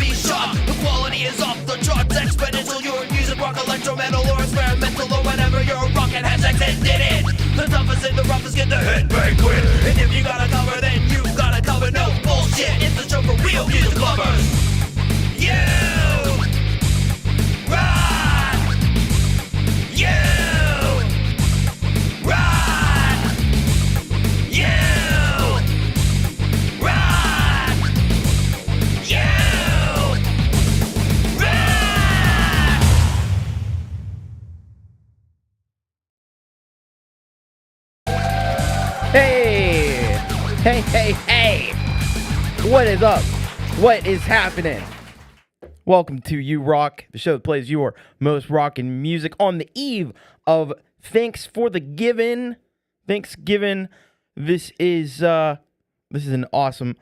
be shocked. The quality is off the charts, exponential. Your music, rock, electro, metal, or experimental, or whatever you're rocking has extended it. The toughest and the roughest get the headbang quit. And if you gotta cover, then you gotta cover. No bullshit, it's the show for real music lovers. You rock. You rock. You rock. You rock. Hey! Hey, hey, hey! What is up? What is happening? Welcome to You Rock, the show that plays your most rockin' music on the eve of Thanksgiving. This is an awesome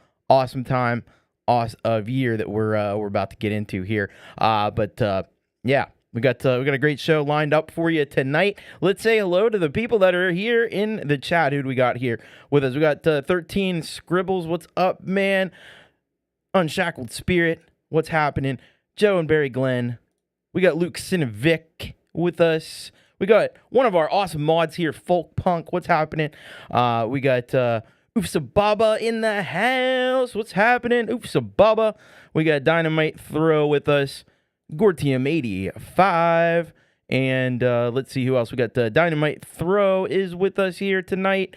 time of year that we're about to get into here. Yeah. We got a great show lined up for you tonight. Let's say hello to the people that are here in the chat. Who do we got here with us? We got 13 Scribbles. What's up, man? Unshackled Spirit. What's happening? Joe and Barry Glenn. We got Luke Sinovic with us. We got one of our awesome mods here, Folkpunk. What's happening? We got Oofsa Baba in the house. What's happening? Oofsa Baba. We got Dynamite Throw with us. Gortium85, and let's see who else. We got Dynamite Throw is with us here tonight.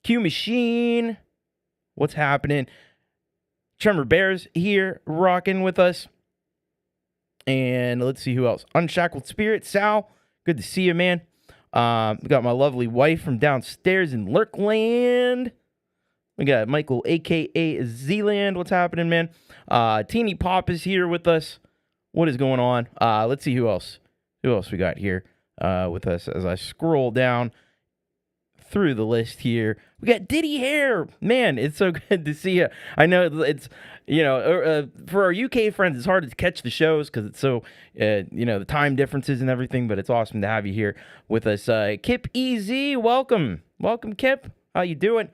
Q Machine, what's happening? Tremor Bear's here rocking with us. And let's see who else. Unshackled Spirit, Sal, good to see you, man. We got my lovely wife from downstairs in Lurkland. We got Michael, a.k.a. Zland, what's happening, man? Teeny Pop is here with us. What is going on? Let's see who else. Who else we got here with us as I scroll down through the list here. We got Diddy Hair. Man, it's so good to see you. I know it's, for our UK friends, it's hard to catch the shows because it's so, the time differences and everything, but it's awesome to have you here with us. Kip EZ, welcome. Welcome, Kip. How you doing?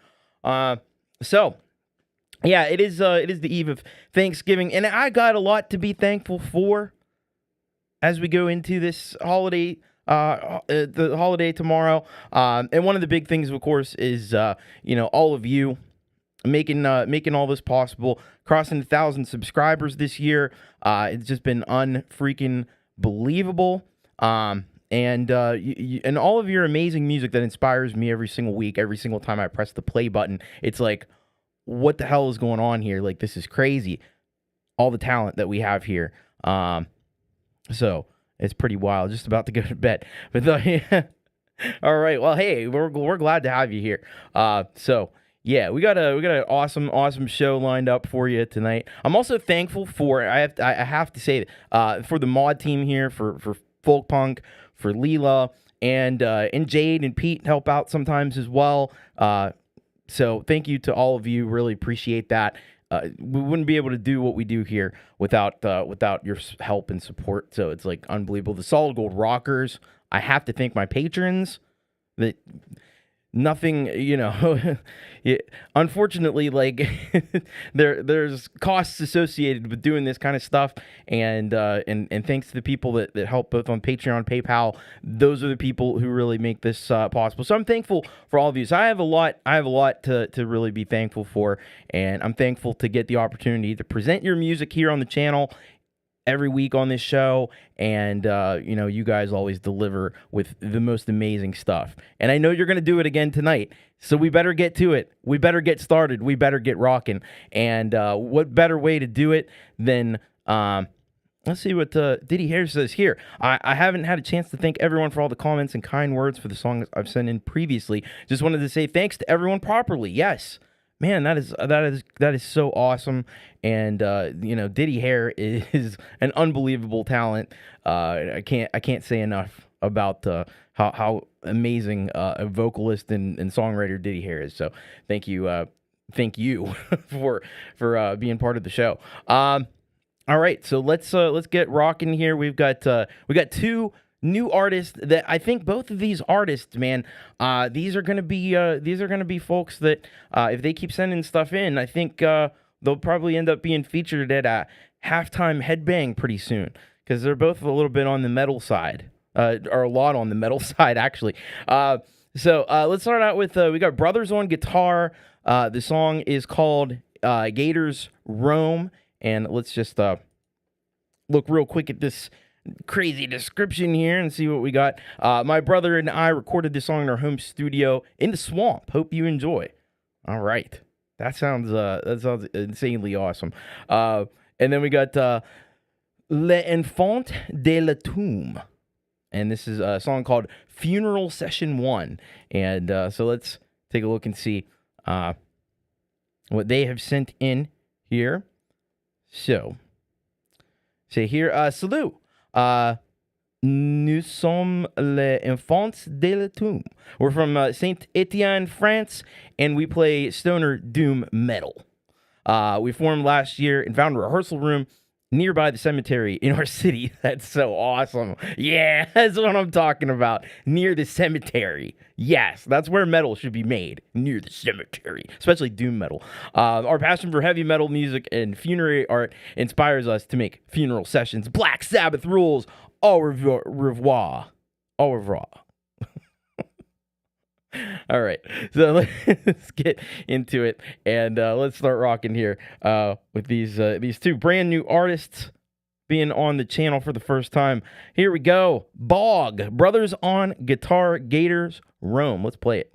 Yeah, it is the eve of Thanksgiving, and I got a lot to be thankful for as we go into this holiday, the holiday tomorrow. And one of the big things, of course, is all of you making all this possible, crossing 1,000 subscribers this year. It's just been unfreaking believable. And all of your amazing music that inspires me every single week, every single time I press the play button. It's like, what the hell is going on here? Like, this is crazy. All the talent that we have here. So it's pretty wild. Just about to go to bed. But all right. Well, hey, we're glad to have you here. So yeah, we got an awesome show lined up for you tonight. I'm also thankful for I have to say for the mod team here for Folkpunk, for Leela, and Jade and Pete help out sometimes as well. So thank you to all of you. Really appreciate that. We wouldn't be able to do what we do here without your help and support. So it's like unbelievable. The Solid Gold Rockers. I have to thank my patrons. That nothing, unfortunately, like there's costs associated with doing this kind of stuff, and thanks to the people that help both on Patreon, PayPal. Those are the people who really make this possible. So I'm thankful for all of you. So I have a lot to really be thankful for, and I'm thankful to get the opportunity to present your music here on the channel every week on this show, and you guys always deliver with the most amazing stuff. And I know you're going to do it again tonight, so we better get to it. We better get started. We better get rocking. And what better way to do it than let's see what Diddy Hair says here. I haven't had a chance to thank everyone for all the comments and kind words for the songs I've sent in previously. Just wanted to say thanks to everyone properly. Yes. Man, that is so awesome, and Diddy Hair is an unbelievable talent. I can't say enough about how amazing a vocalist and songwriter Diddy Hair is. So thank you for being part of the show. All right, so let's get rocking here. We got two new artists that I think both of these artists, man, these are gonna be folks that if they keep sending stuff in, I think they'll probably end up being featured at halftime headbang pretty soon because they're both a little bit on the metal side, or a lot on the metal side, actually. So let's start out with, we got Brothers on guitar. The song is called Gators Roam, and let's just look real quick at this crazy description here and see what we got. My brother and I recorded this song in our home studio in the swamp. Hope you enjoy. All right. That sounds insanely awesome. And then we got L'Enfant de la Tombe. And this is a song called Funeral Session 1. And so let's take a look and see what they have sent in here. So, say here, salut. Nous sommes les enfants de la tombe. We're from Saint Etienne, France, and we play stoner doom metal. We formed last year and found a rehearsal room nearby the cemetery in our city. That's so awesome. Yeah, that's what I'm talking about. Near the cemetery. Yes, that's where metal should be made. Near the cemetery. Especially doom metal. Our passion for heavy metal music and funerary art inspires us to make funeral sessions. Black Sabbath rules. Au revoir. Au revoir. All right, so let's get into it, and let's start rocking here with these two brand new artists being on the channel for the first time. Here we go. Bog, Brothers on guitar, Gators Roam. Let's play it.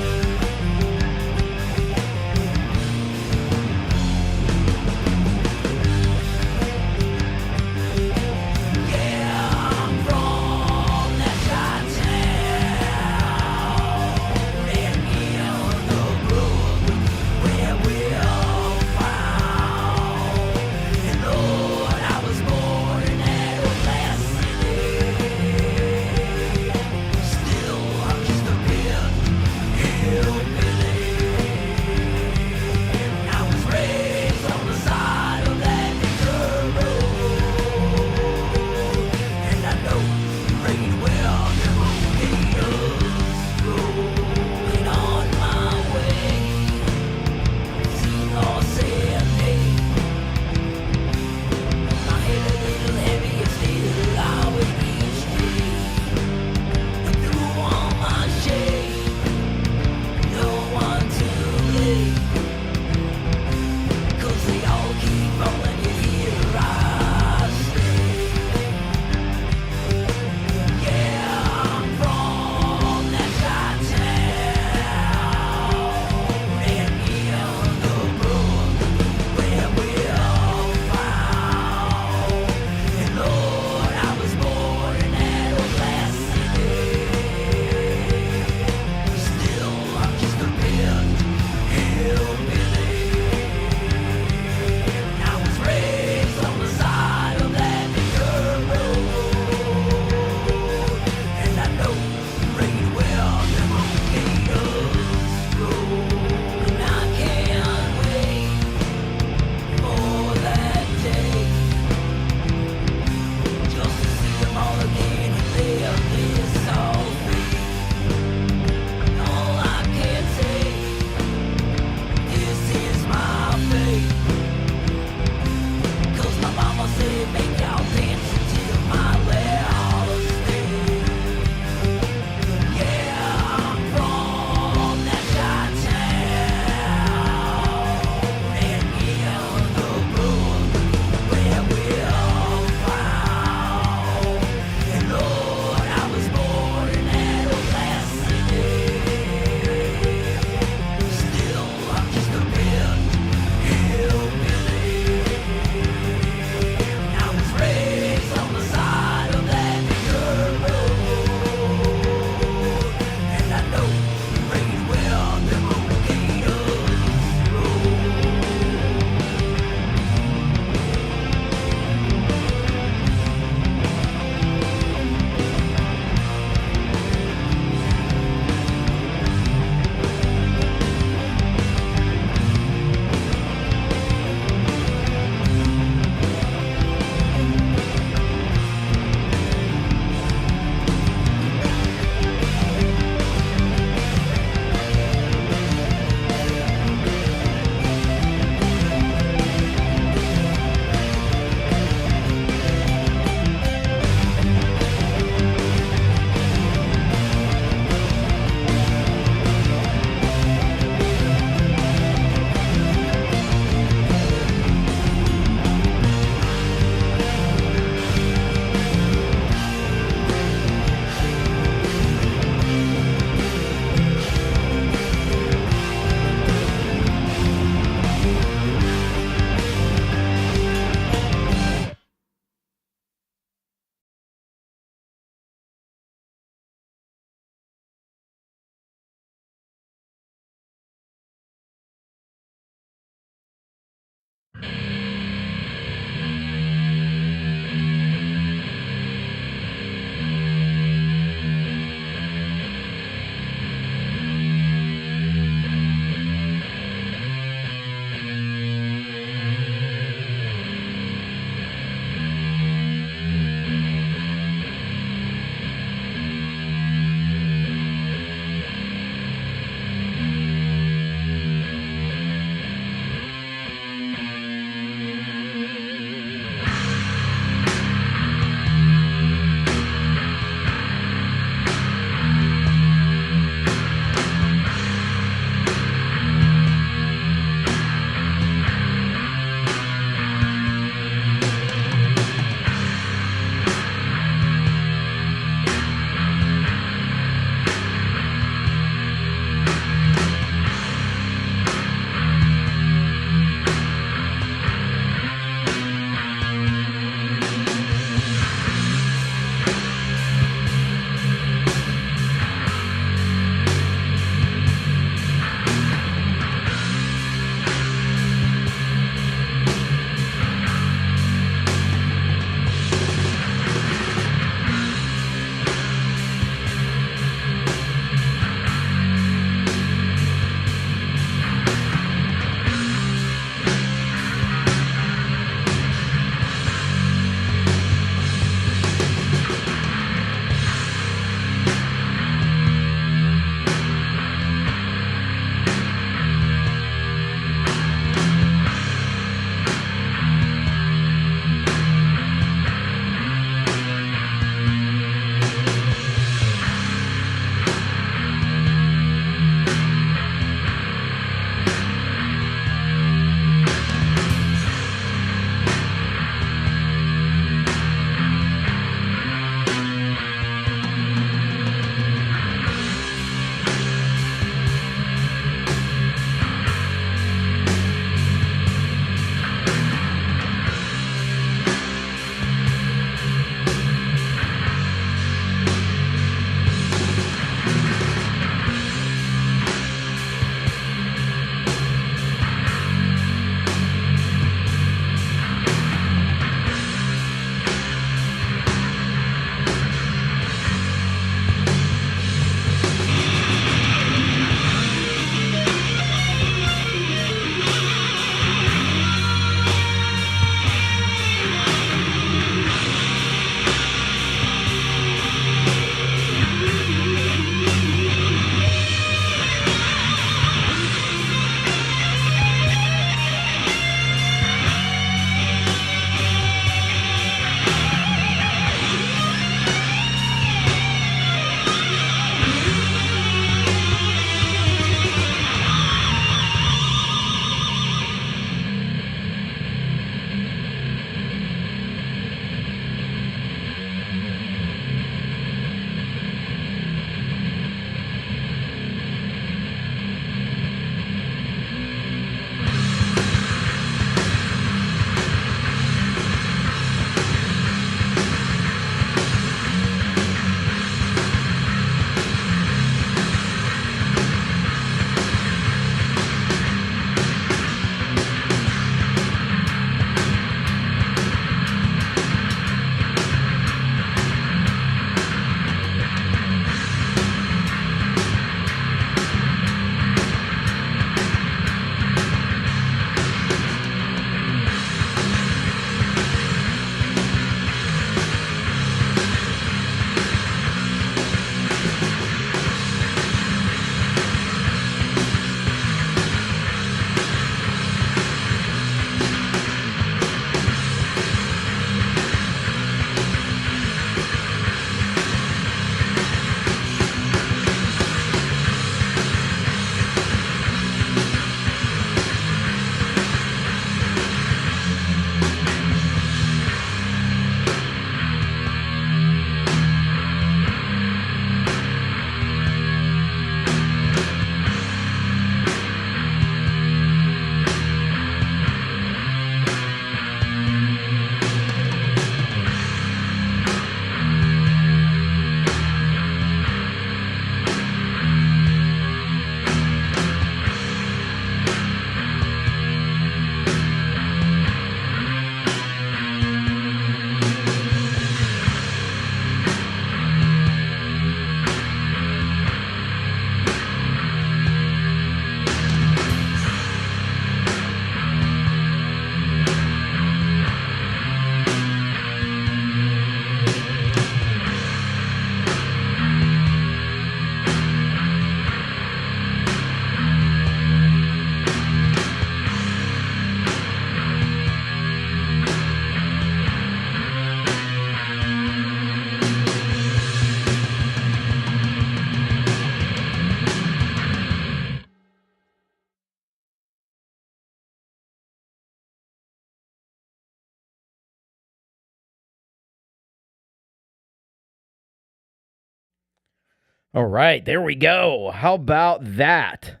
All right, there we go. How about that?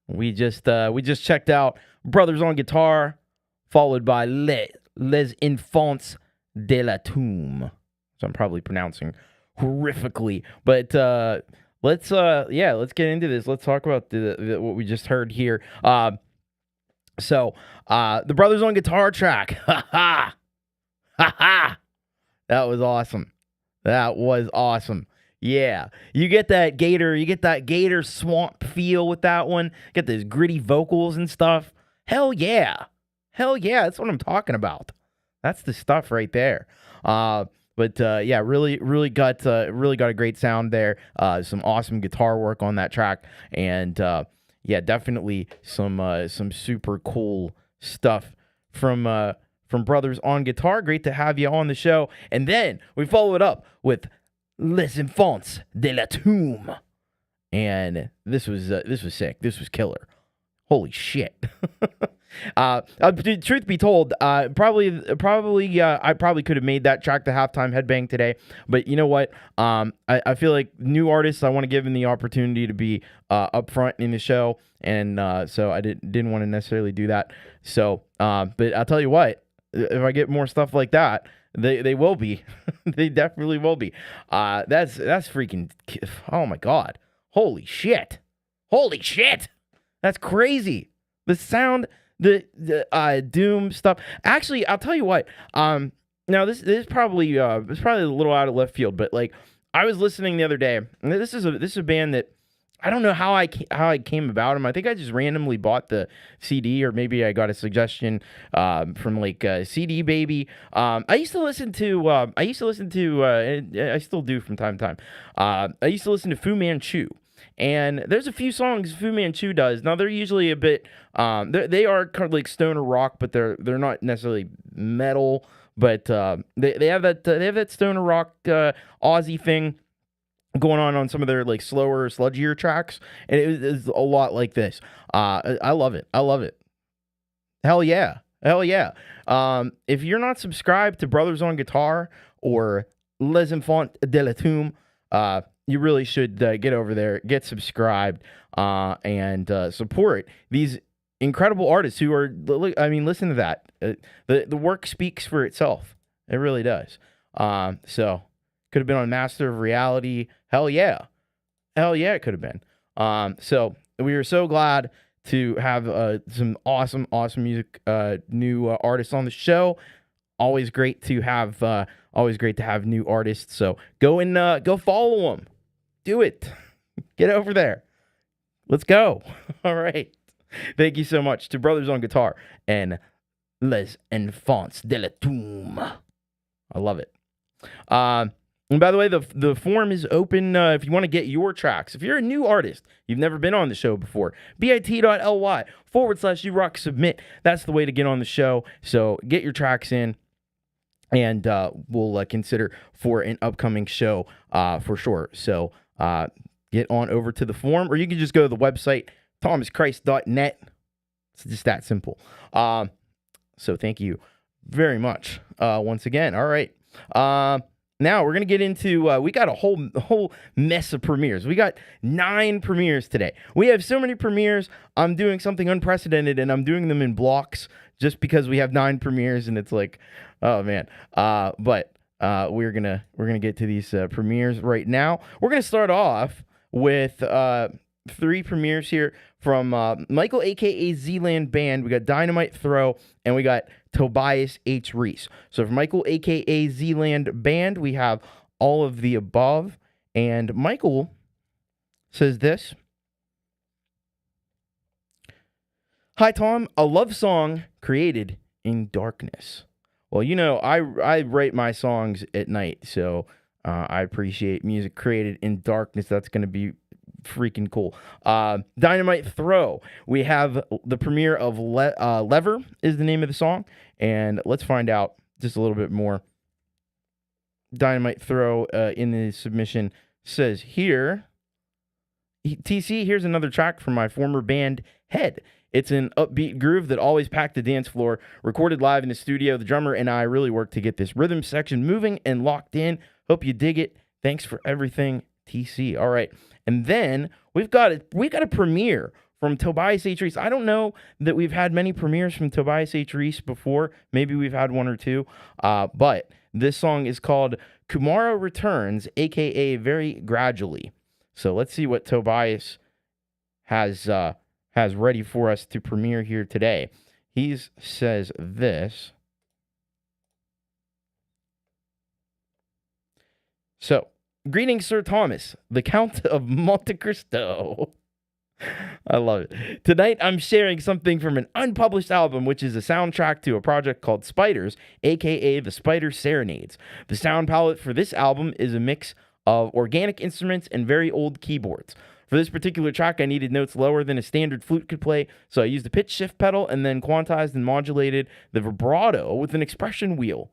We just checked out Brothers on Guitar, followed by Les Enfants de la Tombe. So I'm probably pronouncing horrifically, but let's get into this. Let's talk about what we just heard here. So the Brothers on Guitar track, ha ha, that was awesome. That was awesome. Yeah, you get that Gator swamp feel with that one. Get those gritty vocals and stuff. Hell yeah, that's what I'm talking about. That's the stuff right there. But really got a great sound there. Some awesome guitar work on that track, and definitely some super cool stuff from Brothers on Guitar. Great to have you on the show. And then we follow it up with Les Enfants de la Tombe, and this was sick. This was killer. Holy shit. Truth be told, I probably could have made that track the halftime headbang today, but you know what? I feel like new artists, I want to give them the opportunity to be up front in the show, and so I didn't want to necessarily do that. So, but I'll tell you what, if I get more stuff like that, they will be. They definitely will be. That's freaking, oh my God. Holy shit. That's crazy. The sound, the Doom stuff. Actually, I'll tell you what. Now this is probably a little out of left field, but like I was listening the other day, and this is a band that I don't know how I came about them. I think I just randomly bought the CD, or maybe I got a suggestion from like CD Baby. I used to listen to I still do from time to time. I used to listen to Fu Manchu. And there's a few songs Fu Manchu does. Now they're usually a bit, they are kind of like stoner rock, but they're not necessarily metal. But they have that stoner rock Aussie thing going on some of their like slower, sludgier tracks, and it is a lot like this. I love it. Hell yeah. If you're not subscribed to Brothers on Guitar or Les Enfants de la Tombe, you really should get over there, get subscribed, and support these incredible artists who are, I mean, listen to that. The work speaks for itself. It really does. So, could have been on Master of Reality. Hell yeah, it could have been. So, we are so glad to have some awesome music, new artists on the show. Always great to have new artists. So, go follow them. Do it. Get over there. Let's go. All right. Thank you so much to Brothers on Guitar and Les Enfants de la Tombe. I love it. And by the way, the forum is open if you want to get your tracks. If you're a new artist, you've never been on the show before, bit.ly/YouRockSubmit. That's the way to get on the show. So get your tracks in, and we'll consider for an upcoming show for sure. So get on over to the forum, or you can just go to the website, thomaschrist.net. It's just that simple. So thank you very much once again. All right. Now we're going to get into, we got a whole mess of premieres. We got 9 premieres today. We have so many premieres. I'm doing something unprecedented, and I'm doing them in blocks just because we have 9 premieres, and it's like, oh man. But we're gonna get to these premieres right now. We're gonna start off with 3 premieres here from Michael, aka Zland Band. We got Dynamite Throw, and we got Tobias H Reese. So for Michael, aka Zland Band, we have All of the Above, and Michael says this: "Hi Tom, a love song created in darkness." Well, you know, I write my songs at night, so I appreciate music created in darkness. That's going to be freaking cool. Dynamite Throw. We have the premiere of Lever is the name of the song, and let's find out just a little bit more. Dynamite Throw in the submission says here, TC, here's another track from my former band, Head. It's an upbeat groove that always packed the dance floor. Recorded live in the studio, the drummer and I really worked to get this rhythm section moving and locked in. Hope you dig it. Thanks for everything, TC. All right. And then we got a premiere from Tobias H Reese. I don't know that we've had many premieres from Tobias H Reese before. Maybe we've had one or two. But this song is called Kumara Returns, aka Very Gradually. So let's see what Tobias has ready for us to premiere here today. He says this. So, greetings, Sir Thomas, the Count of Monte Cristo. I love it. Tonight, I'm sharing something from an unpublished album, which is a soundtrack to a project called Spiders, aka the Spider Serenades. The sound palette for this album is a mix of organic instruments and very old keyboards. For this particular track, I needed notes lower than a standard flute could play, so I used a pitch shift pedal and then quantized and modulated the vibrato with an expression wheel.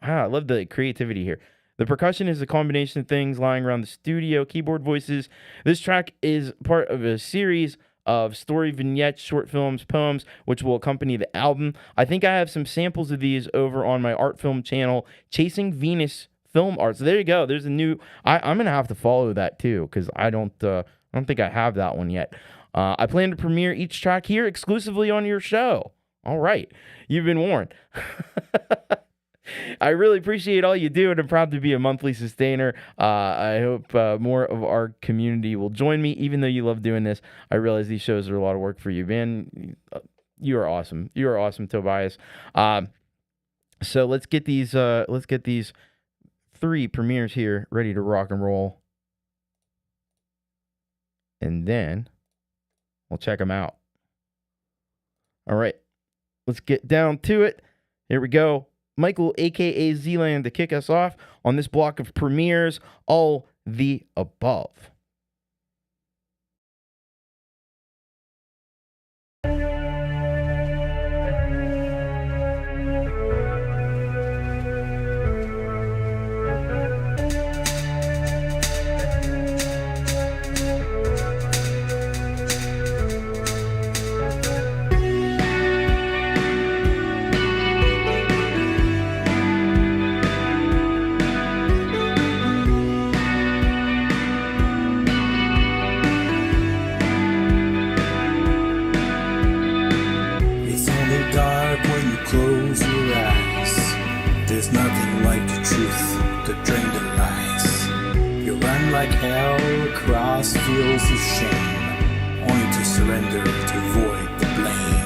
Wow, I love the creativity here. The percussion is a combination of things lying around the studio, keyboard voices. This track is part of a series of story vignettes, short films, poems, which will accompany the album. I think I have some samples of these over on my art film channel, Chasing Venus Film Art. So there you go. There's a new. I'm gonna have to follow that too because I don't think I have that one yet. I plan to premiere each track here exclusively on your show. All right, you've been warned. I really appreciate all you do, and I'm proud to be a monthly sustainer. I hope more of our community will join me, even though you love doing this. I realize these shows are a lot of work for you, man. You are awesome. You are awesome, Tobias. So let's get these 3 premieres here ready to rock and roll, and then we'll check them out. All right, let's get down to it. Here we go. Michael, a.k.a. Zland, to kick us off on this block of premieres, All the Above. Close your eyes. There's nothing like the truth to drain the lies. You run like hell across fields of shame, only to surrender to avoid the blame.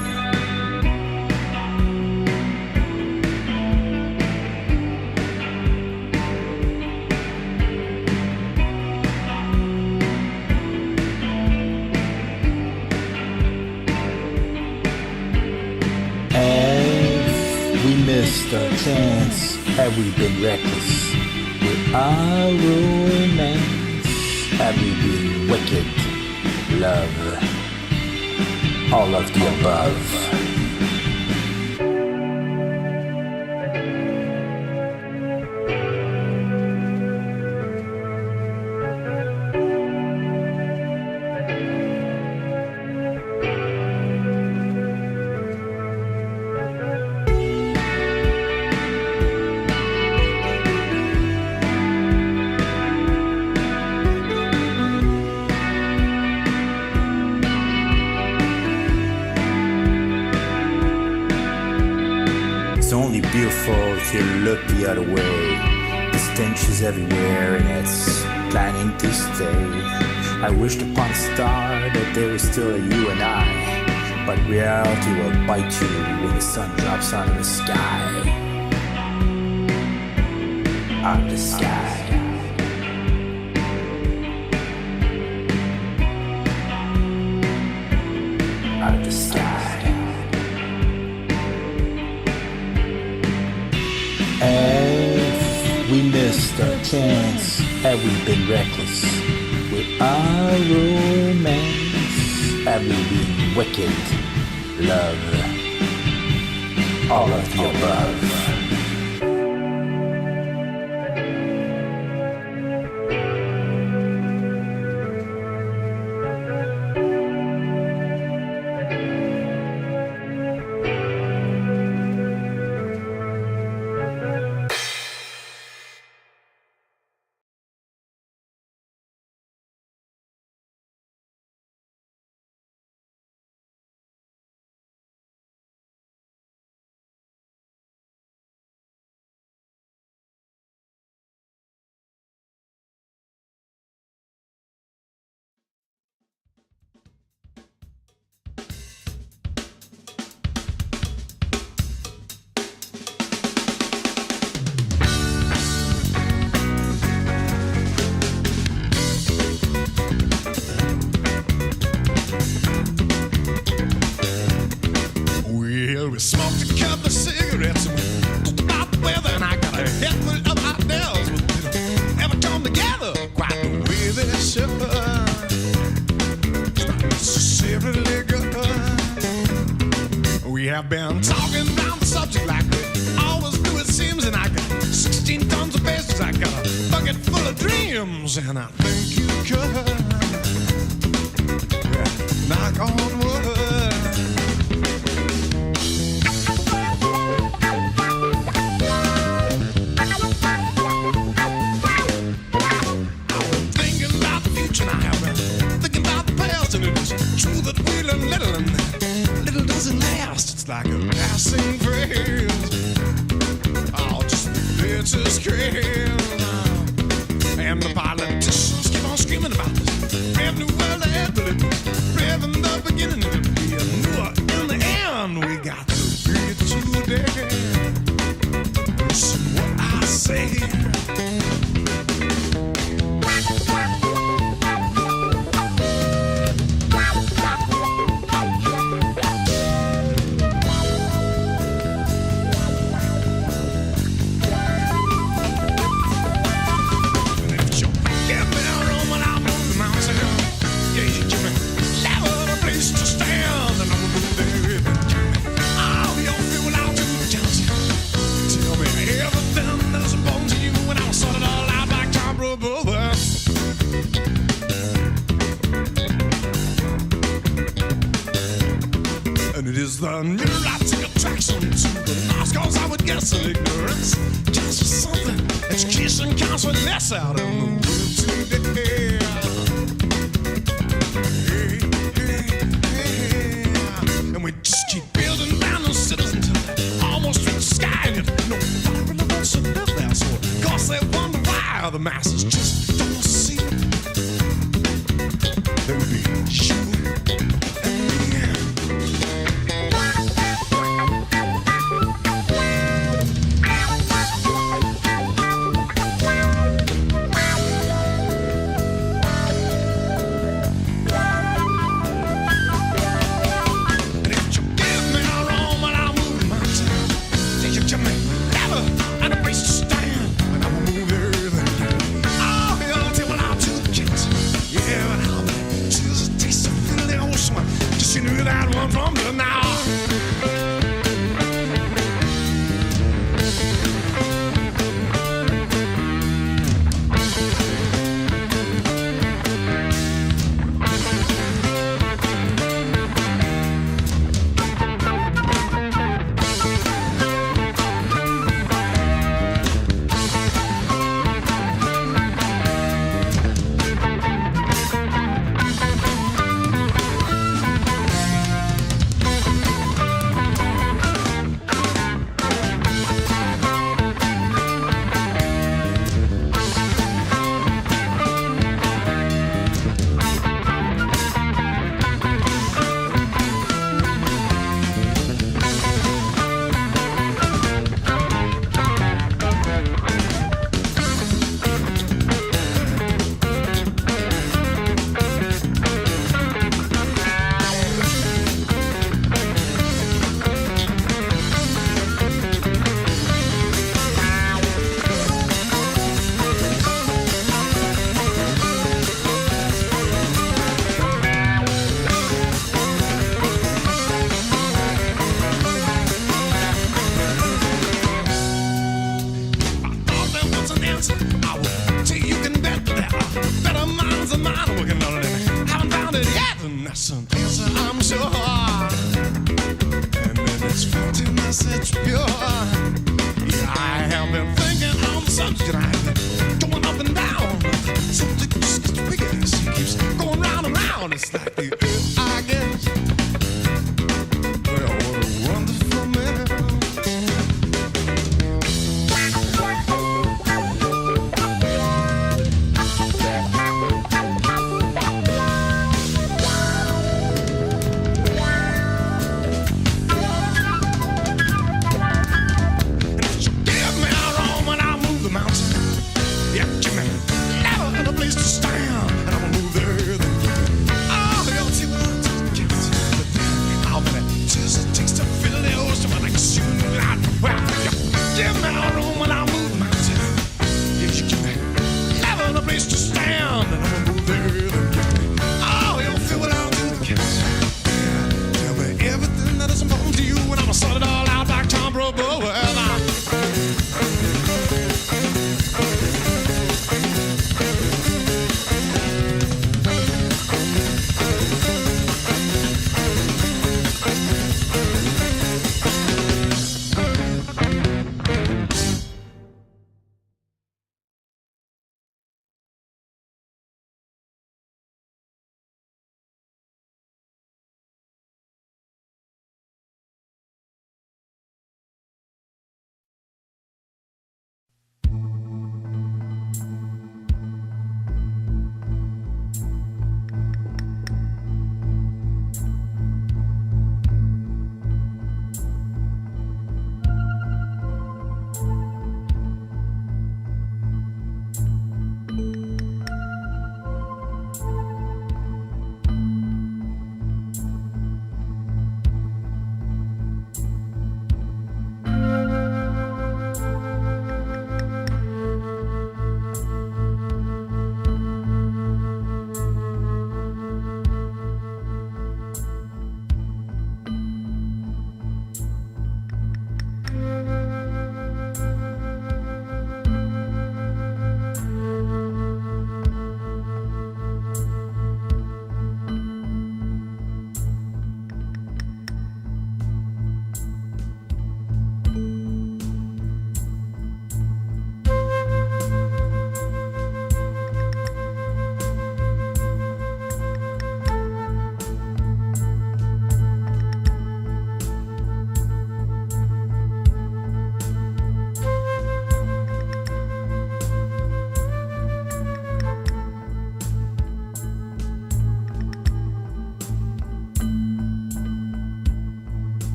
Missed our chance, have we been reckless with our romance? Have we been wicked, love, all of the above? Beautiful if you look the other way. The stench is everywhere and it's planning to stay. I wished upon a star that there was still a you and I, but reality will bite you when the sun drops out of the sky. Out of the sky. Out of the sky. Have we missed our chance? Have we been reckless with our romance? Have we been wicked, love, all of the above? have been talking around the subject like we always do, it seems. And I got 16 tons of bases, I got a bucket full of dreams. And I think you could knock on wood. I've been thinking about the future, and I have been thinking about the past. And it is true that we learn little, and little doesn't last. It's like a passing phrase. Oh, just the bitches craze. And the politicians keep on screaming about this brand new world ahead, but it was brave in the beginning, and it'll be a newer in the end. We got to be today. Listen what I say. The neurotic attraction to the lost cause I would guess of ignorance. Just for something, education counts for less out in the world today. Hey, hey, hey. And we just keep building random cities until they almost reach the sky. And if nobody really wants to live there, so of course they wonder why the masses just don't see. There would be you and me.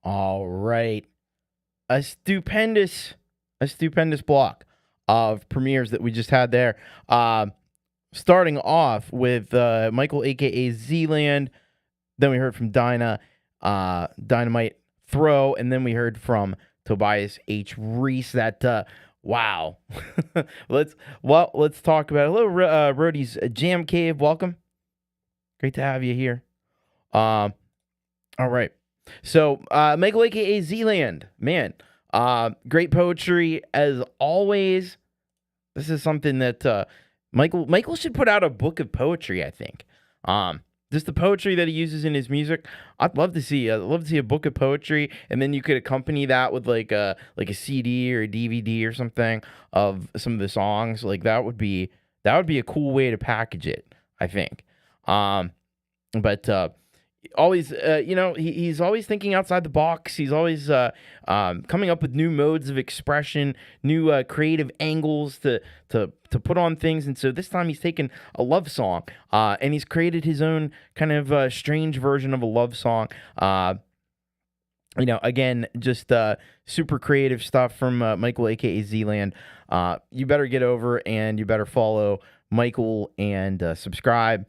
All right. A stupendous block of premieres that we just had there. Starting off with Michael, a.k.a. Zland. Then we heard from Dynamite Throw. And then we heard from Tobias H. Reese. That, wow. Let's talk about it. Hello, Roadies. Jam Cave, welcome. Great to have you here. All right. So, Michael, a.k.a. Zland. Man, great poetry as always. This is something that Michael should put out a book of poetry, I think. Just the poetry that he uses in his music. I'd love to see a book of poetry, and then you could accompany that with like a CD or a DVD or something of some of the songs. Like that would be a cool way to package it, I think. But always, he's always thinking outside the box. He's always coming up with new modes of expression, new creative angles to put on things. And so this time he's taken a love song, and he's created his own kind of strange version of a love song. Again, just super creative stuff from Michael, a.k.a. Zland. You better get over and you better follow Michael and subscribe.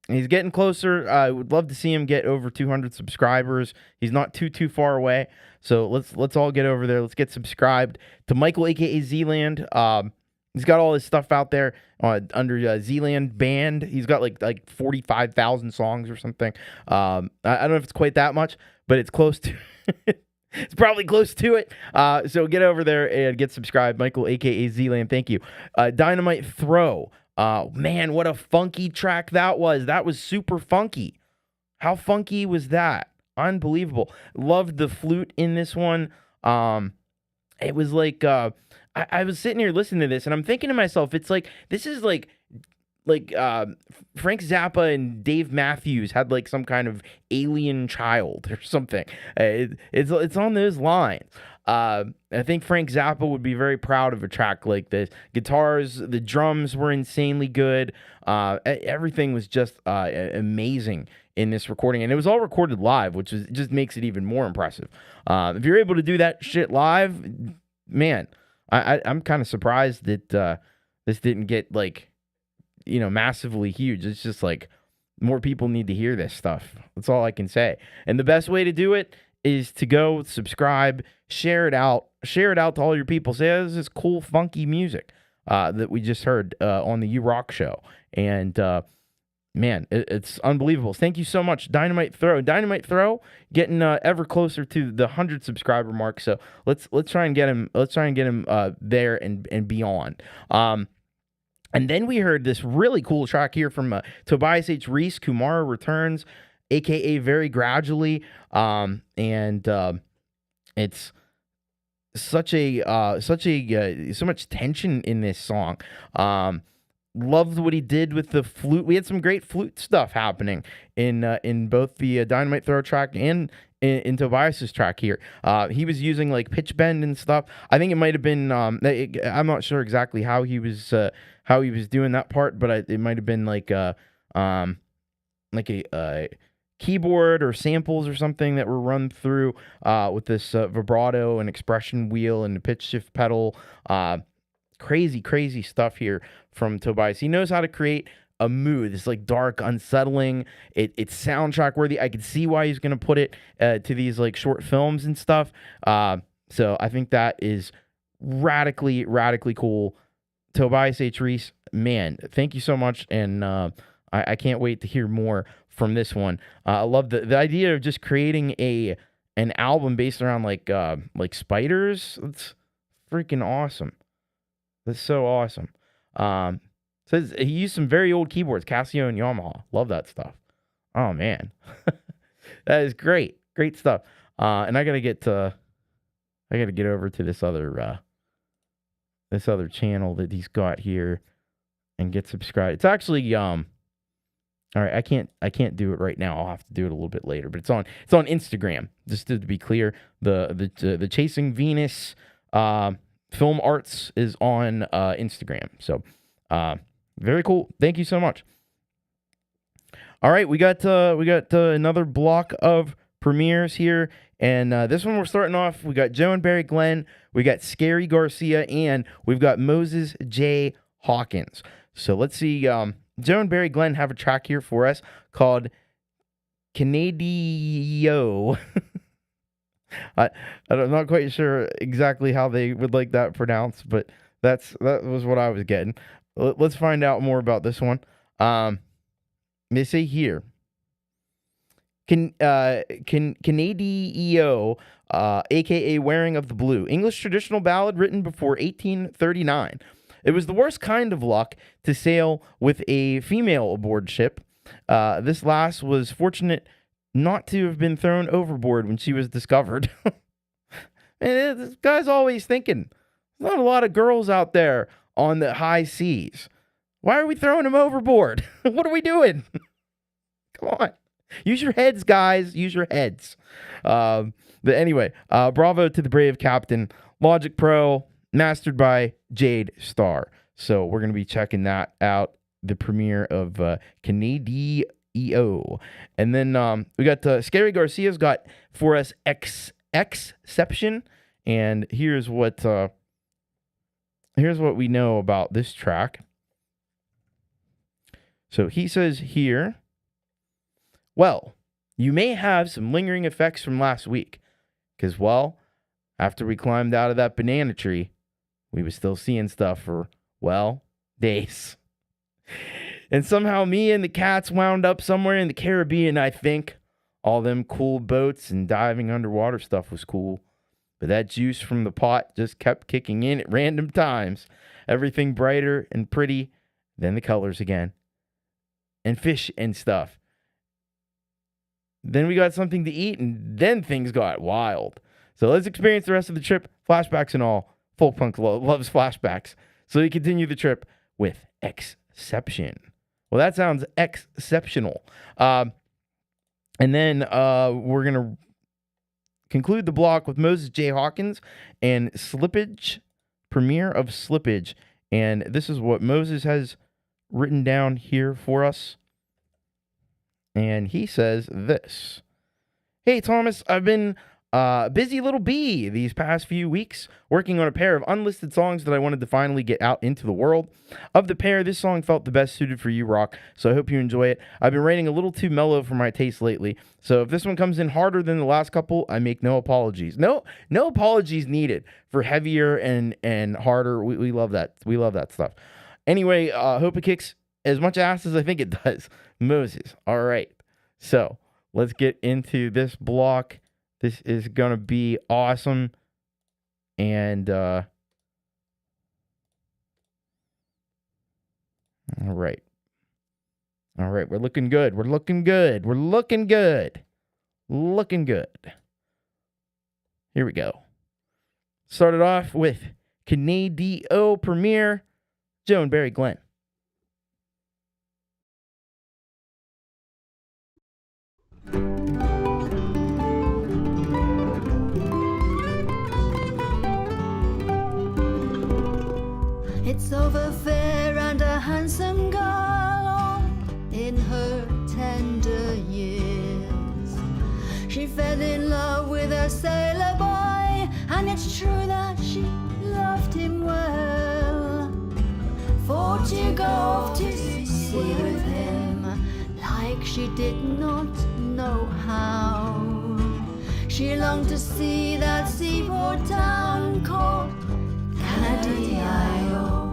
He's getting closer. I would love to see him get over 200 subscribers. He's not too far away. So let's all get over there. Let's get subscribed to Michael, a.k.a. Zland. He's got all his stuff out there under Zland Band. He's got like 45,000 songs or something. I don't know if it's quite that much, but it's close to. It's probably close to it. So get over there and get subscribed. Michael, a.k.a. Zland. Thank you. Dynamite Throw. Man, what a funky track that was. That was super funky. How funky was that? Unbelievable. Loved the flute in this one. It was like, I was sitting here listening to this, and I'm thinking to myself, it's like, this is like Frank Zappa and Dave Matthews had like some kind of alien child or something. It's on those lines. I think Frank Zappa would be very proud of a track like this. Guitars, the drums were insanely good. Everything was just amazing in this recording, and it was all recorded live, which just makes it even more impressive. If you're able to do that shit live, man, I'm kind of surprised that this didn't get massively huge. It's just like more people need to hear this stuff. That's all I can say. And the best way to do it is to go subscribe, share it out to all your people. Say, this is cool, funky music that we just heard on the You Rock show. And man, it's unbelievable. Thank you so much, Dynamite Throw. Dynamite Throw getting ever closer to the 100 subscriber mark. So let's try and get him. Let's try and get him there and beyond. And then we heard this really cool track here from Tobias H. Reese. Kumara Returns, a.k.a. Very Gradually. It's so much tension in this song. Loved what he did with the flute. We had some great flute stuff happening in both the Dynamite Throw track and in Tobias's track here. He was using like pitch bend and stuff. I think it might have been. I'm not sure exactly how he was doing that part, but it might have been like a keyboard or samples or something that were run through with this vibrato and expression wheel and the pitch shift pedal. Crazy stuff here from Tobias. He knows how to create a mood. It's like dark, unsettling. It's soundtrack worthy. I could see why he's going to put it to these like short films and stuff. So I think that is radically cool. Tobias H. Reese, man, thank you so much. And I can't wait to hear more from this one. I love the idea of just creating an album based around like spiders. It's freaking awesome. That's so awesome. Says he used some very old keyboards, Casio and Yamaha. Love that stuff. Oh man, that is great stuff. And I gotta get over to this other channel that he's got here and get subscribed. It's actually all right. I can't do it right now. I'll have to do it a little bit later. But it's on Instagram. Just to be clear, the Chasing Venus Film Arts is on Instagram. So very cool. Thank you so much. All right, we got another block of premieres here. And this one we're starting off, we got Joe and Barry Glenn, we got Scarry Garcia, and we've got Moses J. Hawkins. So let's see. Joe and Barry Glenn have a track here for us called Canadio. I'm not quite sure exactly how they would like that pronounced, but that was what I was getting. Let's find out more about this one. They say here, Canadio, a.k.a. Wearing of the Blue, English traditional ballad written before 1839. It was the worst kind of luck to sail with a female aboard ship. This lass was fortunate not to have been thrown overboard when she was discovered. And this guy's always thinking, there's not a lot of girls out there on the high seas. Why are we throwing them overboard? What are we doing? Come on. Use your heads, guys. Use your heads. But anyway, bravo to the brave captain. Logic Pro, mastered by Jade Star. So we're going to be checking that out. The premiere of Canadio. And then we got Scarry Garcia's got for us Exception. And here's what we know about this track. So he says here, well, you may have some lingering effects from last week. Because, well, after we climbed out of that banana tree, we were still seeing stuff for, well, days. And somehow me and the cats wound up somewhere in the Caribbean, I think. All them cool boats and diving underwater stuff was cool. But that juice from the pot just kept kicking in at random times. Everything brighter and pretty, then the colors again. And fish and stuff. Then we got something to eat, and then things got wild. So let's experience the rest of the trip, flashbacks and all. Folkpunk loves flashbacks. So we continue the trip with Exception. Well, that sounds exceptional. And then we're going to conclude the block with Moses J. Hawkins and Slippage, premiere of Slippage. And this is what Moses has written down here for us. And he says this. Hey, Thomas, I've been busy little bee these past few weeks, working on a pair of unlisted songs that I wanted to finally get out into the world. Of the pair, this song felt the best suited for you, Rock, so I hope you enjoy it. I've been writing a little too mellow for my taste lately, so if this one comes in harder than the last couple, I make no apologies. No apologies needed for heavier and harder. We love that. We love that stuff. Anyway, hope it kicks as much ass as I think it does. Moses. All right. So let's get into this block. This is going to be awesome. And, all right. All right. We're looking good. We're looking good. We're looking good. Looking good. Here we go. Started off with Canadio premiere, Joe and Barry Glenn. It's over fair and a handsome girl in her tender years. She fell in love with a sailor boy, and it's true that she loved him well. For to go off to sea with him, like she did not know how. She longed to see that seaport town called Canadio.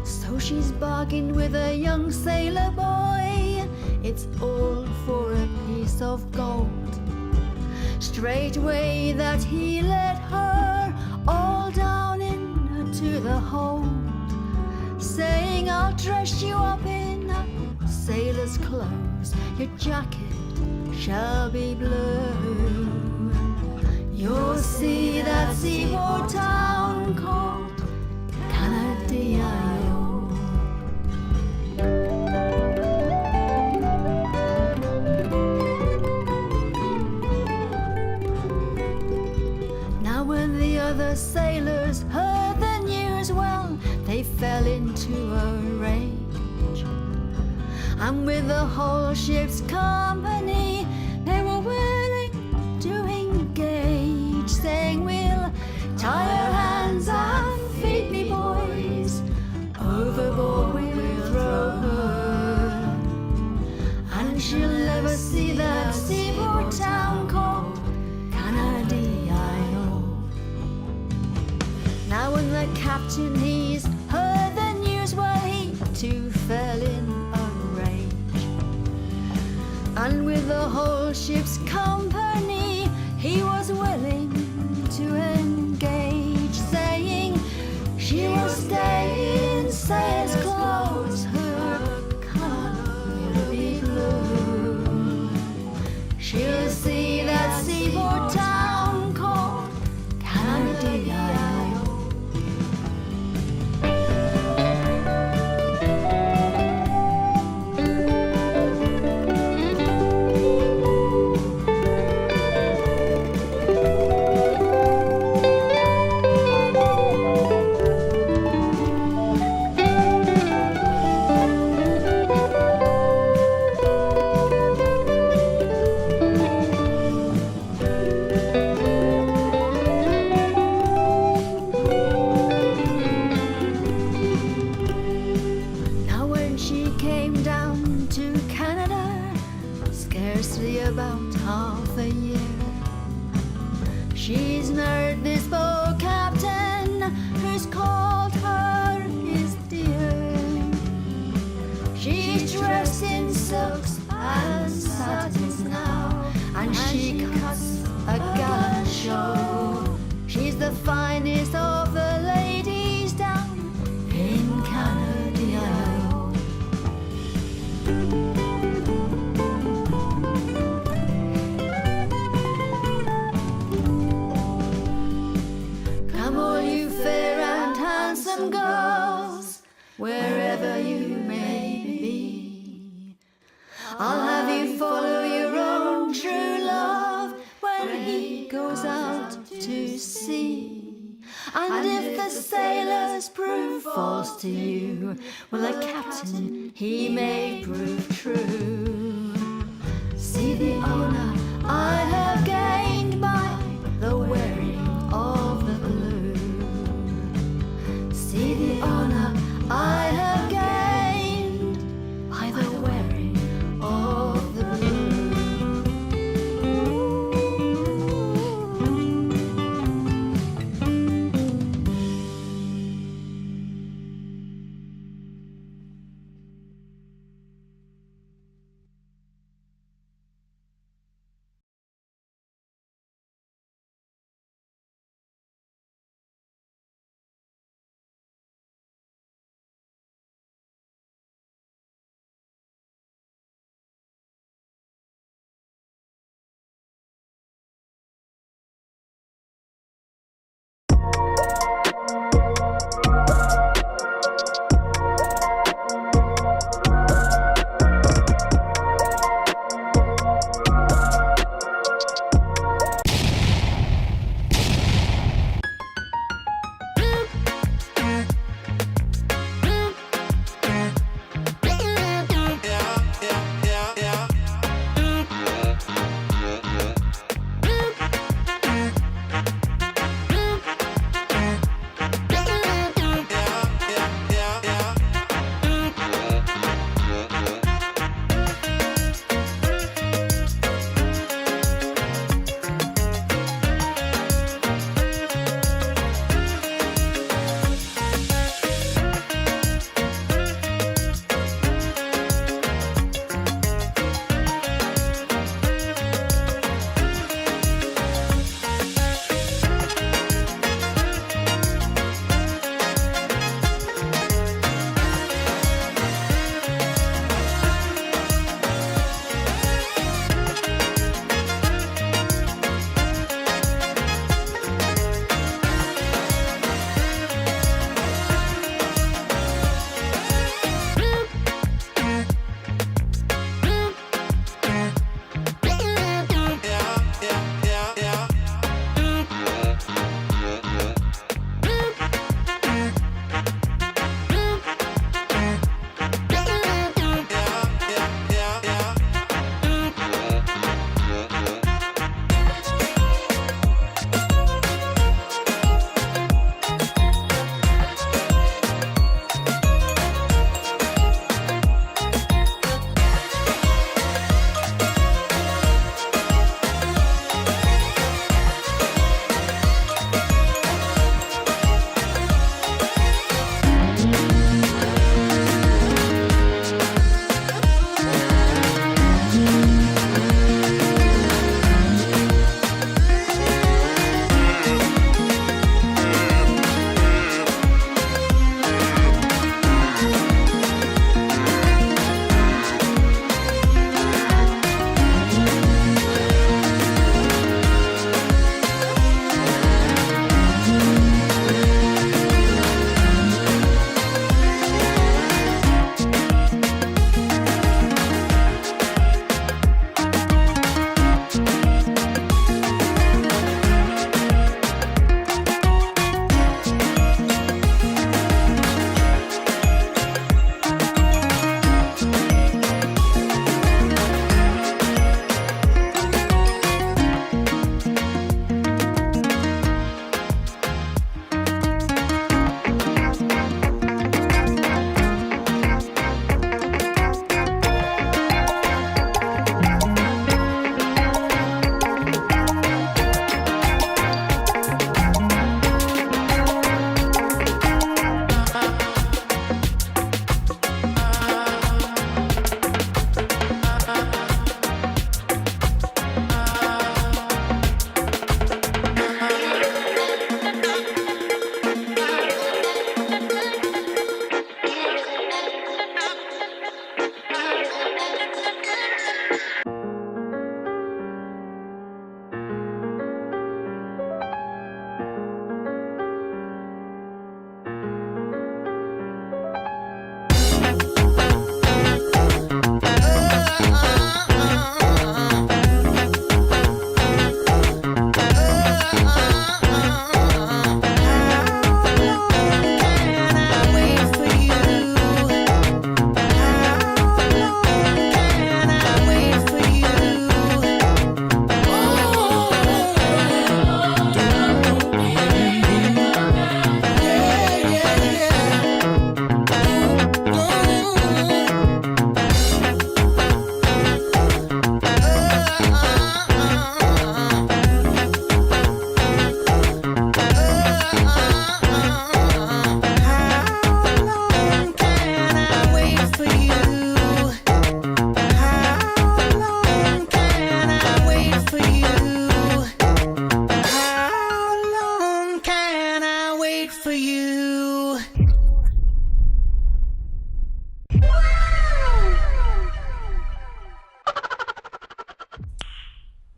So she's bargained with a young sailor boy. It's all for a piece of gold. Straightway that he led her all down into the hold, saying, I'll dress you up in sailor's clothes. Your jacket shall be blue. You'll see that seaport town called Canadio. Now when the other sailors heard the news, well, they fell into a rage, and with the whole ship's company, they captain, he's heard the news. Well, he too fell in a rage, and with the whole ship's company he was willing to engage, saying she will stay in sailor's clothes, her color will be blue. She'll see that seaport town called Canada. About half a year, she's married this boat captain who's called her his dear. She's dressed in silks and satins now, and she cuts a gallant show. She's the finest of the ladies down in Canada. Girls, wherever you may be, I'll have you follow your own true love when he goes out to sea. And if the sailors prove false to you, well, the captain, he may prove true. See the honor I have gained by the wearing of the blue. See the honor I have gained by the wearing of the blue.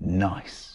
Nice.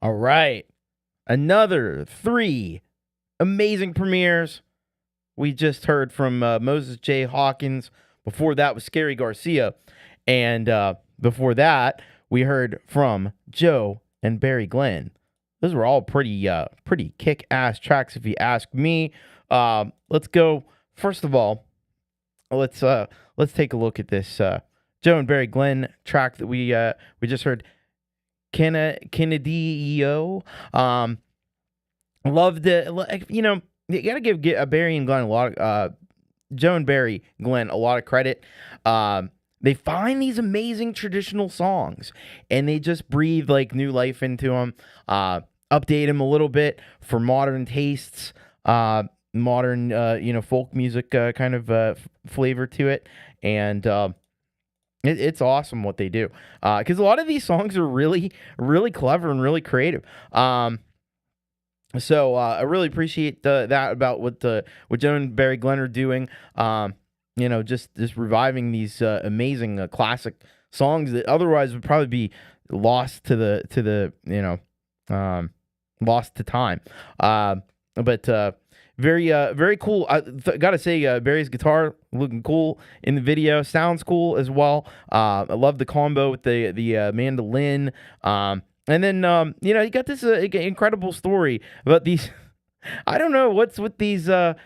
All right. Another 3 amazing premieres. We just heard from Moses J. Hawkins. Before that was Scarry Garcia. And before that, we heard from Joe and Barry Glenn. Those were all pretty kick-ass tracks, if you ask me. Let's go. First of all, let's take a look at this Joe and Barry Glenn track that we just heard. Kennedy-o. Loved it. You know, you gotta give Barry and Glenn a lot of Joe and Barry Glenn a lot of credit. They find these amazing traditional songs and they just breathe like new life into them. Update them a little bit for modern tastes, modern folk music kind of flavor to it, and it's awesome what they do. Because a lot of these songs are really, really clever and really creative. So I really appreciate that about what Joe and Barry Glenn are doing. Just reviving these amazing classic songs that otherwise would probably be lost to the lost to time. But very cool. I gotta say, Barry's guitar looking cool in the video. Sounds cool as well. I love the combo with the mandolin. And then you got this incredible story about these. I don't know what's with these. Sailors.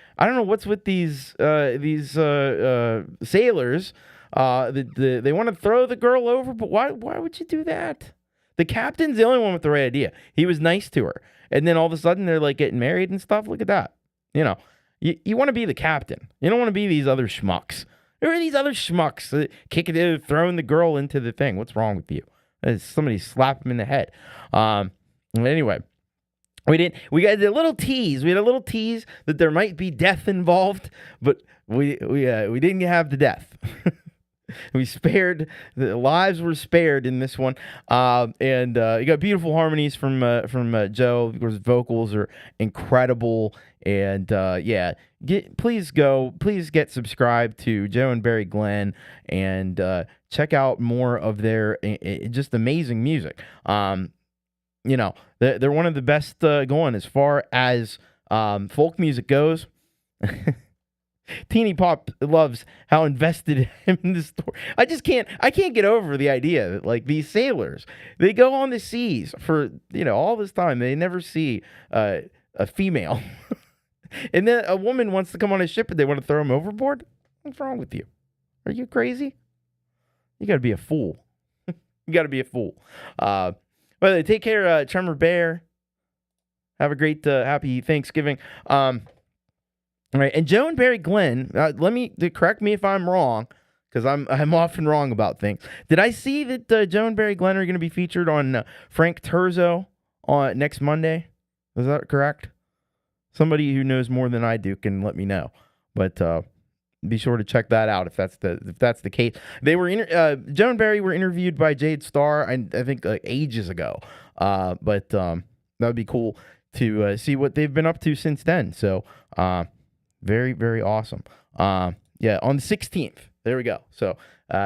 They want to throw the girl over, but why would you do that? The captain's the only one with the right idea. He was nice to her, and then all of a sudden they're like getting married and stuff. Look at that. You know, you want to be the captain. You don't want to be these other schmucks. There are these other schmucks throwing the girl into the thing. What's wrong with you? Somebody slapped him in the head. Anyway, we got a little tease. We had a little tease that there might be death involved, but we didn't have the death. The lives were spared in this one. And you got beautiful harmonies from Joe. Of course, vocals are incredible. And please get subscribed to Joe and Barry Glenn and check out more of their just amazing music. They're one of the best going as far as folk music goes. Teeny Pop loves how invested I am in this story. I can't get over the idea that like these sailors, they go on the seas for all this time. They never see a female. And then a woman wants to come on a ship and they want to throw him overboard? What's wrong with you? Are you crazy? You got to be a fool. You got to be a fool. By the way, take care, Tremor Bear. Have a great, happy Thanksgiving. All right, and Joe and Barry Glenn, correct me if I'm wrong, because I'm often wrong about things. Did I see that Joe and Barry Glenn are going to be featured on Frank Terzo on next Monday? Is that correct? Somebody who knows more than I do can let me know. But be sure to check that out if that's the case. They were Joe and Barry were interviewed by Jade Starr, I think like ages ago. But that would be cool to see what they've been up to since then. So very, very awesome. On the 16th. There we go. So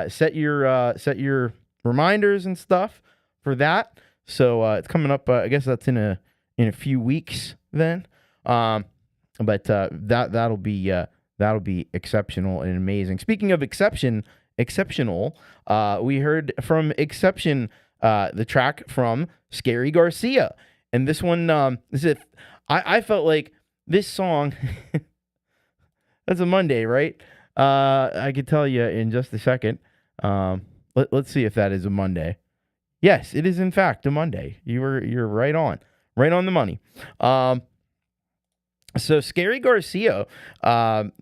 set your reminders and stuff for that. So it's coming up. I guess that's in a few weeks then. But that'll be exceptional and amazing. Speaking of exceptional, we heard from Exception, the track from Scarry Garcia, and this one, I felt like this song. That's a Monday, right? I could tell you in just a second. Let's see if that is a Monday. Yes, it is in fact a Monday. You're right on the money. So Scarry Garcia,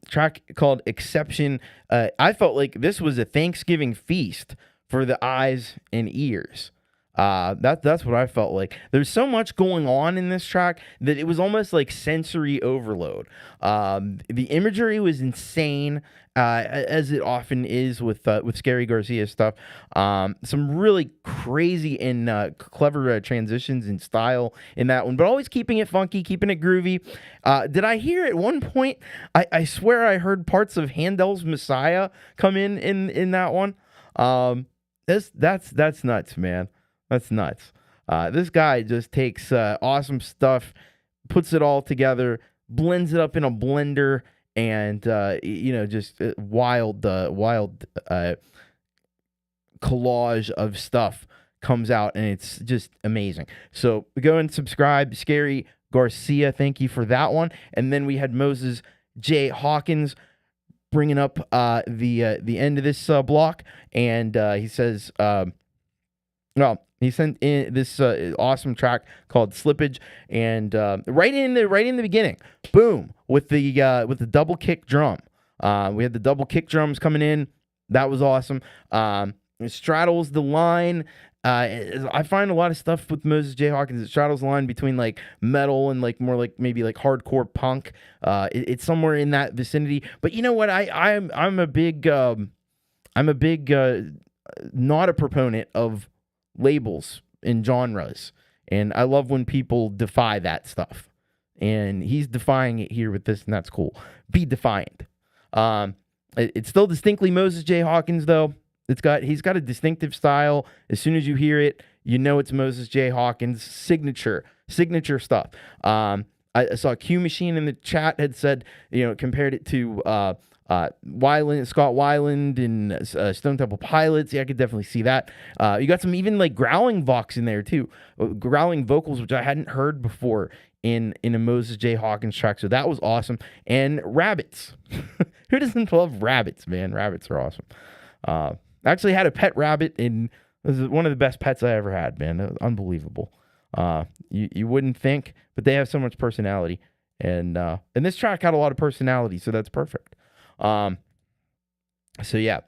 track called Exception. I felt like this was a Thanksgiving feast for the eyes and ears. That's what I felt like. There's so much going on in this track that it was almost like sensory overload. The imagery was insane, as it often is with Scarry Garcia stuff. Some really crazy and clever transitions in style in that one, but always keeping it funky, keeping it groovy. Did I hear at one point? I swear I heard parts of Handel's Messiah come in that one. That's nuts, man. That's nuts. This guy just takes awesome stuff, puts it all together, blends it up in a blender, and just wild collage of stuff comes out, and it's just amazing. So go and subscribe. Scarry Garcia, thank you for that one. And then we had Moses J. Hawkins bringing up the end of this block, and he says, he sent in this awesome track called "Slippage," and right in the beginning, boom, with the double kick drum. We had the double kick drums coming in. That was awesome. It straddles the line. I find a lot of stuff with Moses J. Hawkins. It straddles the line between like metal and like more like maybe like hardcore punk. It's somewhere in that vicinity. But you know what? I'm a big not a proponent of labels and genres, and I love when people defy that stuff. And he's defying it here with this, and that's cool. Be defiant. It's still distinctly Moses J. Hawkins though. He's got a distinctive style. As soon as you hear it, you know it's Moses J. Hawkins' signature stuff. I saw Q Machine in the chat had said, compared it to Scott Weiland and Stone Temple Pilots. Yeah, I could definitely see that. You got some even like growling vox in there too, growling vocals, which I hadn't heard before in a Moses J. Hawkins track. So that was awesome. And rabbits. Who doesn't love rabbits, man? Rabbits are awesome. I actually had a pet rabbit, and it was one of the best pets I ever had, man. It was unbelievable. You wouldn't think, but they have so much personality. And this track had a lot of personality, so that's perfect. So yeah,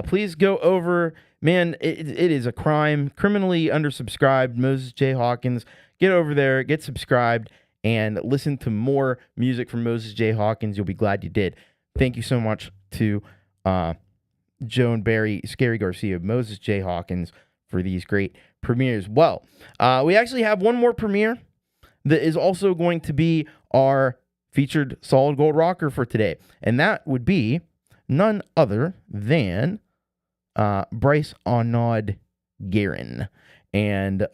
please go over, man. It is a crime, criminally undersubscribed. Moses J. Hawkins, get over there, get subscribed, and listen to more music from Moses J. Hawkins. You'll be glad you did. Thank you so much to Joan Barry, Scarry Garcia, Moses J. Hawkins for these great premieres. Well, we actually have one more premiere that is also going to be our featured solid gold rocker for today, and that would be none other than Brice-Arnaud Guerin. And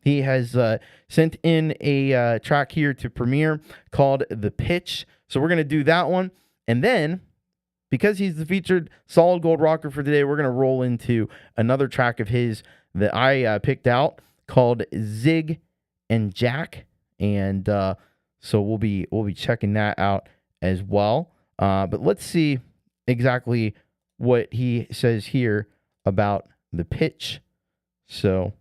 he has sent in a track here to premiere called The Pitch. So we're going to do that one, and then because he's the featured solid gold rocker for today, we're going to roll into another track of his that I picked out called Zig and Jack. And so we'll be checking that out as well. But let's see exactly what he says here about The Pitch. So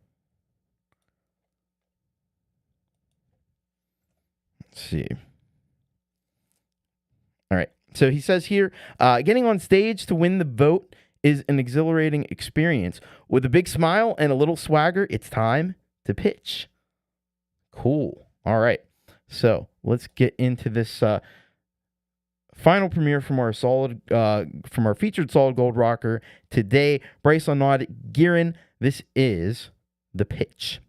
let's see. All right. So he says here, getting on stage to win the vote is an exhilarating experience. With a big smile and a little swagger, it's time to pitch. Cool. All right. So let's get into this final premiere from our featured solid gold rocker today, Brice-Arnaud Guerin. This is The Pitch.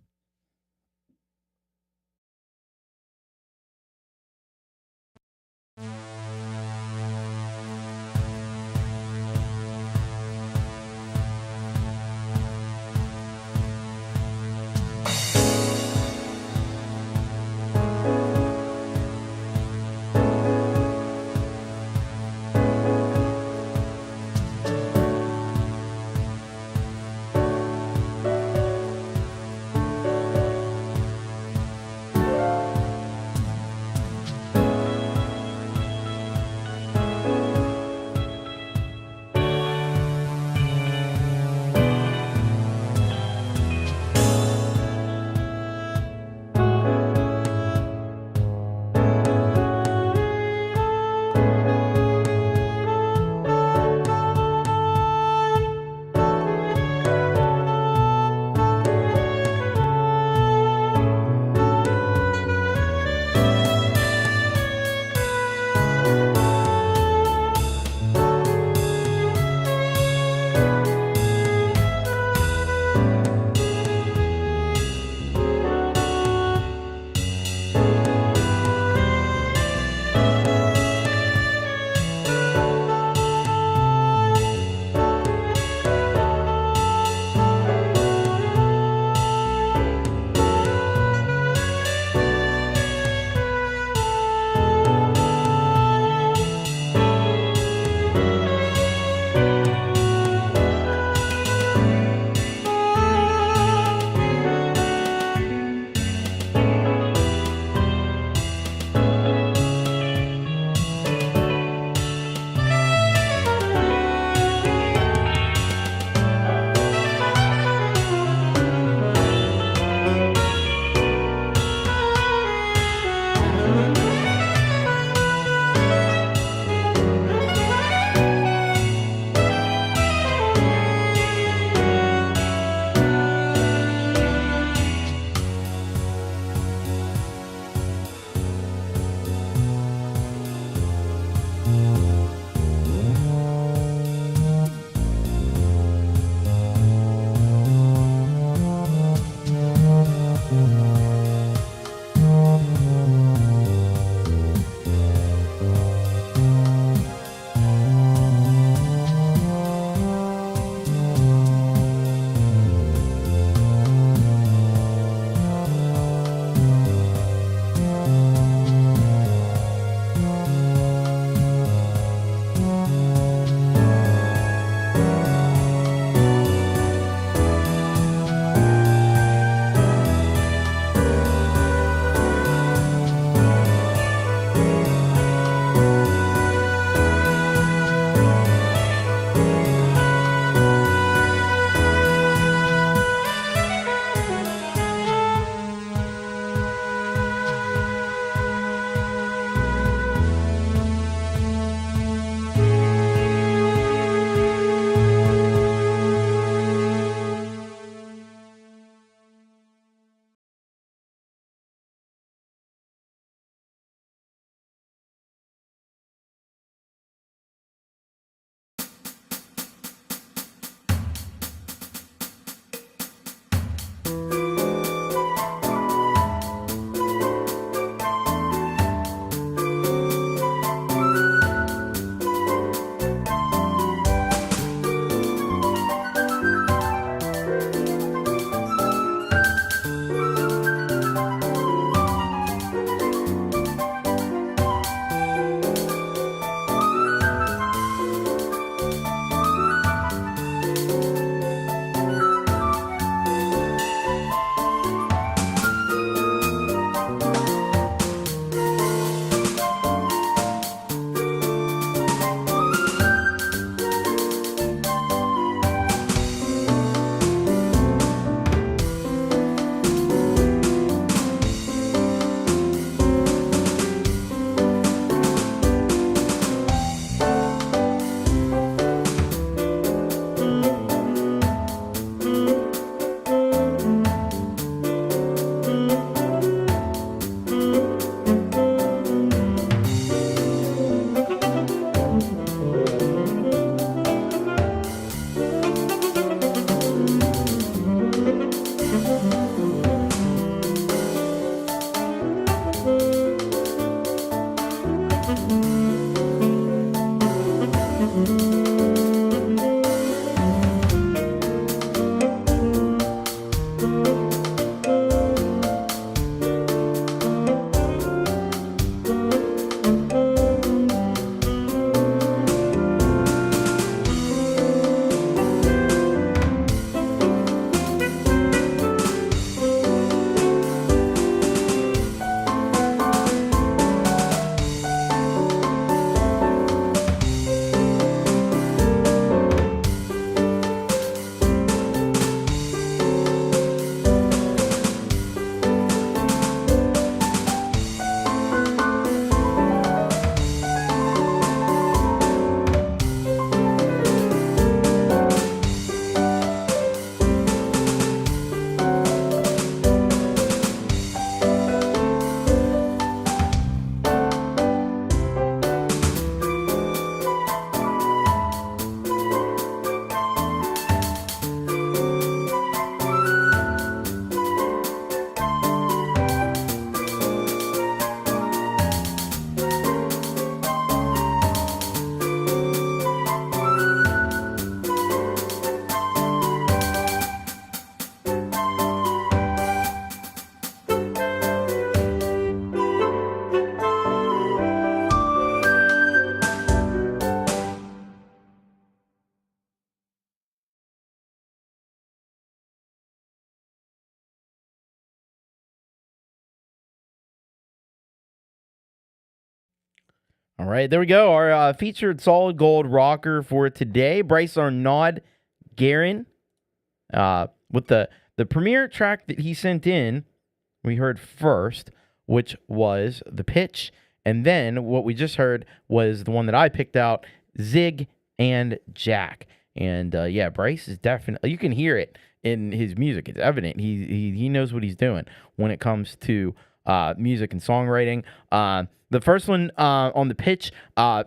All right, there we go. Our featured solid gold rocker for today, Brice-Arnaud Guerin, with the premiere track that he sent in. We heard first, which was The Pitch, and then what we just heard was the one that I picked out, Zig and Jack. And yeah, Brice is definitely, you can hear it in his music. It's evident. He knows what he's doing when it comes to music and songwriting. The first one on The Pitch,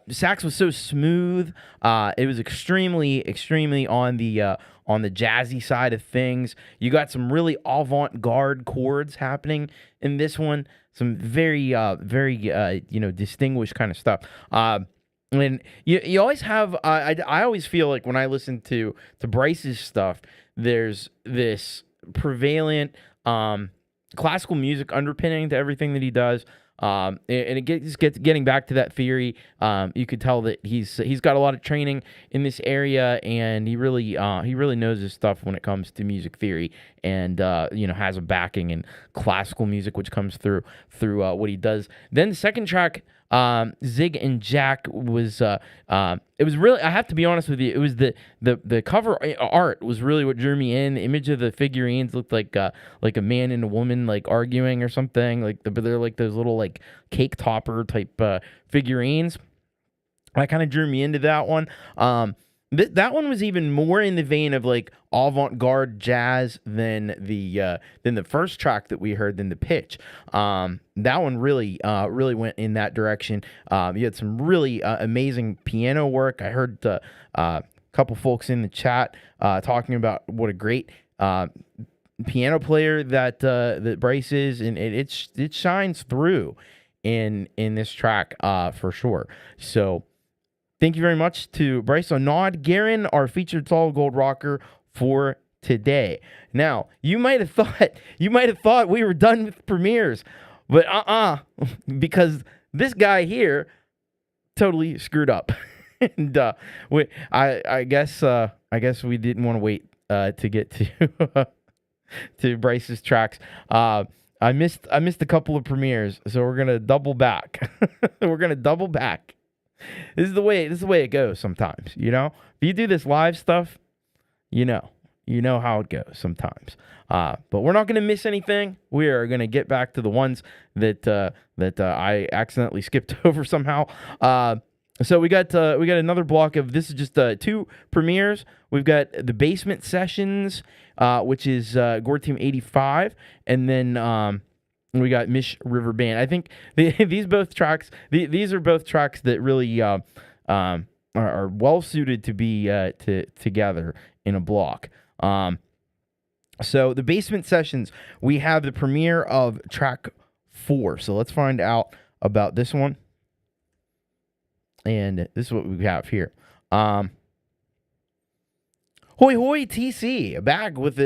sax was so smooth. It was extremely on the jazzy side of things. You got some really avant-garde chords happening in this one. Some very distinguished kind of stuff. And you always have. I always feel like when I listen to Brice's stuff, there's this prevalent classical music underpinning to everything that he does. And it gets getting back to that theory. You could tell that he's got a lot of training in this area, and he really knows his stuff when it comes to music theory, and has a backing in classical music, which comes through what he does. Then the second track, Zig and Jack, was it was really, I have to be honest with you, it was the cover art was really what drew me in. The image of the figurines looked like a man and a woman like arguing or something, but they're like those little like cake topper type figurines. That kind of drew me into that one. That one was even more in the vein of like avant-garde jazz than the first track that we heard, than The Pitch. That one really went in that direction. You had some really amazing piano work. I heard a couple folks in the chat talking about what a great piano player that Brice is, and it shines through in this track for sure. So thank you very much to Brice-Arnaud Guerin, our featured solid gold rocker for today. Now, you might have thought we were done with premieres, but because this guy here totally screwed up. And I guess we didn't want to wait to get to to Brice's tracks. I missed a couple of premieres, so we're gonna double back. This is the way it goes sometimes, you know? If you do this live stuff, you know how it goes sometimes. But we're not going to miss anything. We are going to get back to the ones that I accidentally skipped over somehow. So we got another block of, this is just 2 premieres. We've got the Basement Sessions, which is Gore Team 85, and then we got Mish River Band. I think these are both tracks that really are well suited to be together in a block. So the Basement Sessions, we have the premiere of track 4. So let's find out about this one. And this is what we have here. Hoi hoi TC, back with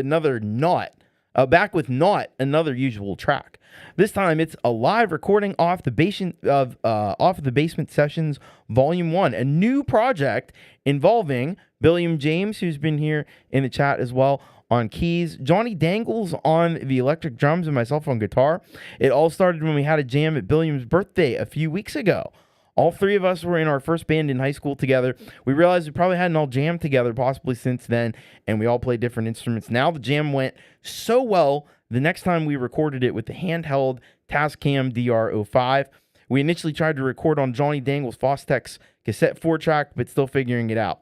not another usual track. This time it's a live recording off the Basement Sessions Volume 1, a new project involving Billiam James, who's been here in the chat as well, on keys, Johnny Dangles on the electric drums, and myself on guitar. It all started when we had a jam at Billiam's birthday a few weeks ago. All 3 of us were in our first band in high school together. We realized we probably hadn't all jammed together possibly since then, and we all played different instruments. Now the jam went so well, the next time we recorded it with the handheld Tascam DR05. We initially tried to record on Johnny Dangle's Fostex cassette 4-track, but still figuring it out.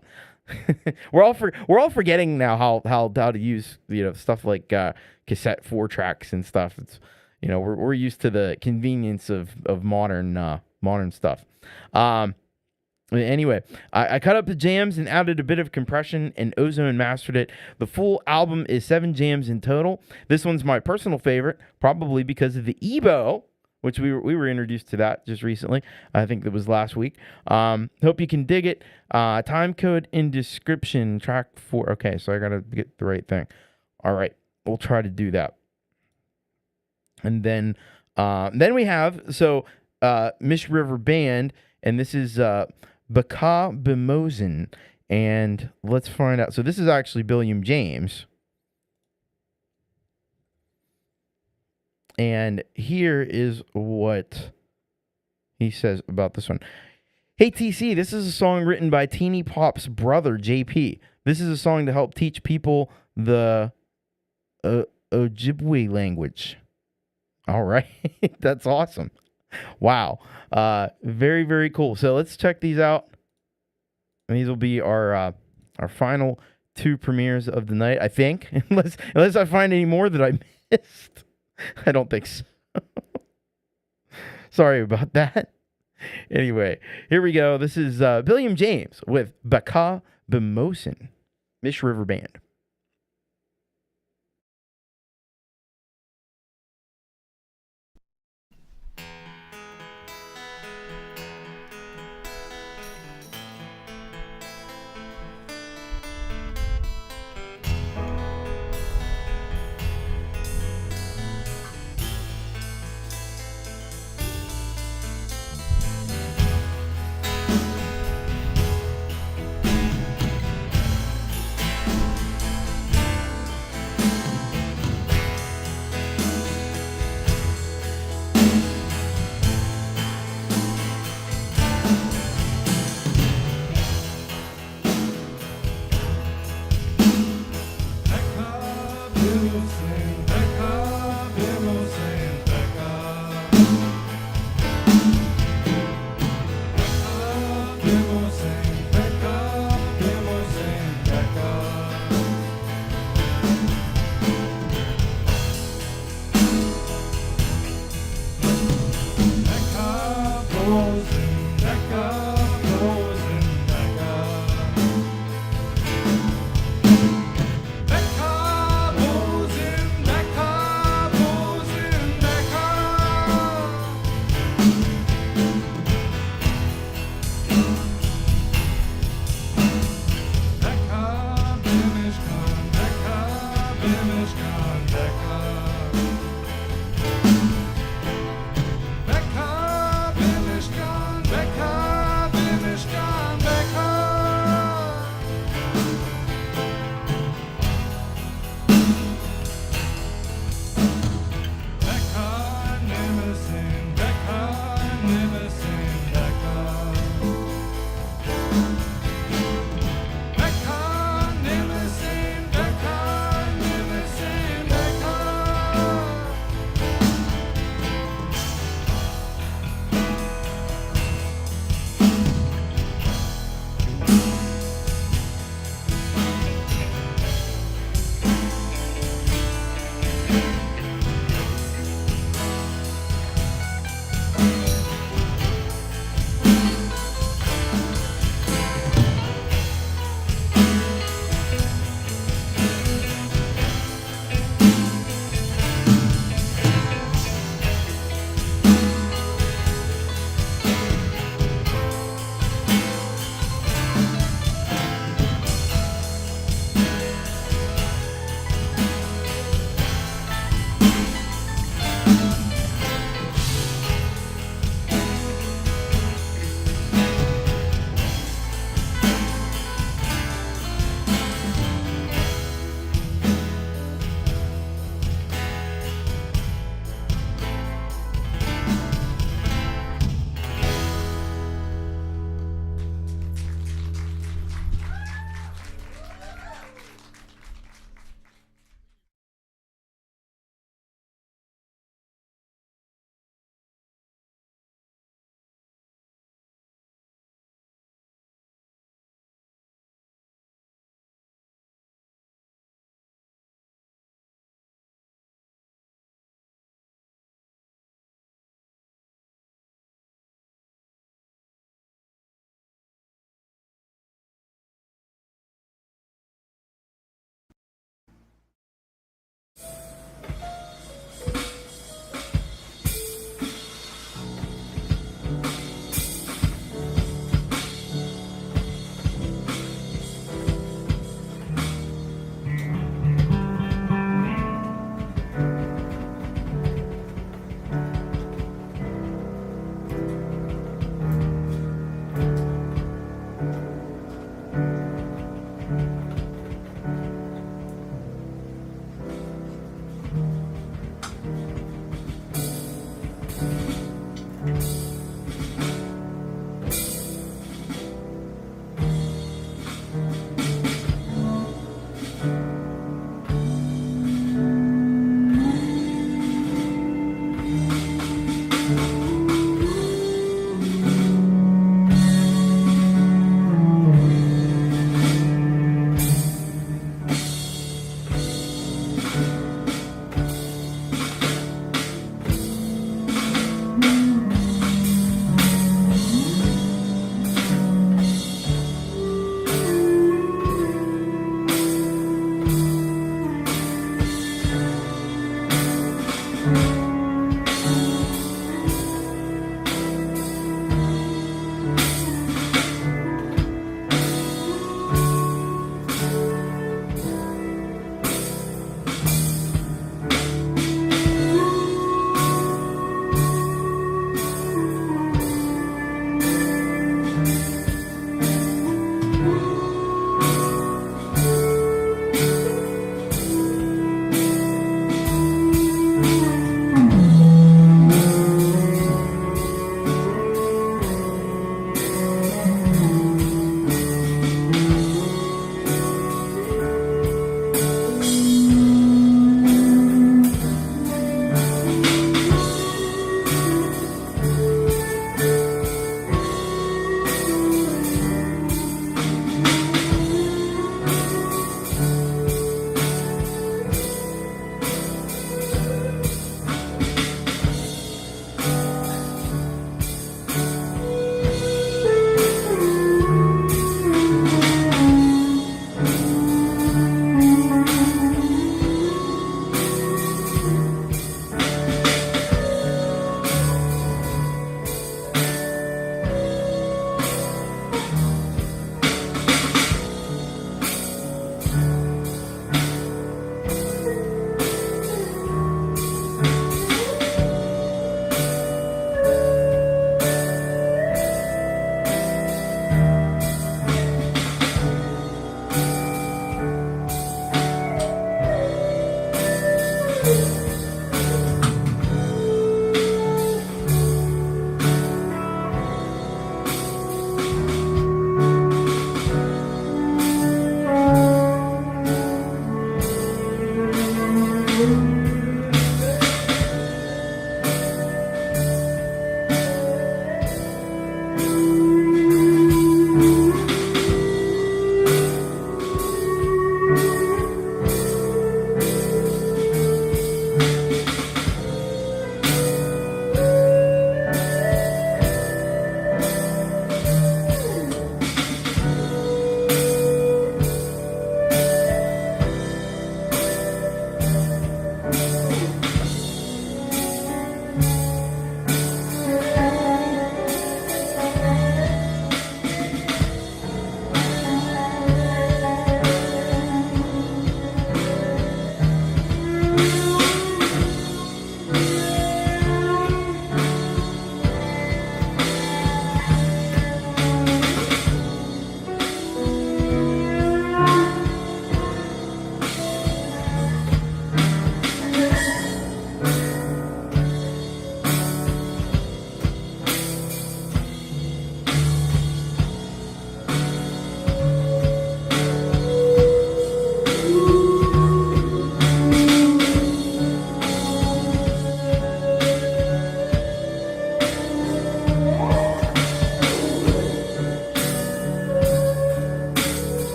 We're all forgetting now how to use stuff like cassette 4-tracks and stuff. It's we're used to the convenience of modern stuff. Anyway, I cut up the jams and added a bit of compression, and ozone mastered it. The full album is 7 jams in total. This one's my personal favorite, probably because of the EBO, which we were introduced to that just recently. I think that was last week. Hope you can dig it. Time code in description, track 4. Okay, so I gotta get the right thing. All right, we'll try to do that. And then we have Mish River Band, and this is Baka Bimosen, and let's find out. So this is actually Billiam James, and here is what he says about this one. Hey TC, this is a song written by Teeny Pop's brother, JP. This is a song to help teach people the Ojibwe language. All right. That's awesome. Wow. Very, very cool. So let's check these out. And these will be our final 2 premieres of the night, I think. Unless I find any more that I missed. I don't think so. Sorry about that. Anyway, here we go. This is Billiam James with Baka Bemosin, Mish River Band.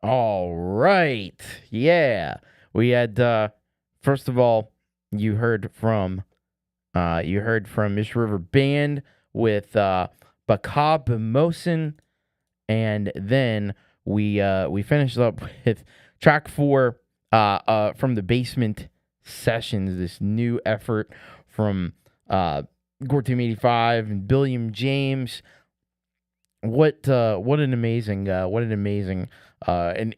All right. Yeah. We had first of all, you heard from Mish River Band with Baccus Mosin, and then we finished up with track 4 from the Basement Sessions, this new effort from Gore Team 85 and Billiam James. What an amazing and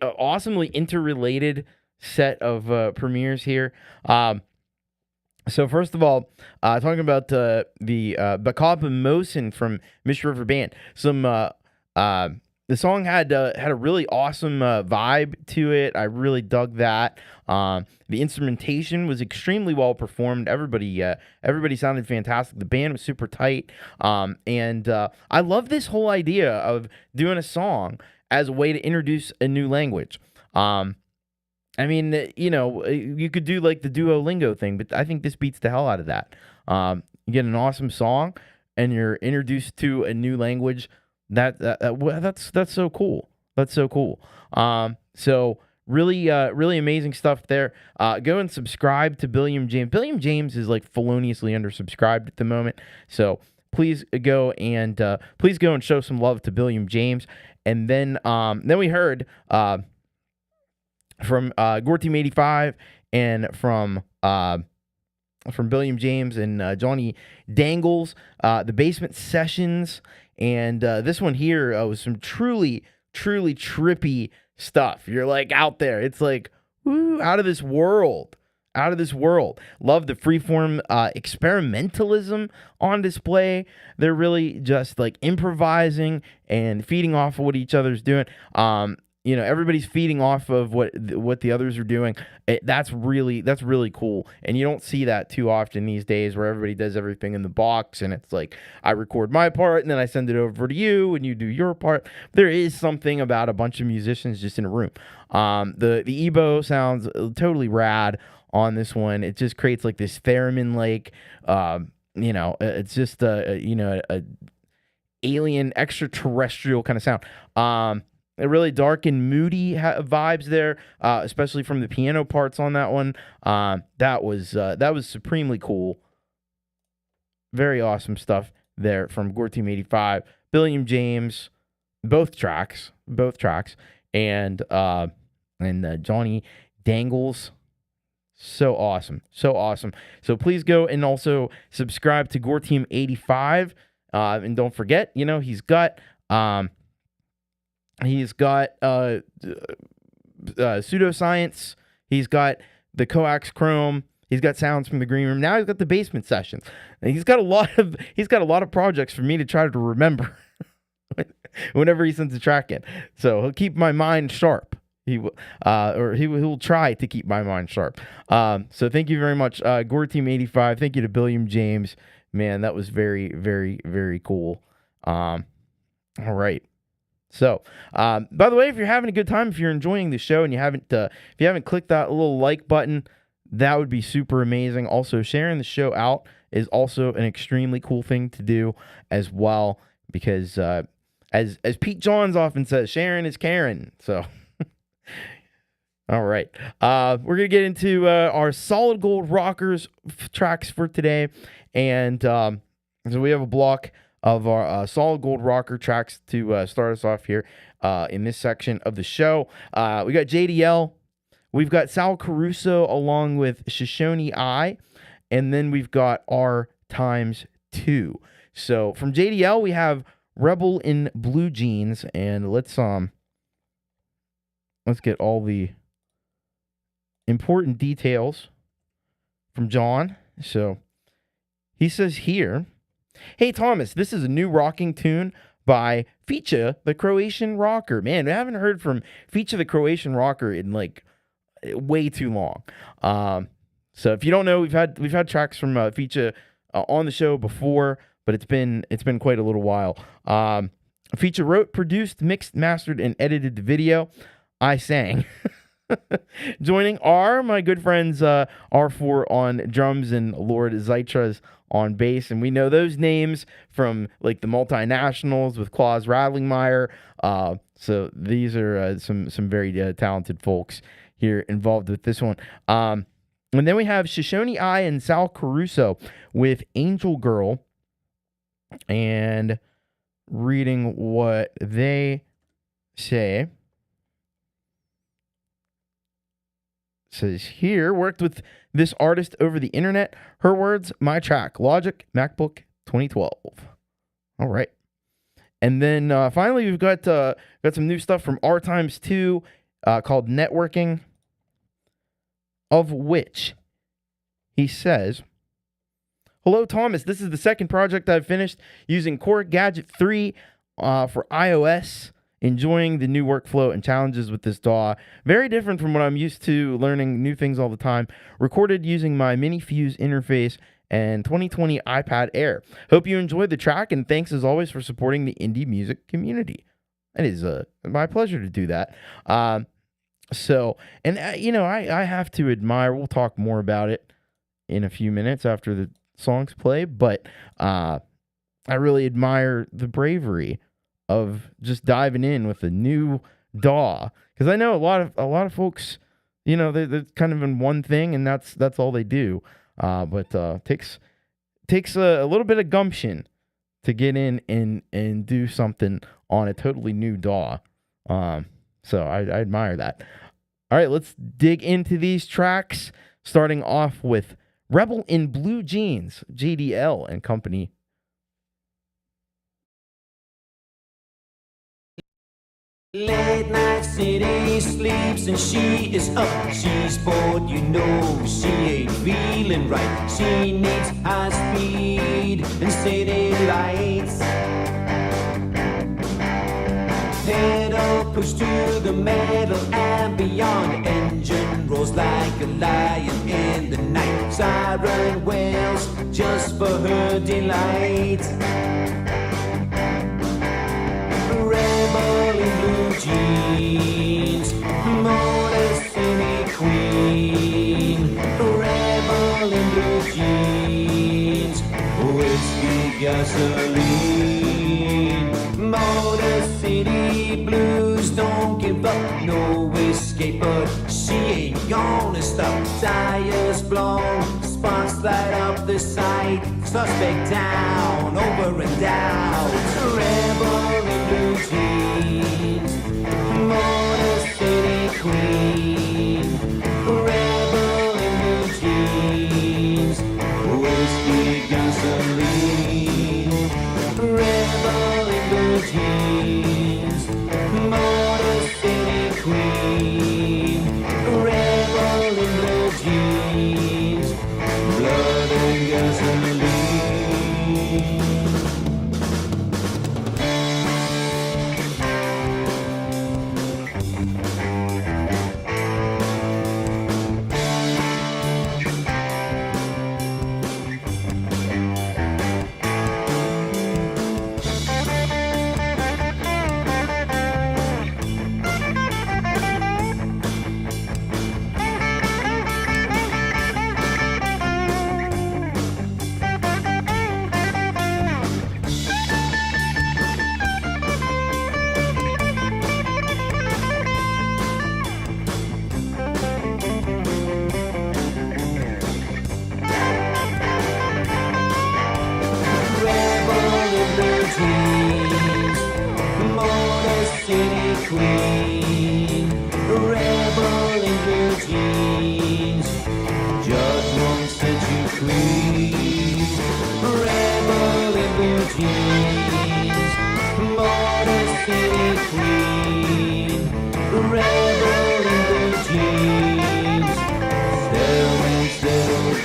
awesomely interrelated set of premieres here. So first of all, talking about the Baccus Mosin from Mish River Band. The song had a really awesome vibe to it. I really dug that. The instrumentation was extremely well performed. Everybody sounded fantastic. The band was super tight. And I love this whole idea of doing a song as a way to introduce a new language. I mean, you could do like the Duolingo thing, but I think this beats the hell out of that. You get an awesome song, and you're introduced to a new language. That's so cool. That's so cool. So really amazing stuff there. Go and subscribe to Billiam James. Billiam James is like feloniously undersubscribed at the moment. So please go and show some love to Billiam James. And then we heard from Gore Team 85 and from Billiam James and Johnny Dangles, the Basement Sessions. And this one here was some truly trippy stuff. You're like out there. It's like, woo, out of this world. Out of this world. Love the freeform experimentalism on display. They're really just like improvising and feeding off of what each other's doing. Everybody's feeding off of what the others are doing. That's really cool. And you don't see that too often these days, where everybody does everything in the box, and it's like, I record my part and then I send it over to you and you do your part. There is something about a bunch of musicians just in a room. The EBO sounds totally rad on this one. It just creates like this theremin like it's just a alien extraterrestrial kind of sound. A really dark and moody vibes there, especially from the piano parts on that one. That was supremely cool. Very awesome stuff there from Gore Team 85, Billiam James, both tracks, and Johnny Dangles. So awesome. So please go and also subscribe to Gore Team 85, and don't forget, he's got Pseudoscience. He's got the Coax Chrome. He's got Sounds from the Green Room. Now he's got the Basement Sessions. And he's got a lot of projects for me to try to remember whenever he sends a track in. So he'll keep my mind sharp. He will try to keep my mind sharp. So thank you very much, Gore Team 85. Thank you to Billiam James. Man, that was very, very, very cool. All right. So, by the way, if you're having a good time, if you're enjoying the show and if you haven't clicked that little like button, that would be super amazing. Also, sharing the show out is also an extremely cool thing to do as well, because as Pete Johns often says, sharing is caring. So, all right. We're going to get into our Solid Gold Rockers tracks for today. And so we have a block of our Solid Gold Rocker tracks to start us off here in this section of the show. We got JDL. We've got Sal Caruso along with Shoshone I. And then we've got R times 2. So from JDL, we have Rebel in Blue Jeans. And let's get all the important details from John. So he says here, "Hey Thomas, this is a new rocking tune by Ficha the Croatian Rocker." Man, I haven't heard from Ficha the Croatian Rocker in like way too long. So if you don't know, we've had tracks from Ficha on the show before, but it's been quite a little while. Ficha wrote, produced, mixed, mastered, and edited the video. I sang. Joining are my good friends R4 on drums and Lord Zytras on bass, and we know those names from like the multinationals with Klaus Radlingmeyer. So these are some very talented folks here involved with this one. And then we have Shoshone I and Sal Caruso with Angel Girl, and reading what they say. Says here, worked with this artist over the internet. Her words, my track, Logic, MacBook 2012. All right. And then finally, we've got some new stuff from R times 2 called Networking, of which he says, "Hello, Thomas. This is the second project I've finished using Core Gadget 3 for iOS. Enjoying the new workflow and challenges with this DAW. Very different from what I'm used to, learning new things all the time. Recorded using my Mini Fuse interface and 2020 iPad Air. Hope you enjoyed the track, and thanks as always for supporting the indie music community." It is my pleasure to do that. I have to admire, we'll talk more about it in a few minutes after the songs play, but I really admire the bravery of just diving in with a new DAW, because I know a lot of folks, they're kind of in one thing and that's all they do. But takes a little bit of gumption to get in and do something on a totally new DAW. So I admire that. All right, let's dig into these tracks, starting off with Rebel in Blue Jeans, JDL and company. Late night city sleeps and she is up. She's bored, she ain't feeling right. She needs high speed and city lights. Pedal push to the metal and beyond. Engine roars like a lion in the night. Siren wails just for her delight. Rebel in blue jeans, Motor City queen. Rebel in blue jeans, whiskey gasoline. Motor City blues, don't give up, no escape, but she ain't gonna stop. Tires blown, sparks light up the side. Suspect down, over and down. Rebel in blue jeans, Motor City queen. Rebel in blue jeans, whiskey gasoline. Rebel in blue jeans, Motor City queen. Rebel in blue jeans, blood and gasoline.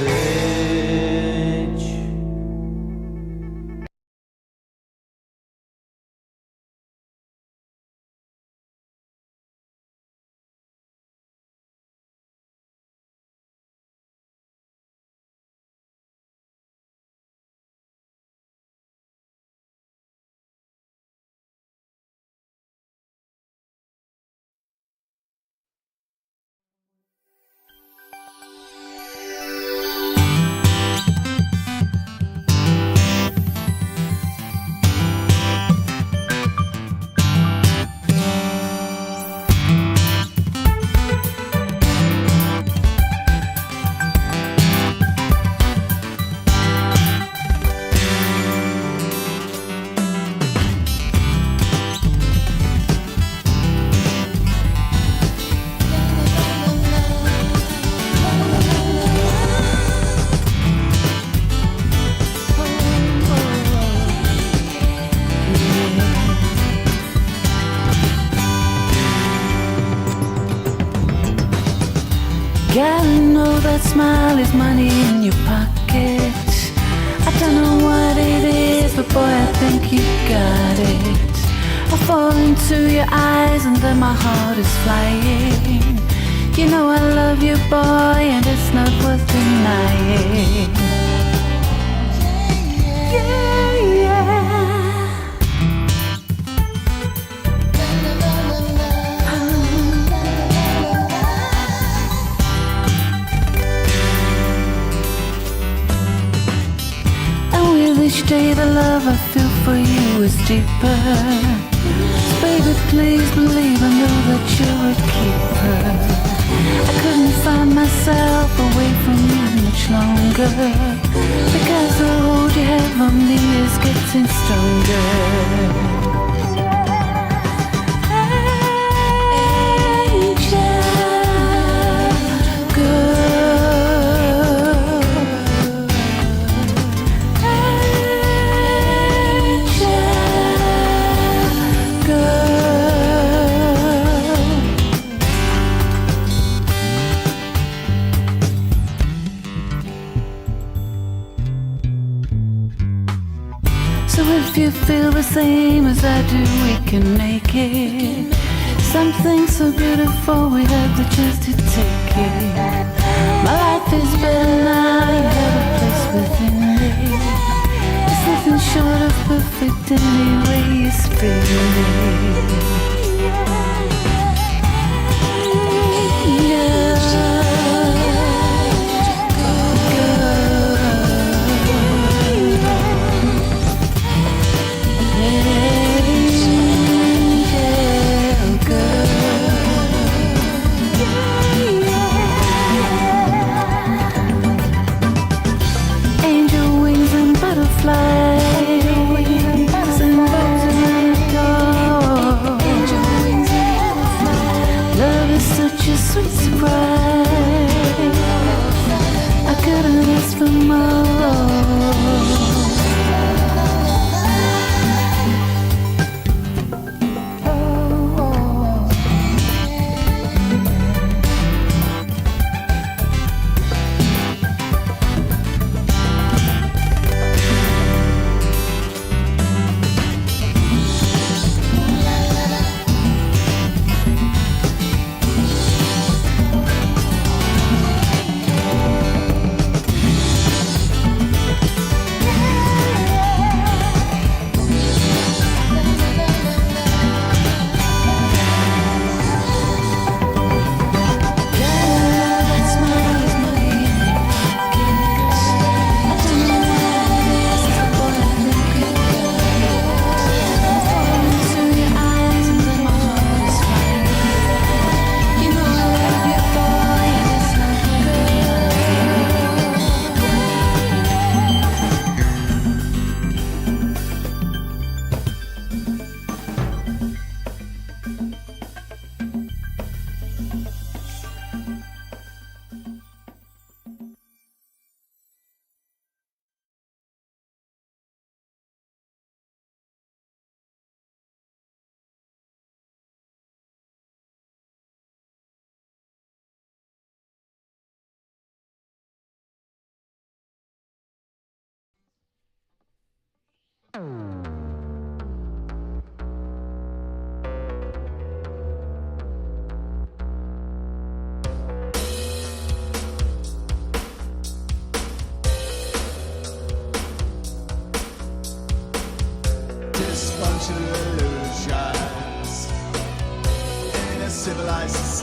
bitch. Gotta know that smile is money in your pocket. I don't know what it is, but boy, I think you got it. I fall into your eyes and then my heart is flying. You know I love you, boy, and it's not worth denying. Yeah, yeah. Each day the love I feel for you is deeper. So baby, please believe I know that you're a keeper. I couldn't find myself away from you much longer, because the hold you have on me is getting stronger. If you feel the same as I do, we can make it. Something so beautiful, we have the chance to take it. My life is better now, you have a place within me. It's nothing short of perfect anyway you spin it. Sweet surprise, I couldn't ask for more.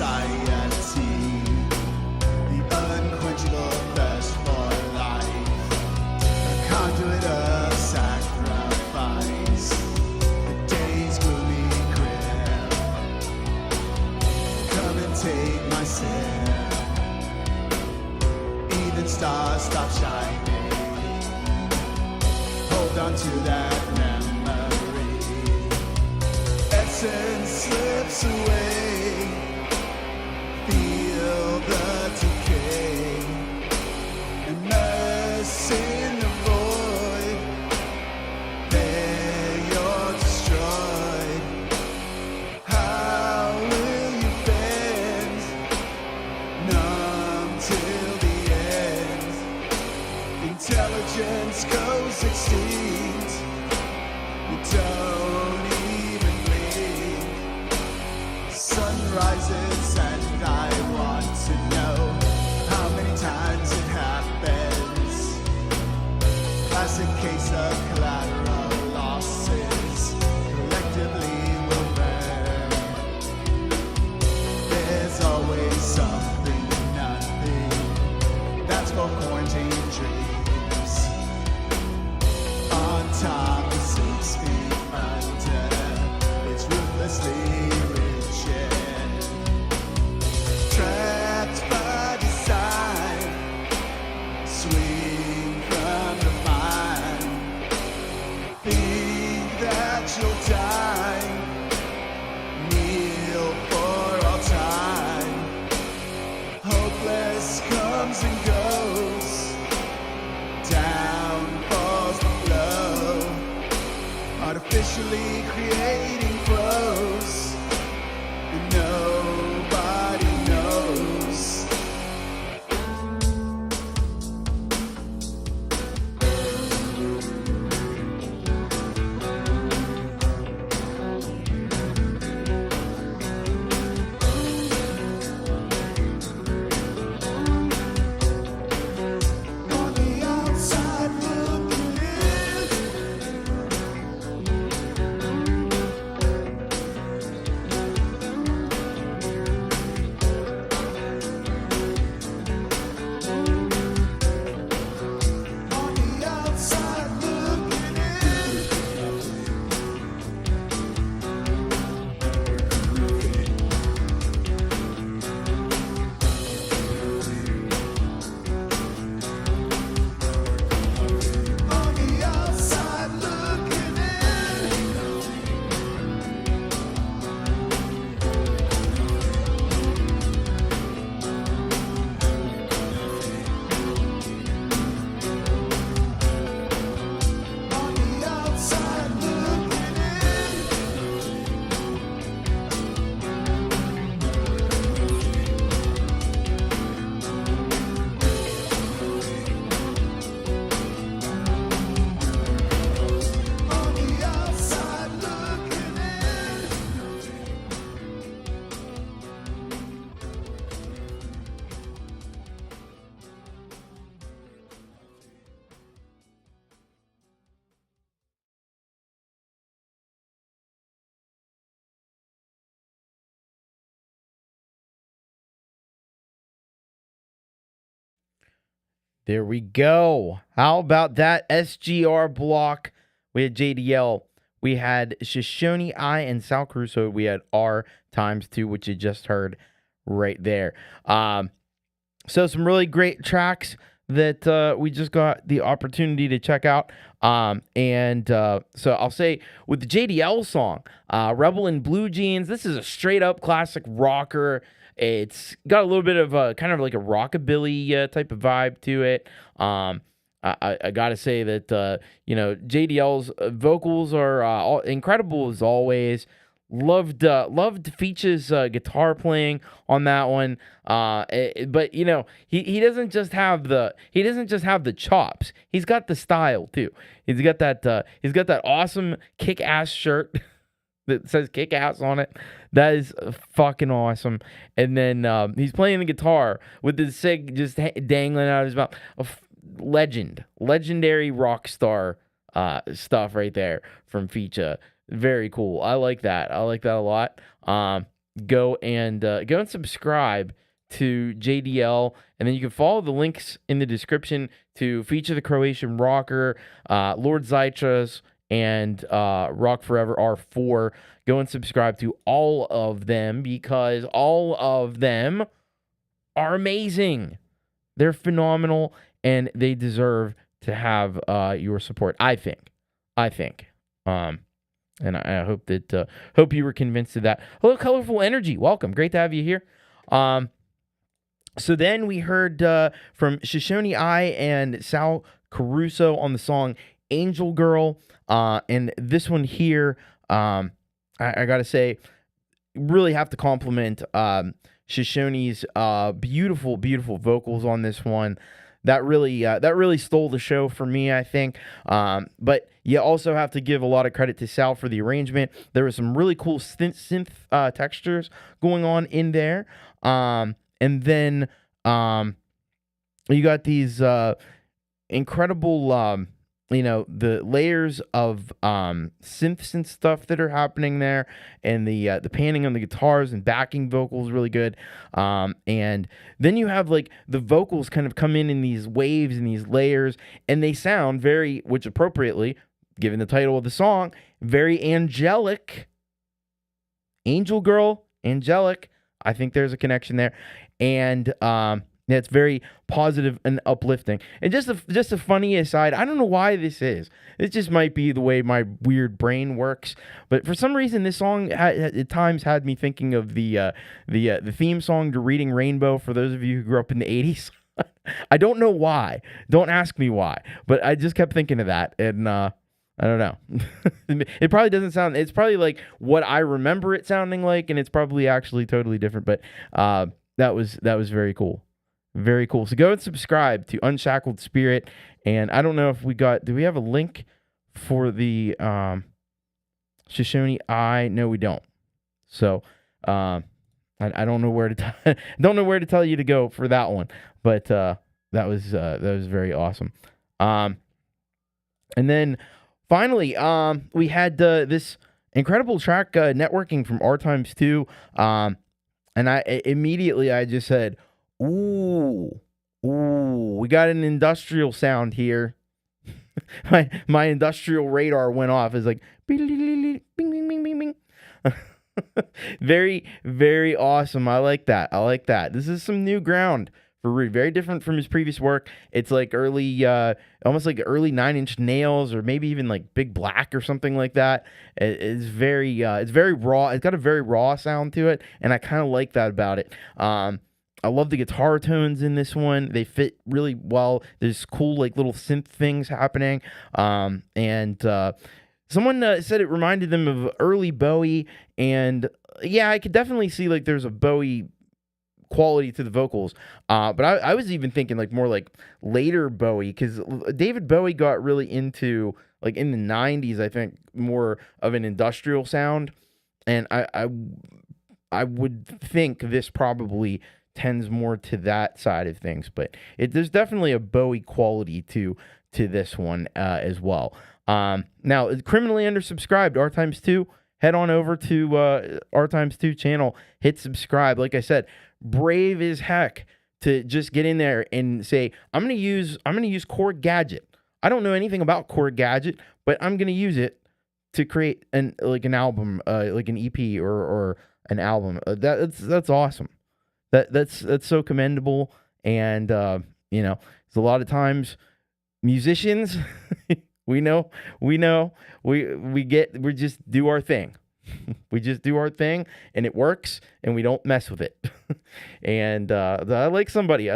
society, the unquenchable thirst for life, a conduit of sacrifice, the day's gloomy grip. Come and take my sin. Even stars stop shining. Hold on to that memory. Essence slips away. Feel the decay. Immerse in the void. There you're destroyed. How will you bend? Numb till the end. Intelligence goes extinct. You don't even blink. Sun rises and I want to know how many times it happens. Classic case of collateral losses. Collectively we'll burn. There's always something and nothing. That's for quarantine dreams. On top of 6 feet under, it's ruthlessly rigid. Trapped by design, swing from the mind. Think that you'll die, kneel for all time. Hopeless comes and goes, down falls the flow, artificially creating flows, and nobody knows. On the outside looking in. On the outside looking in. On the outside looking in. On the outside looking in. On the outside looking in. There we go. How about that SGR block? We had JDL. We had Shoshone I and Sal Caruso. We had R times 2, which you just heard right there. So some really great tracks that we just got the opportunity to check out. So I'll say with the JDL song, Rebel in Blue Jeans, this is a straight up classic rocker. It's got a little bit of a kind of like a rockabilly type of vibe to it. I gotta say that JDL's vocals are all incredible as always. Loved Feature's guitar playing on that one. But he doesn't just have the chops. He's got the style too. He's got that awesome kick-ass shirt that says kick ass on it. That is fucking awesome. And then he's playing the guitar with the cig just dangling out of his mouth. Legendary rock star stuff right there from Feature. Very cool. I like that. I like that a lot. go and subscribe to JDL, and then you can follow the links in the description to Feature the Croatian Rocker, Lord Zychas, and Rock Forever R4. Go and subscribe to all of them because all of them are amazing. They're phenomenal, and they deserve to have your support. I think. And I hope that hope you were convinced of that. Hello, Colorful Energy. Welcome. Great to have you here. So then we heard from Shoshone I and Sal Caruso on the song Angel Girl. And this one here, I got to say, really have to compliment Shoshone's beautiful, beautiful vocals on this one. That really stole the show for me, I think. But you also have to give a lot of credit to Sal for the arrangement. There was some really cool synth textures going on in there. And then you got these incredible, the layers of synths and stuff that are happening there, and the panning on the guitars and backing vocals really good. And then you have like the vocals kind of come in these waves and these layers, and they sound very, which appropriately, given the title of the song, very angelic. Angel Girl, angelic. I think there's a connection there, and it's very positive and uplifting. And just a funny aside, I don't know why this is. It just might be the way my weird brain works. But for some reason, this song at times had me thinking of the theme song to Reading Rainbow. For those of you who grew up in the 80s, I don't know why. Don't ask me why. But I just kept thinking of that, and I don't know. It probably doesn't sound. It's probably like what I remember it sounding like, and it's probably actually totally different. But that was very cool. Very cool. So go and subscribe to Unshackled Spirit. And I don't know if do we have a link for the Shoshone I? No, we don't. So I don't know where to don't know where to tell you to go for that one. But that was very awesome. And then finally, we had this incredible track, Networking from R times 2. And I just said, Ooh, we got an industrial sound here. my industrial radar went off. It's like bing, bing, bing, bing, bing, bing. Very, very awesome. I like that. This is some new ground for Rude. Very different from his previous work. It's like early, almost like early 9 Inch Nails, or maybe even like Big Black or something like that. It's very raw. It's got a very raw sound to it, and I kind of like that about it. I love the guitar tones in this one. They fit really well. There's cool like little synth things happening. And someone said it reminded them of early Bowie. And yeah, I could definitely see like there's a Bowie quality to the vocals. But I was even thinking like more like later Bowie, because David Bowie got really into like in the 90s, I think, more of an industrial sound. And I would think this probably tends more to that side of things, but there's definitely a Bowie quality to this one as well. Now, criminally undersubscribed, R times 2, head on over to R times 2 channel, hit subscribe. Like I said, brave as heck to just get in there and say, I'm gonna use Core Gadget. I don't know anything about Core Gadget, but I'm gonna use it to create an album, like an EP or an album. That's awesome. That's so commendable. And it's a lot of times musicians we just do our thing. We just do our thing, and it works, and we don't mess with it. And I like somebody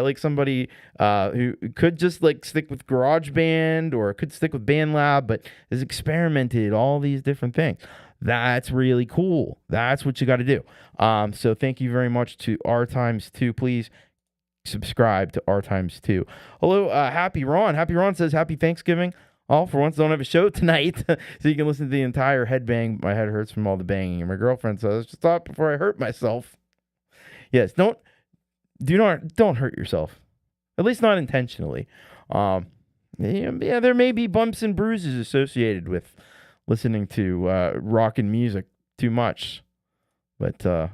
who could just like stick with GarageBand or could stick with BandLab, but has experimented all these different things. That's really cool. That's what you got to do. So thank you very much to R times 2. Please subscribe to R times 2. Hello, Happy Ron. Happy Ron says Happy Thanksgiving. All for once don't have a show tonight, so you can listen to the entire Headbang. My head hurts from all the banging. And my girlfriend says, "Stop before I hurt myself." Yes, don't hurt yourself. At least not intentionally. Yeah, there may be bumps and bruises associated with listening to rockin' music too much. but there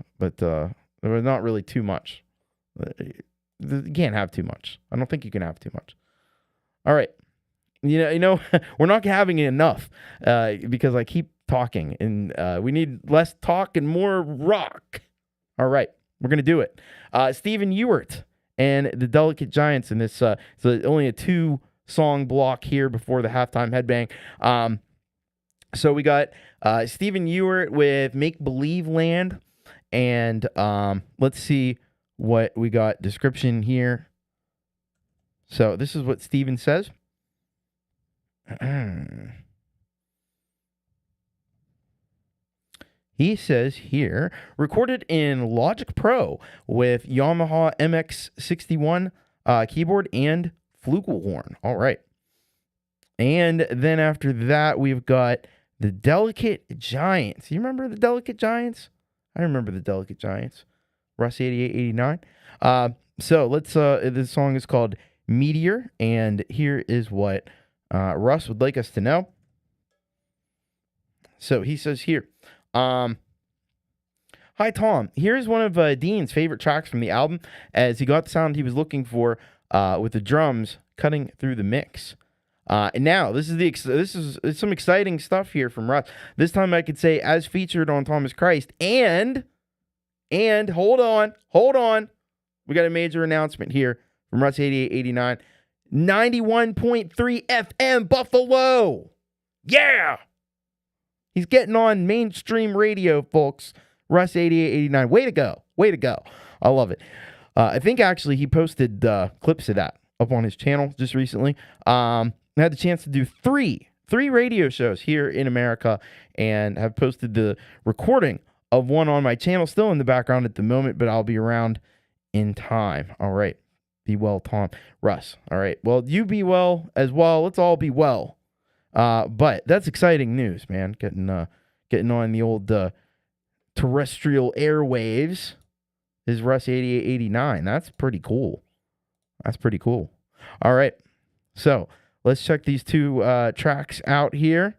was not really too much. You can't have too much. I don't think you can have too much. All right. You know, we're not having enough because I keep talking, and we need less talk and more rock. All right, we're gonna do it. Stephen Ewart and the Delicate Giants in this. So only a 2-song block here before the halftime headbang. So we got Stephen Ewart with Make Believe Land, and let's see what we got. Description here. So this is what Stephen says. He says here, recorded in Logic Pro with Yamaha MX61 keyboard and flugelhorn. All right. And then after that, we've got the Delicate Giants. You remember the Delicate Giants? I remember the Delicate Giants. Russ 8889. So let's, this song is called Meteor, and here is what Russ would like us to know. So he says here, hi Tom, here's one of Dean's favorite tracks from the album, as he got the sound he was looking for with the drums cutting through the mix. And now this is some exciting stuff here from Russ. This time I could say as featured on Thomas Christ, and hold on, we got a major announcement here from Russ 8889. 91.3 FM Buffalo. Yeah. He's getting on mainstream radio, folks. Russ 8889. Way to go. I love it. I think actually he posted clips of that up on his channel just recently. I had the chance to do three radio shows here in America, and have posted the recording of one on my channel, still in the background at the moment, but I'll be around in time. All right. Be well, Tom. Russ. All right. Well, you be well as well. Let's all be well. But that's exciting news, man. Getting on the old terrestrial airwaves is Russ 8889. That's pretty cool. All right. So let's check these 2 tracks out here,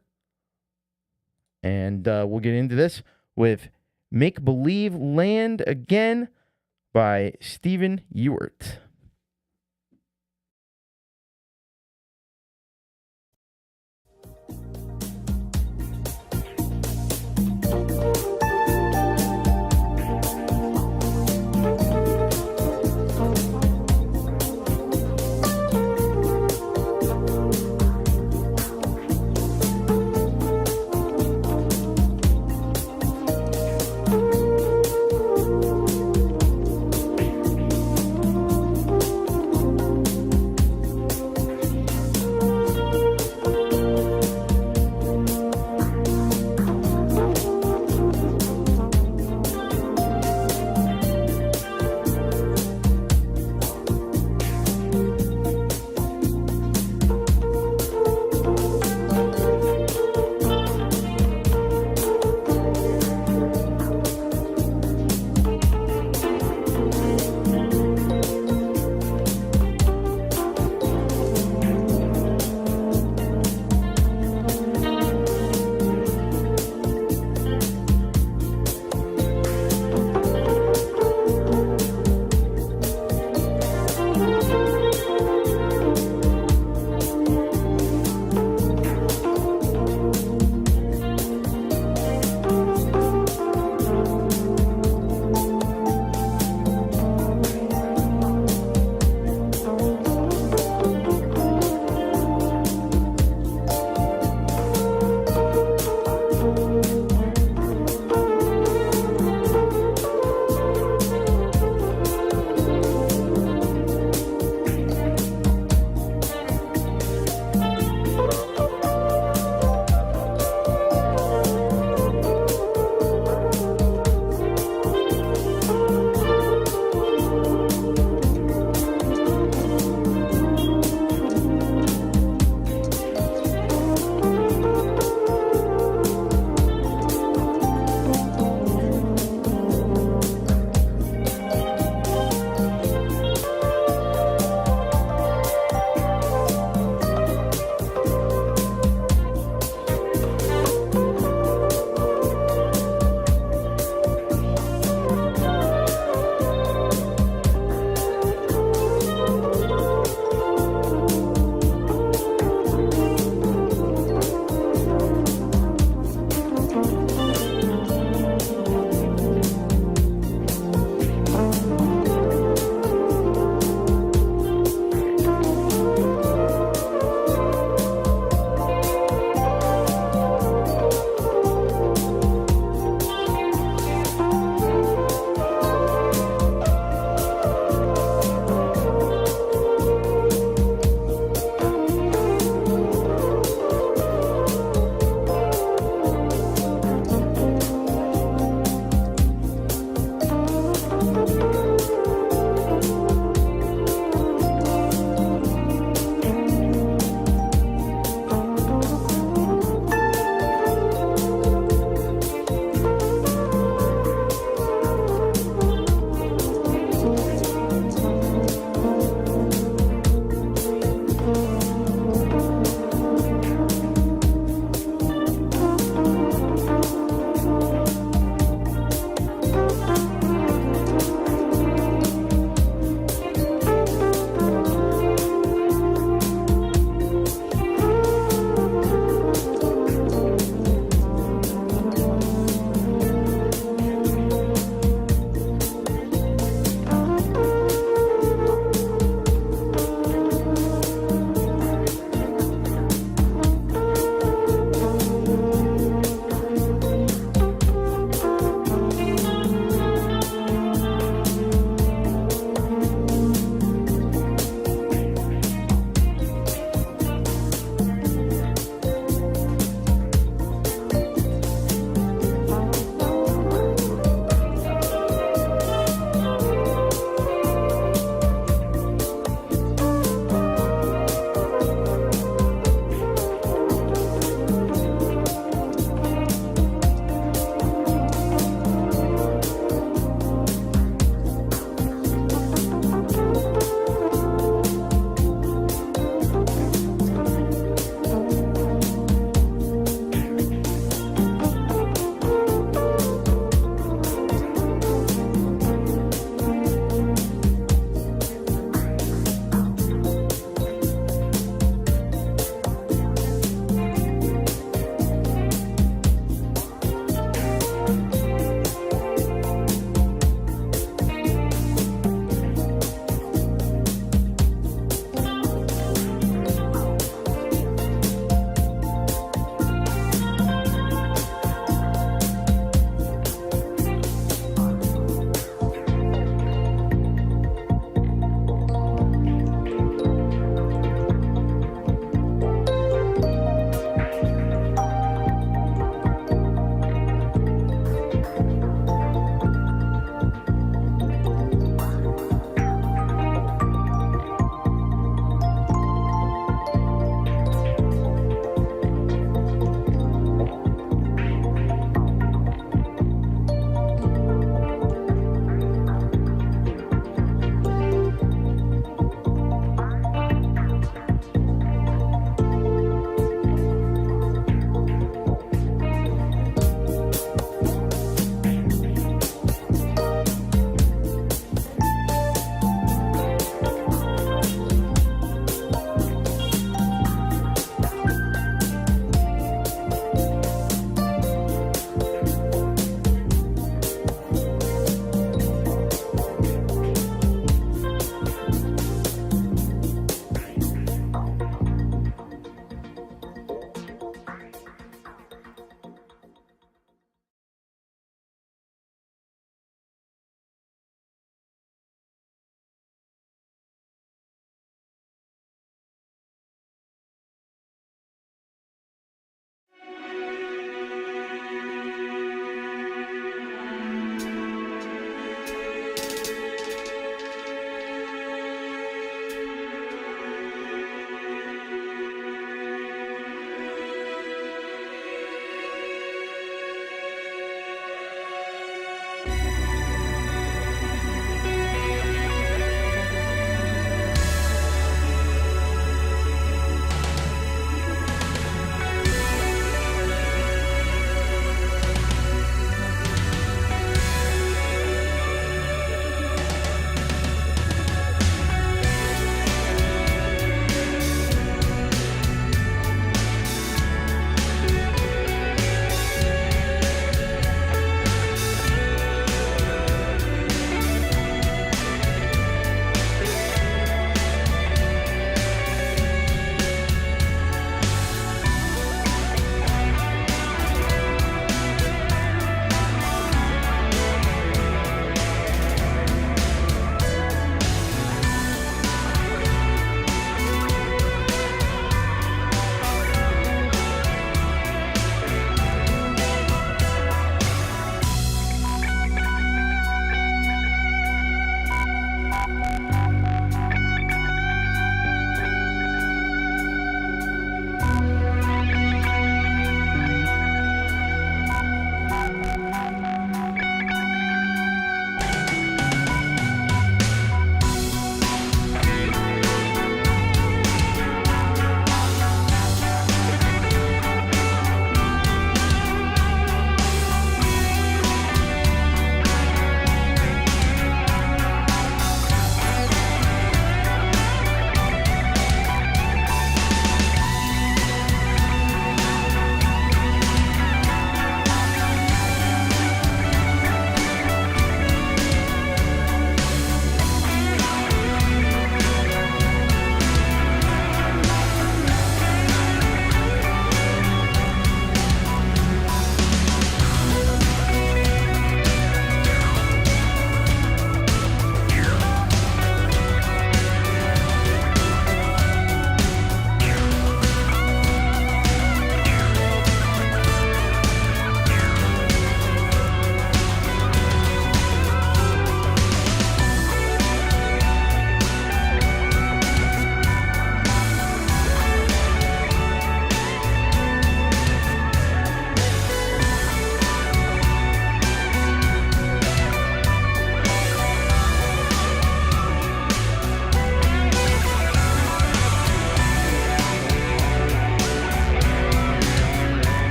and we'll get into this with Make Believe Land again by Stephen Ewart.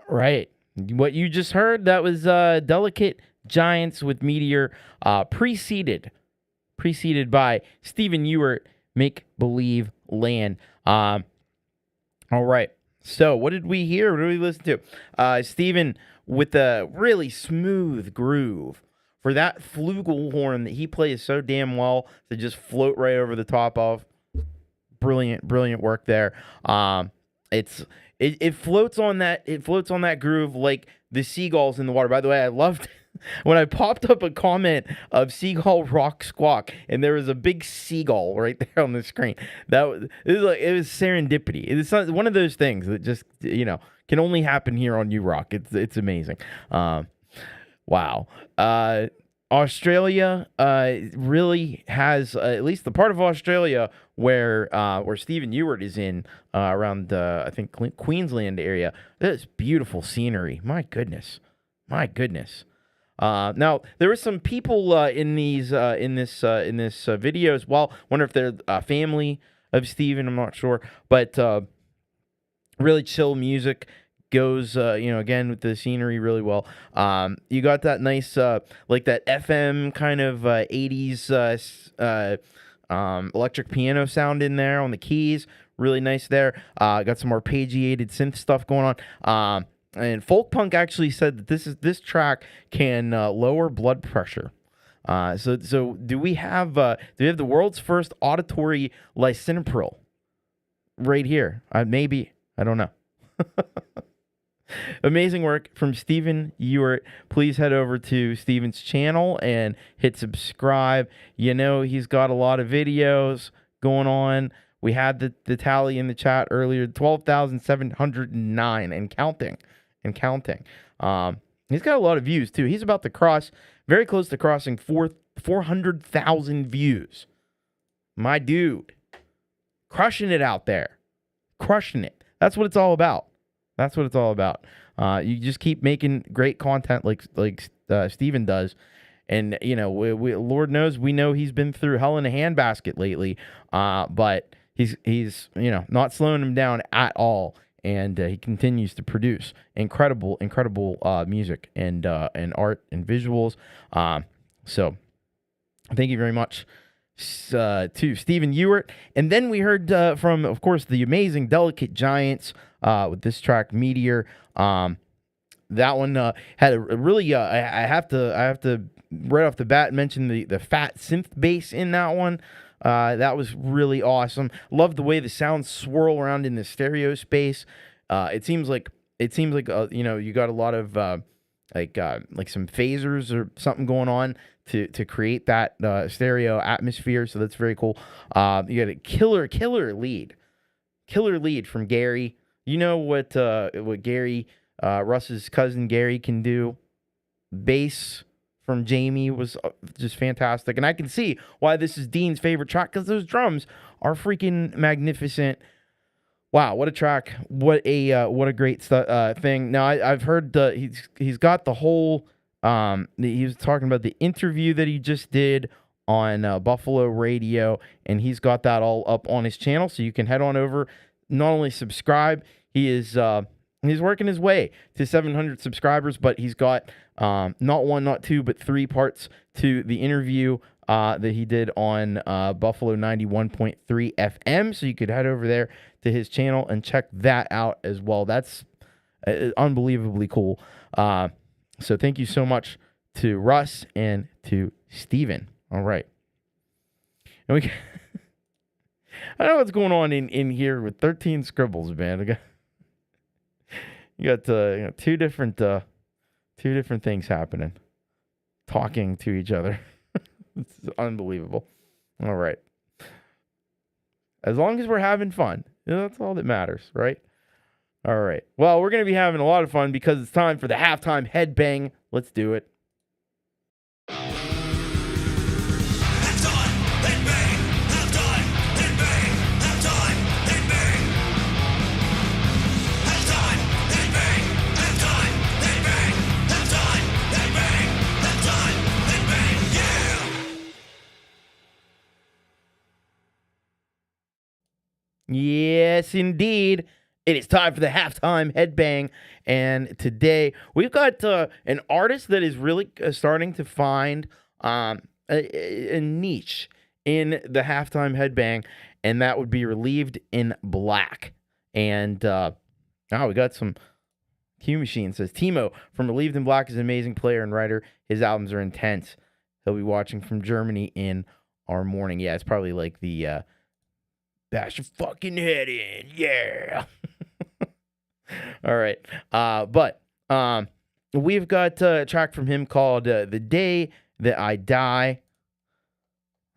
Right. What you just heard, that was Delicate Giants with Meteor, preceded by Stephen Ewart, Make Believe Land. All right. So what did we hear? What did we listen to? Stephen with a really smooth groove for that flugelhorn that he plays so damn well to just float right over the top of. Brilliant work there. It floats on that groove like the seagulls in the water. By the way, I loved when I popped up a comment of Seagull Rock Squawk, and there was a big seagull right there on the screen. It was serendipity. It's one of those things that just can only happen here on U-Rock. It's amazing. Wow. Australia really has at least the part of Australia where Stephen Ewart is in around I think Queensland area. This beautiful scenery. My goodness. Now there were some people in this video as well. Wonder if they're family of Stephen. I'm not sure, but really chill music. Goes again with the scenery really well. You got that nice like that FM kind of 80s electric piano sound in there on the keys. Really nice there. Got some arpeggiated synth stuff going on. And Folkpunk actually said that this track can lower blood pressure. So do we have the world's first auditory lisinopril right here? Maybe, I don't know. Amazing work from Stephen Ewart. Please head over to Stephen's channel and hit subscribe. He's got a lot of videos going on. We had the tally in the chat earlier, 12,709 and counting. He's got a lot of views too. He's about to cross, very close to crossing 400,000 views. My dude, crushing it out there. Crushing it. That's what it's all about. You just keep making great content like Steven does. And, we Lord knows, we know he's been through hell in a handbasket lately. But he's not slowing him down at all. And he continues to produce incredible music and art and visuals. So thank you very much to Stephen Ewart. And then we heard from, of course, the amazing Delicate Giants with this track Meteor. That one had a really I have to right off the bat mention the fat synth bass in that one. That was really awesome. Love the way the sounds swirl around in the stereo space. It seems like you got a lot of like some phasers or something going on to create that stereo atmosphere. So that's very cool. You got a killer lead from Gary. You know what Gary, Russ's cousin Gary, can do. Bass from Jamie was just fantastic, and I can see why this is Dean's favorite track, because those drums are freaking magnificent. Wow, what a track! What a great thing. Now I've heard he's got the whole. He was talking about the interview that he just did on Buffalo Radio, and he's got that all up on his channel, so you can head on over. Not only subscribe, he's working his way to 700 subscribers, but he's got not one, not two, but 3 parts to the interview that he did on Buffalo 91.3 FM. So you could head over there to his channel and check that out as well. That's unbelievably cool. So thank you so much to Russ and to Steven. All right. And I don't know what's going on in here with 13 scribbles, man. You got two different things happening, talking to each other. It's unbelievable. All right. As long as we're having fun, that's all that matters, right? All right. Well, we're going to be having a lot of fun because it's time for the halftime headbang. Let's do it. Yes, indeed. It is time for the halftime headbang, and today we've got an artist that is really starting to find a niche in the halftime headbang, and that would be Relieved in Black. And we got some Q Machine says Timo from Relieved in Black is an amazing player and writer. His albums are intense. He'll be watching from Germany in our morning. Yeah, it's probably like the bash your fucking head in, yeah. All right. But we've got a track from him called The Day That I Die.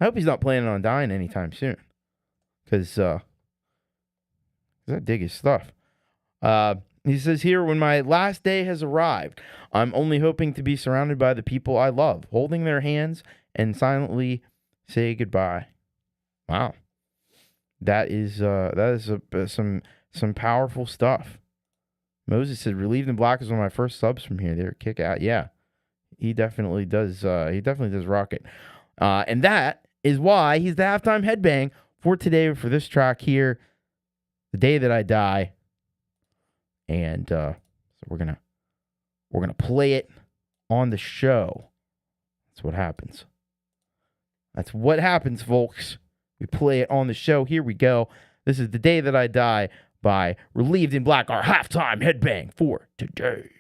I hope he's not planning on dying anytime soon. Because I dig his stuff. He says here, when my last day has arrived, I'm only hoping to be surrounded by the people I love, holding their hands and silently say goodbye. Wow. That is some powerful stuff. Moses said, Relieved in Black is one of my first subs from here. They're kick out. Yeah, he definitely does. He definitely does rock it. And that is why he's the halftime headbang for today, for this track here, The Day That I Die. And so we're gonna play it on the show. That's what happens. That's what happens, folks. We play it on the show. Here we go. This is The Day That I Die by Relieved in Black, our halftime headbang for today.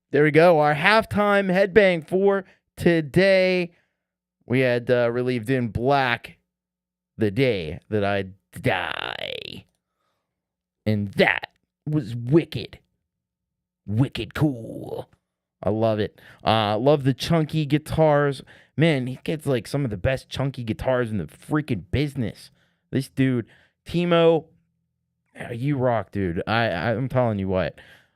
There we go. Our halftime headbang for today. We had Relieved in Black, The Day That I Die. And that was wicked. Wicked cool. I love it. Love the chunky guitars. Man, he gets like some of the best chunky guitars in the freaking business. This dude, Timo, you rock, dude. I'm telling you what.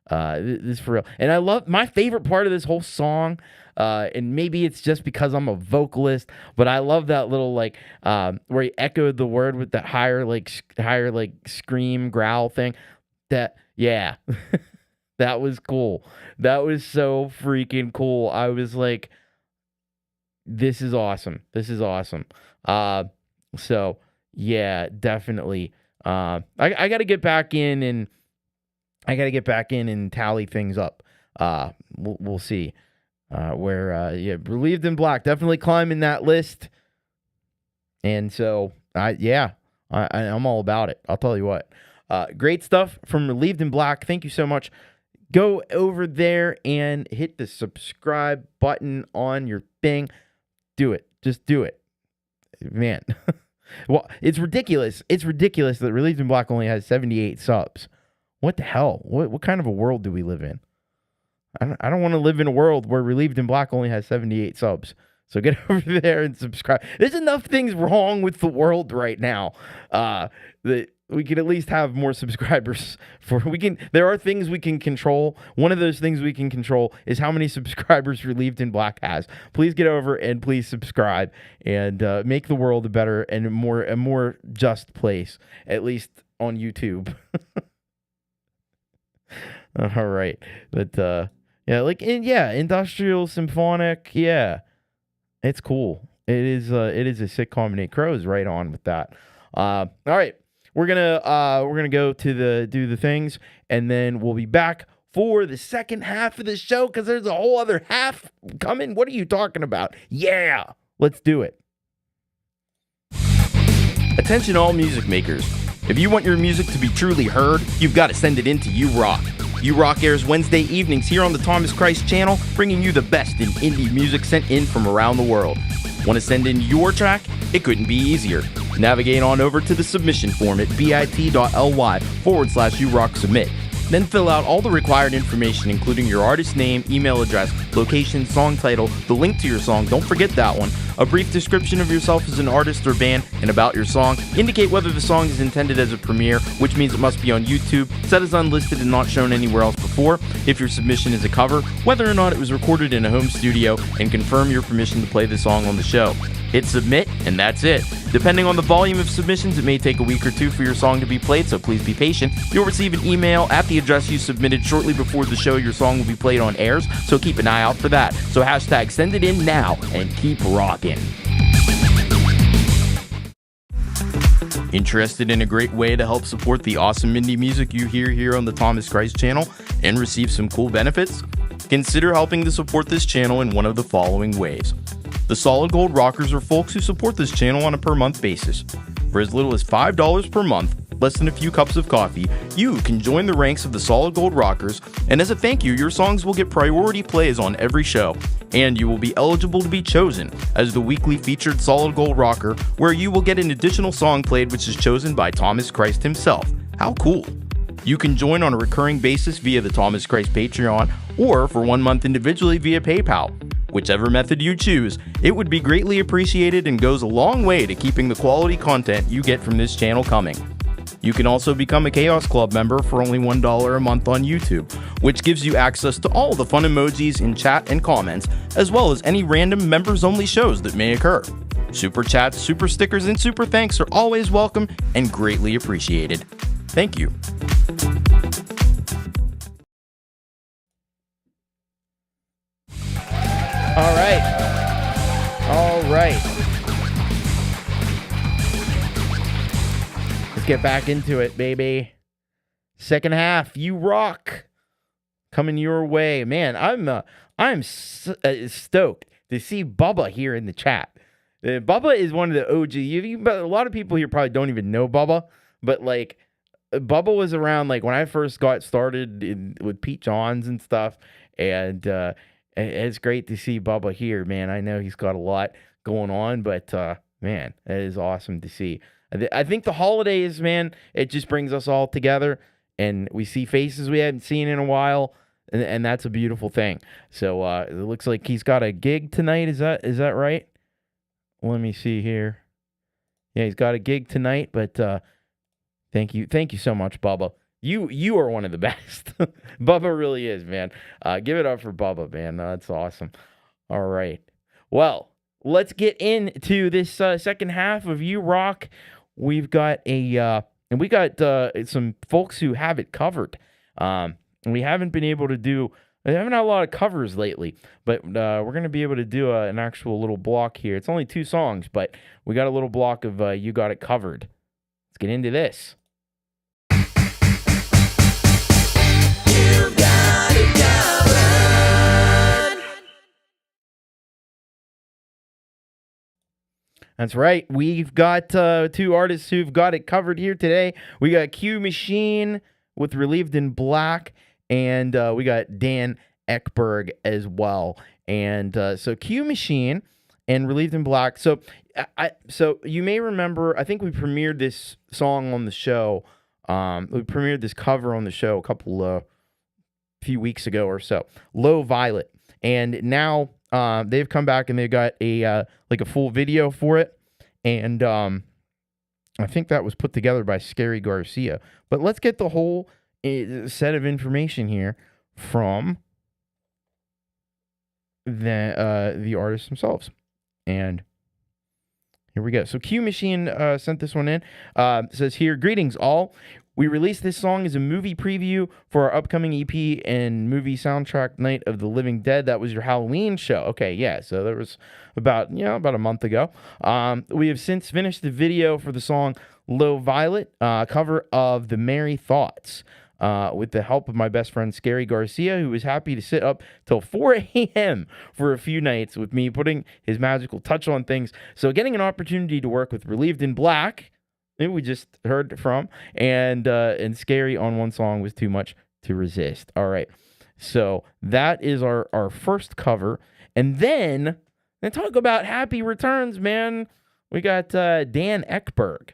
This is for real. And I love my favorite part of this whole song. And maybe it's just because I'm a vocalist, but I love that little like where he echoed the word with that higher scream growl thing. That that was cool. That was so freaking cool. I was like, this is awesome. This is awesome. So yeah, definitely. I got to get back in and tally things up. We'll see. Relieved in Black definitely climbing that list. And so I'm all about it. I'll tell you what. Great stuff from Relieved in Black. Thank you so much. Go over there and hit the subscribe button on your thing. Do it. Just do it. Man. Well, it's ridiculous. It's ridiculous that Relieved in Black only has 78 subs. What the hell? What kind of a world do we live in? I don't want to live in a world where Relieved in Black only has 78 subs. So get over there and subscribe. There's enough things wrong with the world right now that we could at least have more subscribers. There are things we can control. One of those things we can control is how many subscribers Relieved in Black has. Please get over and please subscribe and make the world a better and a more just place, at least on YouTube. All right, but Industrial Symphonic, it's cool. It is a sick combination. Crow's right on with that. All right, we're gonna go to do the things, and then we'll be back for the second half of the show because there's a whole other half coming. What are you talking about? Yeah, let's do it. Attention all music makers. If you want your music to be truly heard, you've got to send it in to You Rock. You Rock airs Wednesday evenings here on the Thomas Christ channel, bringing you the best in indie music sent in from around the world. Want to send in your track? It couldn't be easier. Navigate on over to the submission form at bit.ly/YouRockSubmit. Then fill out all the required information, including your artist name, email address, location, song title, the link to your song, don't forget that one, a brief description of yourself as an artist or band, and about your song. Indicate whether the song is intended as a premiere, which means it must be on YouTube, set as unlisted and not shown anywhere else before. If your submission is a cover, whether or not it was recorded in a home studio, and confirm your permission to play the song on the show. Hit submit, and that's it. Depending on the volume of submissions, it may take a week or two for your song to be played, so please be patient. You'll receive an email at the address you submitted shortly before the show your song will be played on airs, so keep an eye out for that. So hashtag send it in now and keep rocking. Interested in a great way to help support the awesome indie music you hear here on the Thomas Christ channel and receive some cool benefits? Consider helping to support this channel in one of the following ways. The Solid Gold Rockers are folks who support this channel on a per month basis. For as little as $5 per month, less than a few cups of coffee, you can join the ranks of the Solid Gold Rockers, and as a thank you, your songs will get priority plays on every show, and you will be eligible to be chosen as the weekly featured Solid Gold Rocker, where you will get an additional song played which is chosen by Thomas Christ himself. How cool! You can join on a recurring basis via the Thomas Christ Patreon, or for 1 month individually via PayPal. Whichever method you choose, it would be greatly appreciated and goes a long way to keeping the quality content you get from this channel coming. You can also become a Chaos Club member for only $1 a month on YouTube, which gives you access to all the fun emojis in chat and comments, as well as any random members-only shows that may occur. Super chats, super stickers, and super thanks are always welcome and greatly appreciated. Thank you. All right. Let's get back into it, baby. Second half, You Rock, coming your way. Man, I'm stoked to see Bubba here in the chat. Bubba is one of the OG. A lot of people here probably don't even know Bubba, but like Bubba was around like when I first got started with Pete Johns and stuff, and it's great to see Bubba here, man. I know he's got a lot going on, but man, it is awesome to see. I think the holidays, man, it just brings us all together, and we see faces we haven't seen in a while, and that's a beautiful thing. So it looks like he's got a gig tonight. Is that right? Let me see here. Yeah, he's got a gig tonight, but thank you so much, Bubba. You are one of the best. Bubba really is, man. Give it up for Bubba, man. That's awesome. All right. Well, let's get into this second half of You Rock. We've got some folks who have it covered. We haven't been able to do. I haven't had a lot of covers lately, but we're going to be able to do an actual little block here. It's only 2 songs, but we got a little block of You Got It Covered. Let's get into this. You got it covered. That's right. We've got 2 artists who've got it covered here today. We got Q Machine with Relieved in Black, and we got Dan Ekberg as well. And so Q Machine and Relieved in Black. So so you may remember, I think we premiered this song on the show. We premiered this cover on the show a few weeks ago or so. Low Violet. And now they've come back and they've got a full video for it. And I think that was put together by Scarry Garcia. But let's get the whole set of information here from the artists themselves. And here we go. So Q Machine sent this one in. It says here, greetings all. We released this song as a movie preview for our upcoming EP and movie soundtrack Night of the Living Dead. That was your Halloween show. Okay, yeah. So that was about a month ago. We have since finished the video for the song Low Violet, cover of The Merry Thoughts. With the help of my best friend Scarry Garcia, who was happy to sit up till 4 a.m. for a few nights with me, putting his magical touch on things. So getting an opportunity to work with Relieved in Black, who we just heard from, and Scarry on one song was too much to resist. All right, so that is our first cover. And then talk about happy returns, man. We got Dan Ekberg,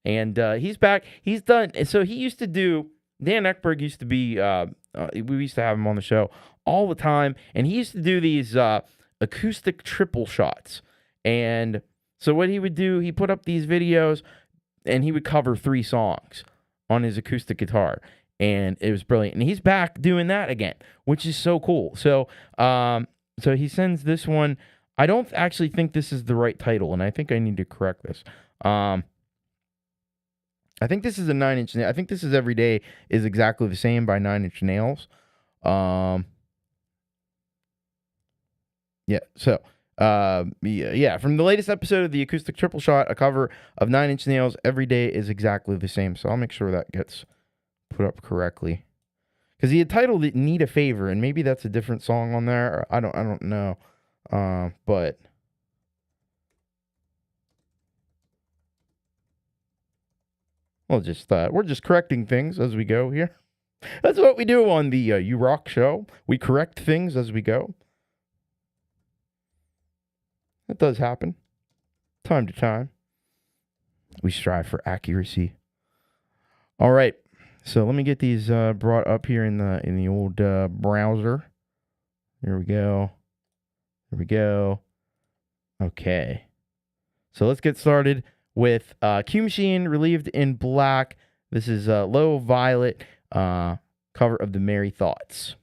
and he's back. He's done, so he used to do, Dan Ekberg used to be, we used to have him on the show all the time, and he used to do these acoustic triple shots. And so what he would do, he put up these videos, and he would cover 3 songs on his acoustic guitar, and it was brilliant. And he's back doing that again, which is so cool. So, so he sends this one. I don't actually think this is the right title, and I think I need to correct this. I think this is a 9 Inch Nails. I think this is Every Day is Exactly the Same by 9 Inch Nails. Yeah. So, yeah. From the latest episode of the Acoustic Triple Shot, a cover of 9 Inch Nails, Every Day is Exactly the Same. So I'll make sure that gets put up correctly. Because he had titled it Need a Favor, and maybe that's a different song on there. I don't know. But we're just correcting things as we go here. That's what we do on the You Rock show. We correct things as we go. That does happen. Time to time. We strive for accuracy. All right. So let me get these brought up here in the old browser. Here we go. Here we go. Okay. So let's get started with Q Machine, Relieved in Black. This is Low Violet, cover of The Merry Thoughts.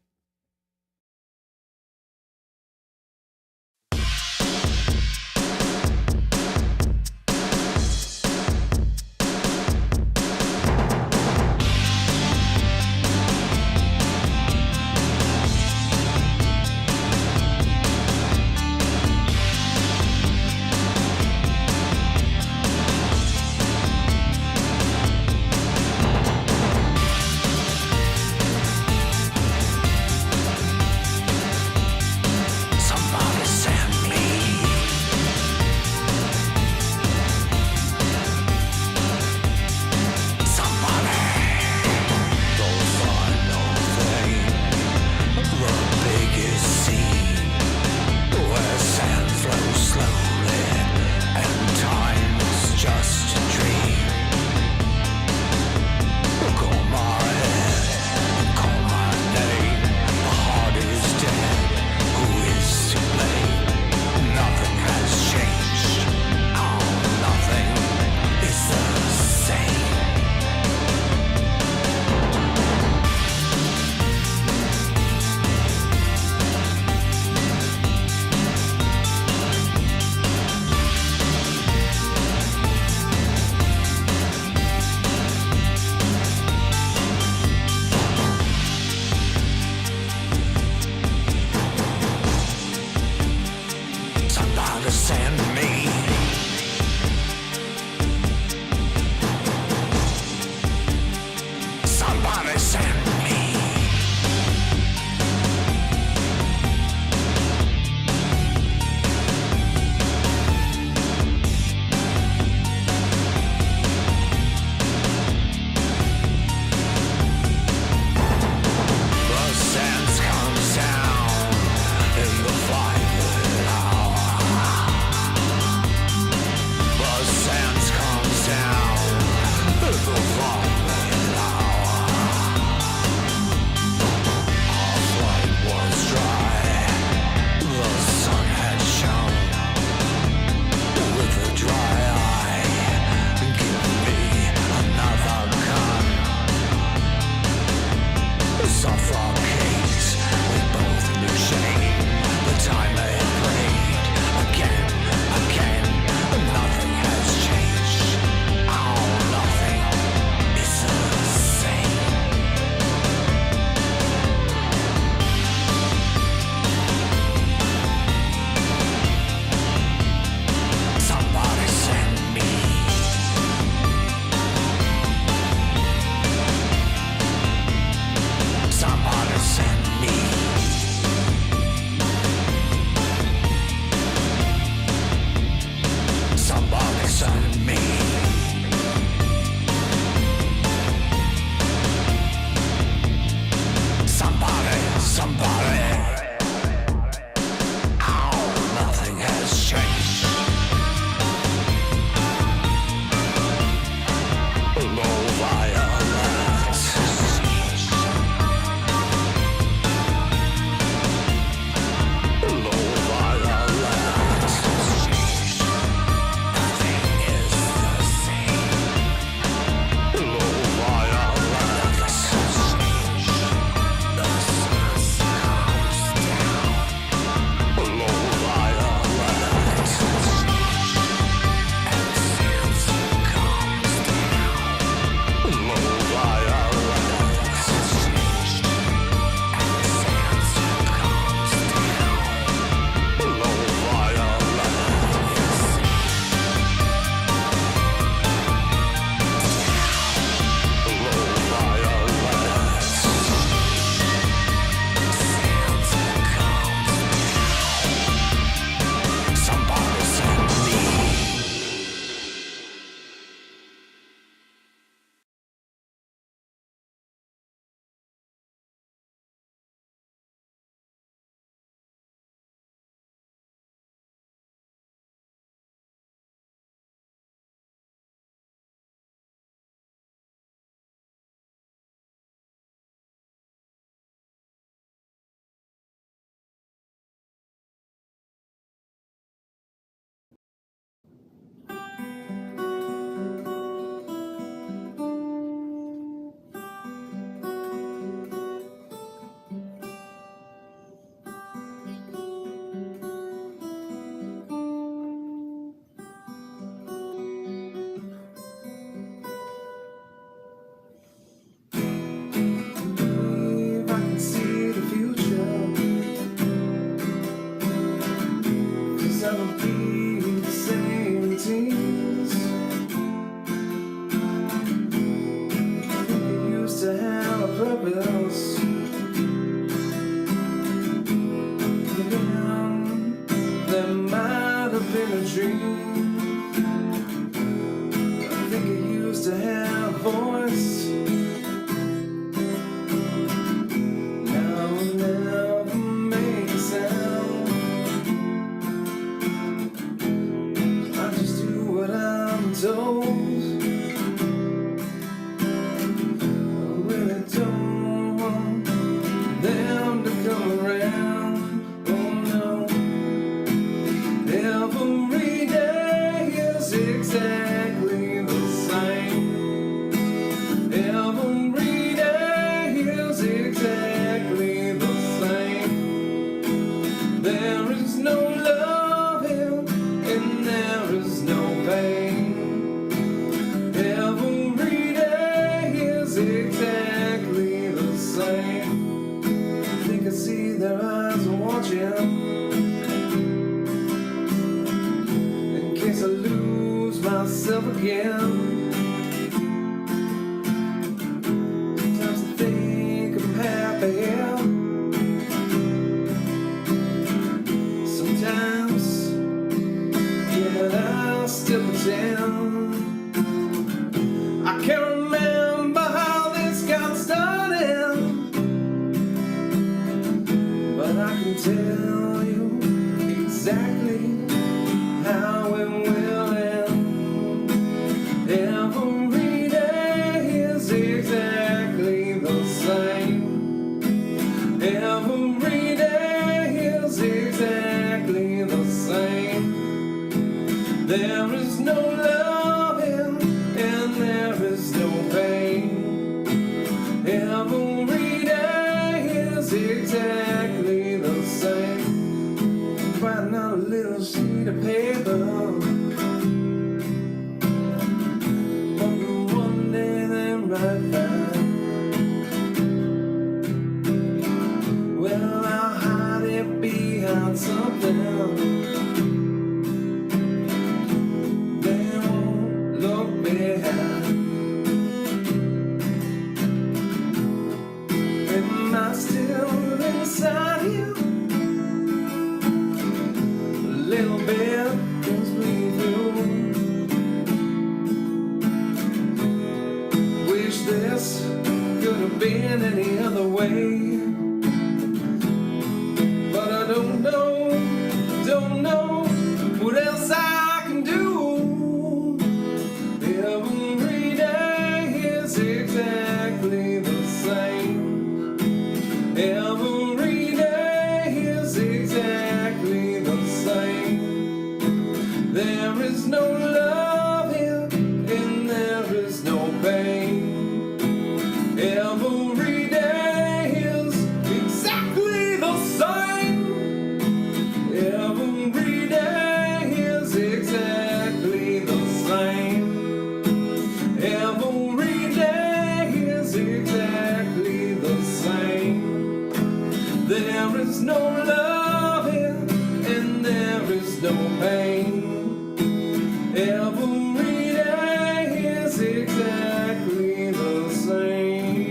There is no love here, and there is no pain. Every day is exactly the same.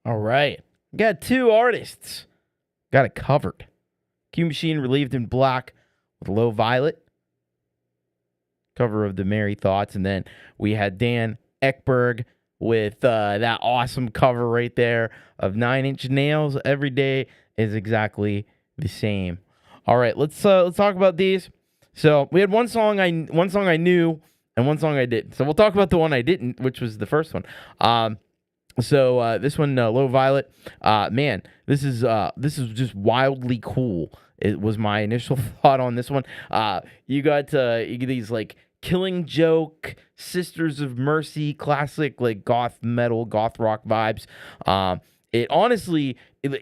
All right. Got two artists. Got it covered. Q Machine relieved in black with Low Violet. Cover of the Merry Thoughts. And then we had Dan Ekberg with that awesome cover right there of 9 Inch Nails. Every day is exactly the same. All right, let's talk about these. So we had one song I knew and one song I didn't. So we'll talk about the one I didn't, which was the first one. So this one, Low Violet, man, this is just wildly cool. It was my initial thought on this one. You get these like Killing Joke, Sisters of Mercy, classic like goth metal, goth rock vibes. It honestly, and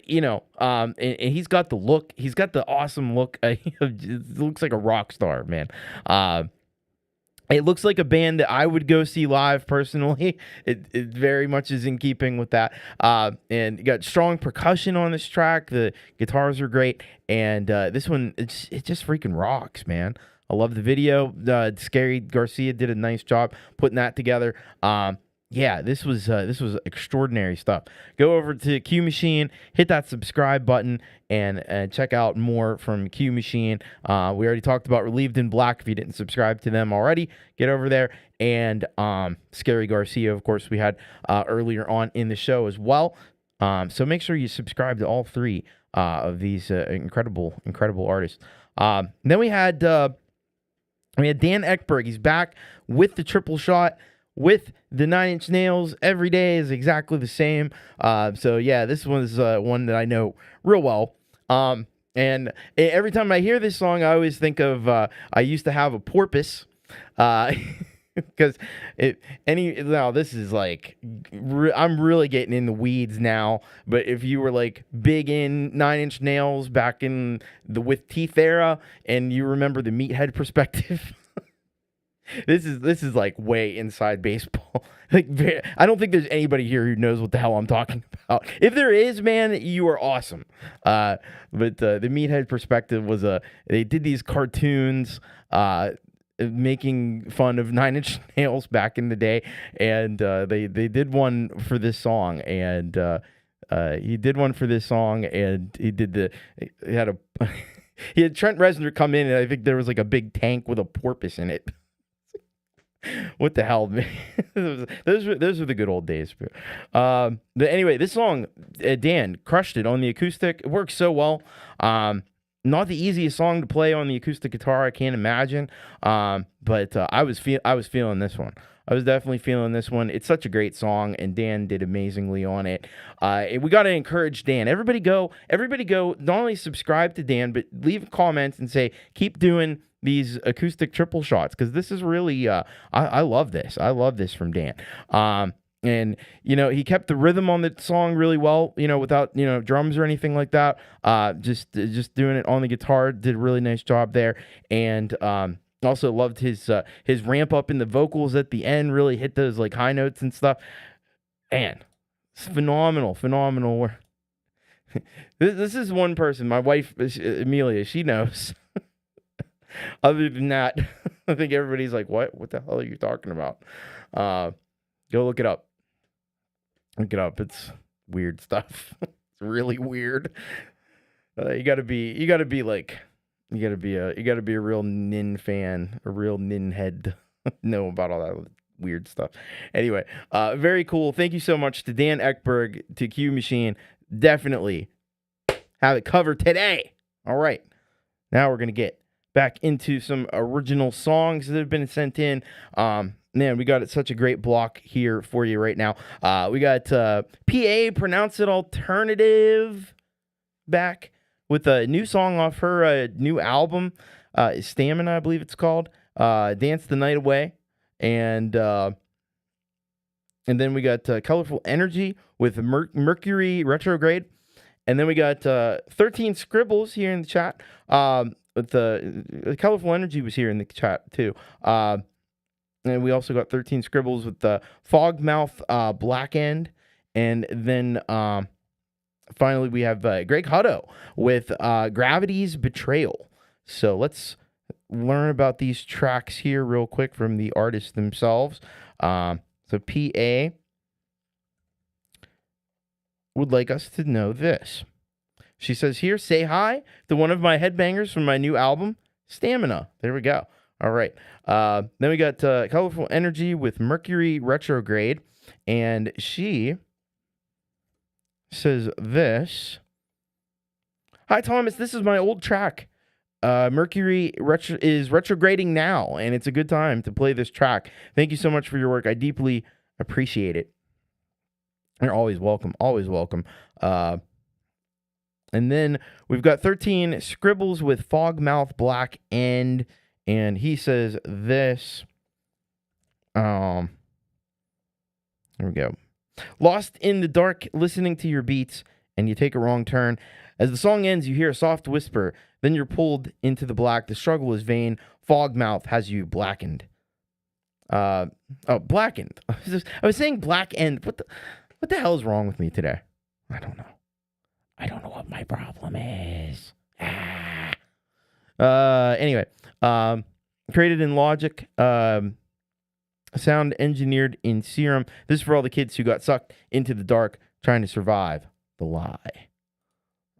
he's got the look. He's got the awesome look. It looks like a rock star, man. It looks like a band that I would go see live personally. It very much is in keeping with that. And you got strong percussion on this track. The guitars are great. And this one, it just freaking rocks, man. I love the video. Scarry Garcia did a nice job putting that together. Yeah, this was extraordinary stuff. Go over to Q Machine, hit that subscribe button, and check out more from Q Machine. We already talked about Relieved in Black. If you didn't subscribe to them already, get over there. And Scarry Garcia, of course, we had earlier on in the show as well. So make sure you subscribe to all three of these incredible artists. Then we had Dan Ekberg. He's back with the triple shot. With the 9 Inch Nails, every day is exactly the same. So yeah, this was one that I know real well. And every time I hear this song, I always think of I used to have a porpoise. Because this is like I'm really getting in the weeds now. But if you were like big in 9 Inch Nails back in the With Teeth era, and you remember the Meathead perspective. This is like way inside baseball. Like, I don't think there's anybody here who knows what the hell I'm talking about. If there is, man, you are awesome. But the Meathead perspective was they did these cartoons making fun of 9 Inch Nails back in the day, and they did one for this song, and he did one for this song, and he had he had Trent Reznor come in, and I think there was like a big tank with a porpoise in it. What the hell, man? those were the good old days. But anyway, this song, Dan crushed it on the acoustic. It works so well. Not the easiest song to play on the acoustic guitar, I can't imagine. But I was feeling this one. I was definitely feeling this one. It's such a great song, and Dan did amazingly on it. We got to encourage Dan. Everybody go. Not only subscribe to Dan, but leave comments and say, keep doing these acoustic triple shots, because this is really I love this. I love this from Dan. And he kept the rhythm on the song really well, without drums or anything like that. Just doing it on the guitar, did a really nice job there. And also loved his ramp up in the vocals at the end, really hit those like high notes and stuff. Man, it's phenomenal. This is one person, my wife Amelia, she knows. Other than that, I think everybody's like, what the hell are you talking about? Go look it up. It's weird stuff. It's really weird. You gotta be a real Nin fan, a real Nin head, know about all that weird stuff. Anyway, very cool. Thank you so much to Dan Ekberg, to Q Machine. Definitely have it covered today. All right, now we're gonna get back into some original songs that have been sent in. Man, we got such a great block here for you right now. We got PA, Pronounce It Alternative, back with a new song off her new album, Stamina, I believe it's called. Dance the Night Away. And then we got Colorful Energy with Mercury Retrograde. And then we got 13 Scribbles here in the chat. with the Colorful Energy was here in the chat too. And we also got 13 Scribbles with the Fogmouth Black End. And then finally we have Greg Hutto with Gravity's Betrayal. So let's learn about these tracks here real quick from the artists themselves. So PA would like us to know this. She says here, say hi to one of my headbangers from my new album, Stamina. There we go. All right. Then we got Colorful Energy with Mercury Retrograde. And she says this. Hi, Thomas. This is my old track. Mercury is retrograding now, and it's a good time to play this track. Thank you so much for your work. I deeply appreciate it. You're always welcome. Always welcome. And then we've got 13 Scribbles with Fogmouth Black End. And he says this. There we go. Lost in the dark, listening to your beats, and you take a wrong turn. As the song ends, you hear a soft whisper. Then you're pulled into the black. The struggle is vain. Fogmouth has you blackened. Blackened. I was saying black end. What the hell is wrong with me today? I don't know. I don't know what my problem is. Anyway, created in Logic, sound engineered in Serum. This is for all the kids who got sucked into the dark trying to survive the lie.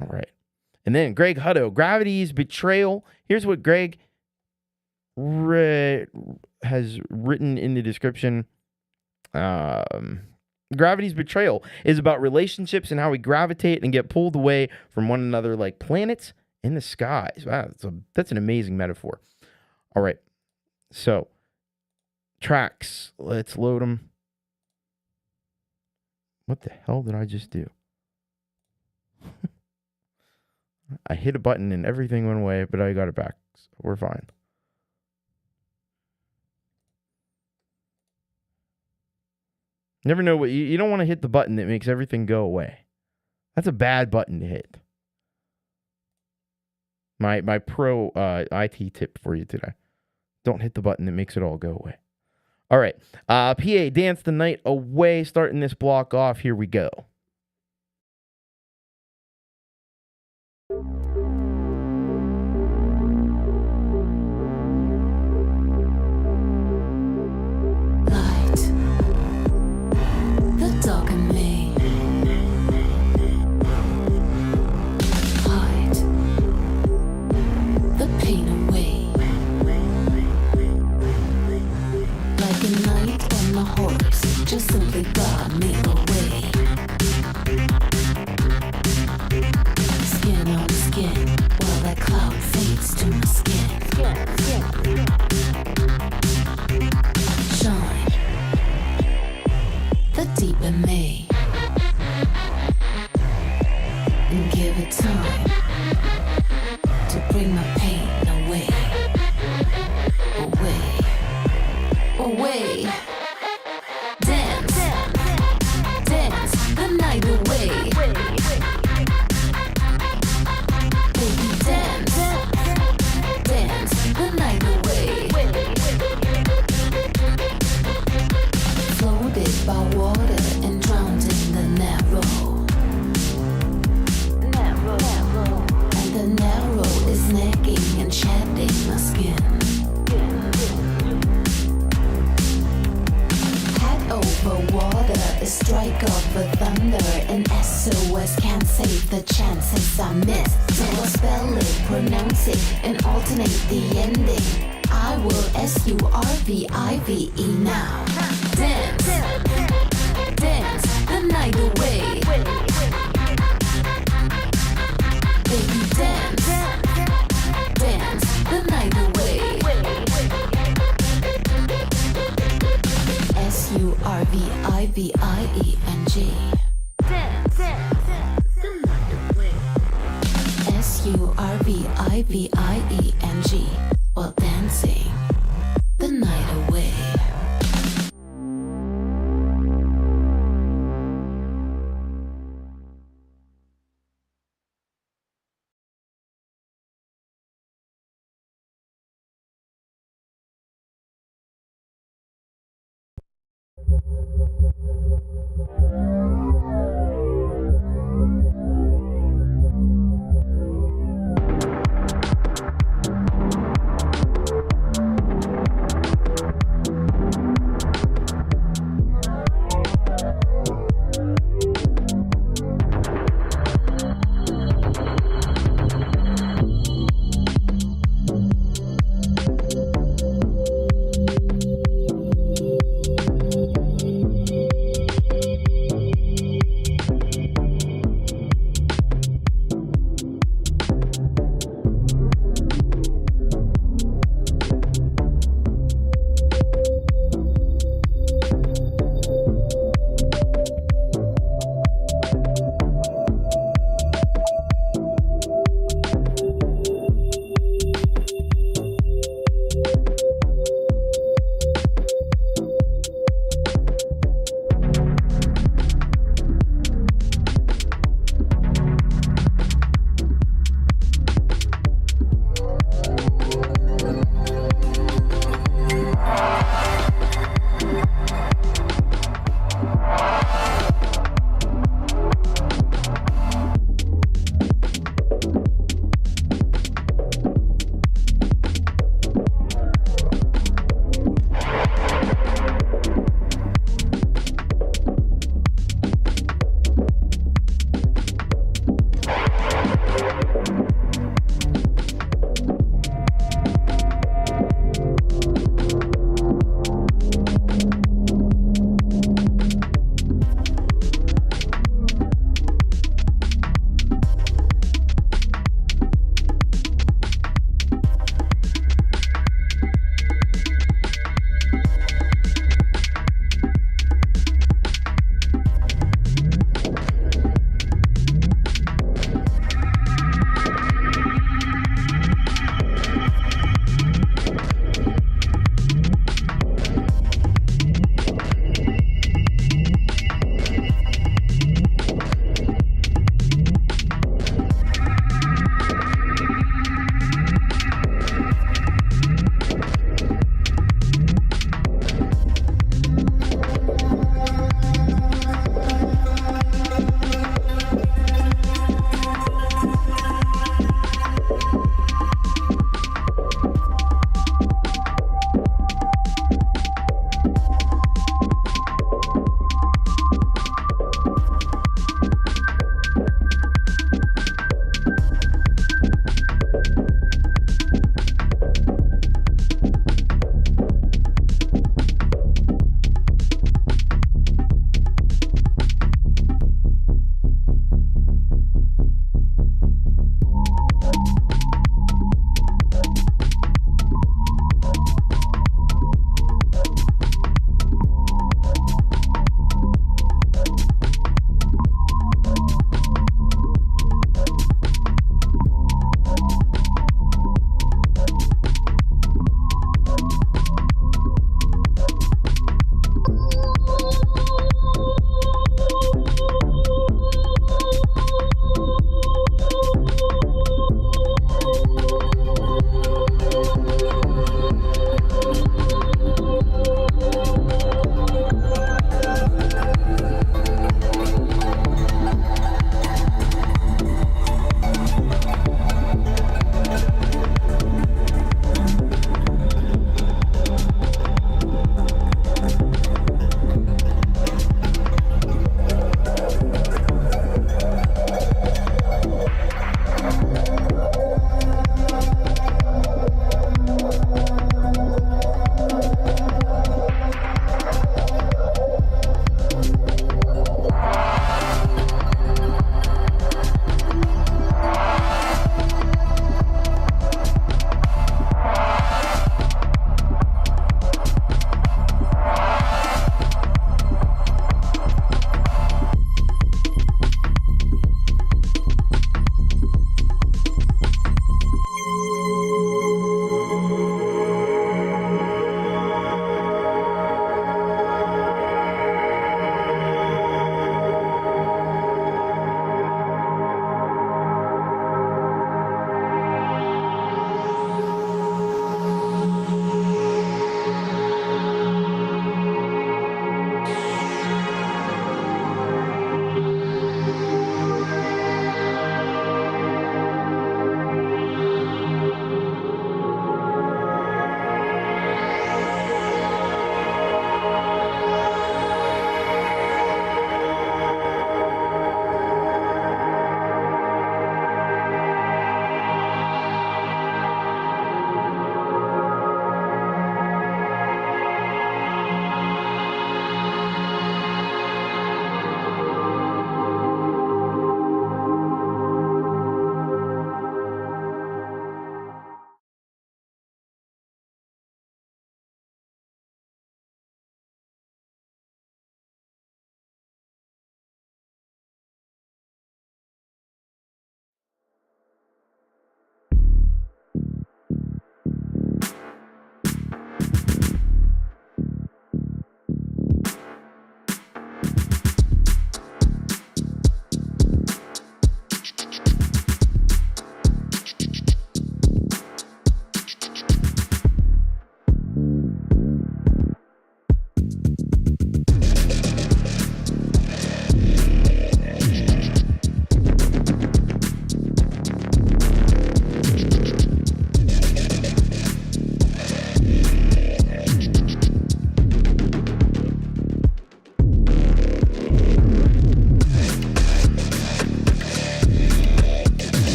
All right. And then Greg Hutto, Gravity's Betrayal. Here's what Greg has written in the description. Gravity's Betrayal is about relationships and how we gravitate and get pulled away from one another like planets in the skies. Wow, that's an amazing metaphor. All right. So, tracks. Let's load them. What the hell did I just do? I hit a button and everything went away, but I got it back. So we're fine. Never know what you don't want to hit the button that makes everything go away. That's a bad button to hit. My pro IT tip for you today. Don't hit the button that makes it all go away. All right. PA, Dance the Night Away. Starting this block off. Here we go. Light, the dark in me. Hide the pain away. Like a knight on the horse, just simply got me away. Skin on skin, while that cloud fades to my skin. Shine the deep in me, and give it time to bring my pain away, away. Dance, dance the night away. Baby, dance, dance the night away. Floated by water and drowned in the narrow. And the narrow is nagging and shedding my skin. Head over water, a strike of a thunder. An SOS can't save the chances I miss. So I spell it, pronounce it, and alternate the ending. I will SURVIVE now. Dance, dance the night away. Baby, dance, dance the night away. SURVIVIENG. Dance the night away. SURVIVIENG. While dancing the night away.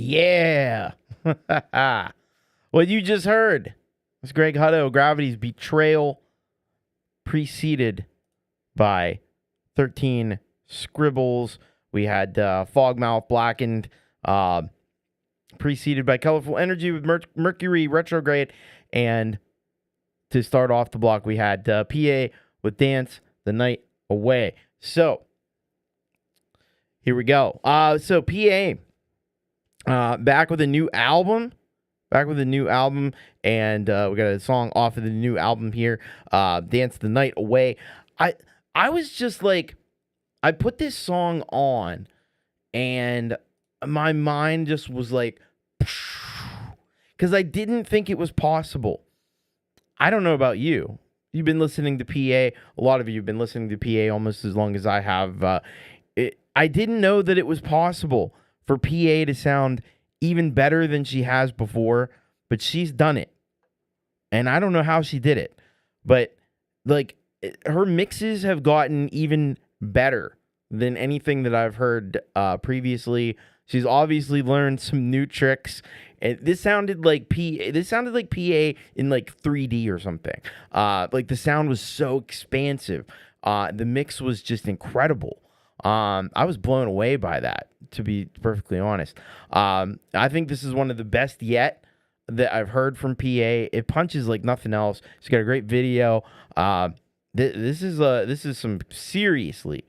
Yeah. What you just heard was Greg Hutto, Gravity's Betrayal, preceded by 13 Scribbles. We had Fogmouth Blackened, preceded by Colorful Energy with Mercury Retrograde. And to start off the block, we had PA with Dance the Night Away. So, here we go. So, PA, back with a new album. And we got a song off of the new album here, Dance the Night Away. I was just like, I put this song on, and my mind just was like, because I didn't think it was possible. I don't know about you. You've been listening to PA. A lot of you have been listening to PA almost as long as I have. I didn't know that it was possible for PA to sound even better than she has before, but she's done it. And I don't know how she did it. But, like, her mixes have gotten even better than anything that I've heard previously. She's obviously learned some new tricks. And this sounded like PA in like 3D or something. Like the sound was so expansive. The mix was just incredible. I was blown away by that, to be perfectly honest. I think this is one of the best yet that I've heard from PA. It punches like nothing else. She's got a great video. This is some seriously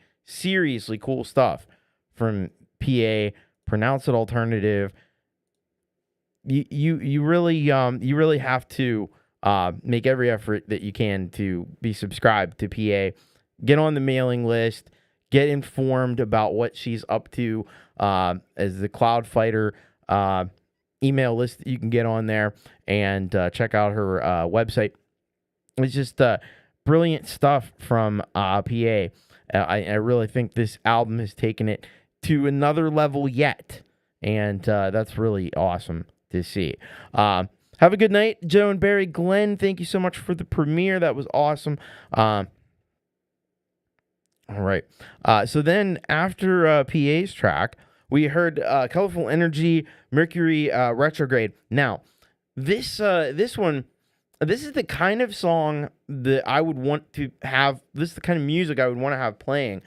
cool stuff from PA. Pronounce it alternative. You really have to make every effort that you can to be subscribed to PA. Get on the mailing list. Get informed about what she's up to as the Cloud Fighter email list that you can get on there, and check out her website. It's just brilliant stuff from PA. I really think this album has taken it to another level yet, and that's really awesome to see. Have a good night, Joe and Barry. Glenn, thank you so much for the premiere. That was awesome. All right. So then after PA's track, we heard Colorful Energy, Mercury Retrograde. Now, this one, this is the kind of song that I would want to have. This is the kind of music I would want to have playing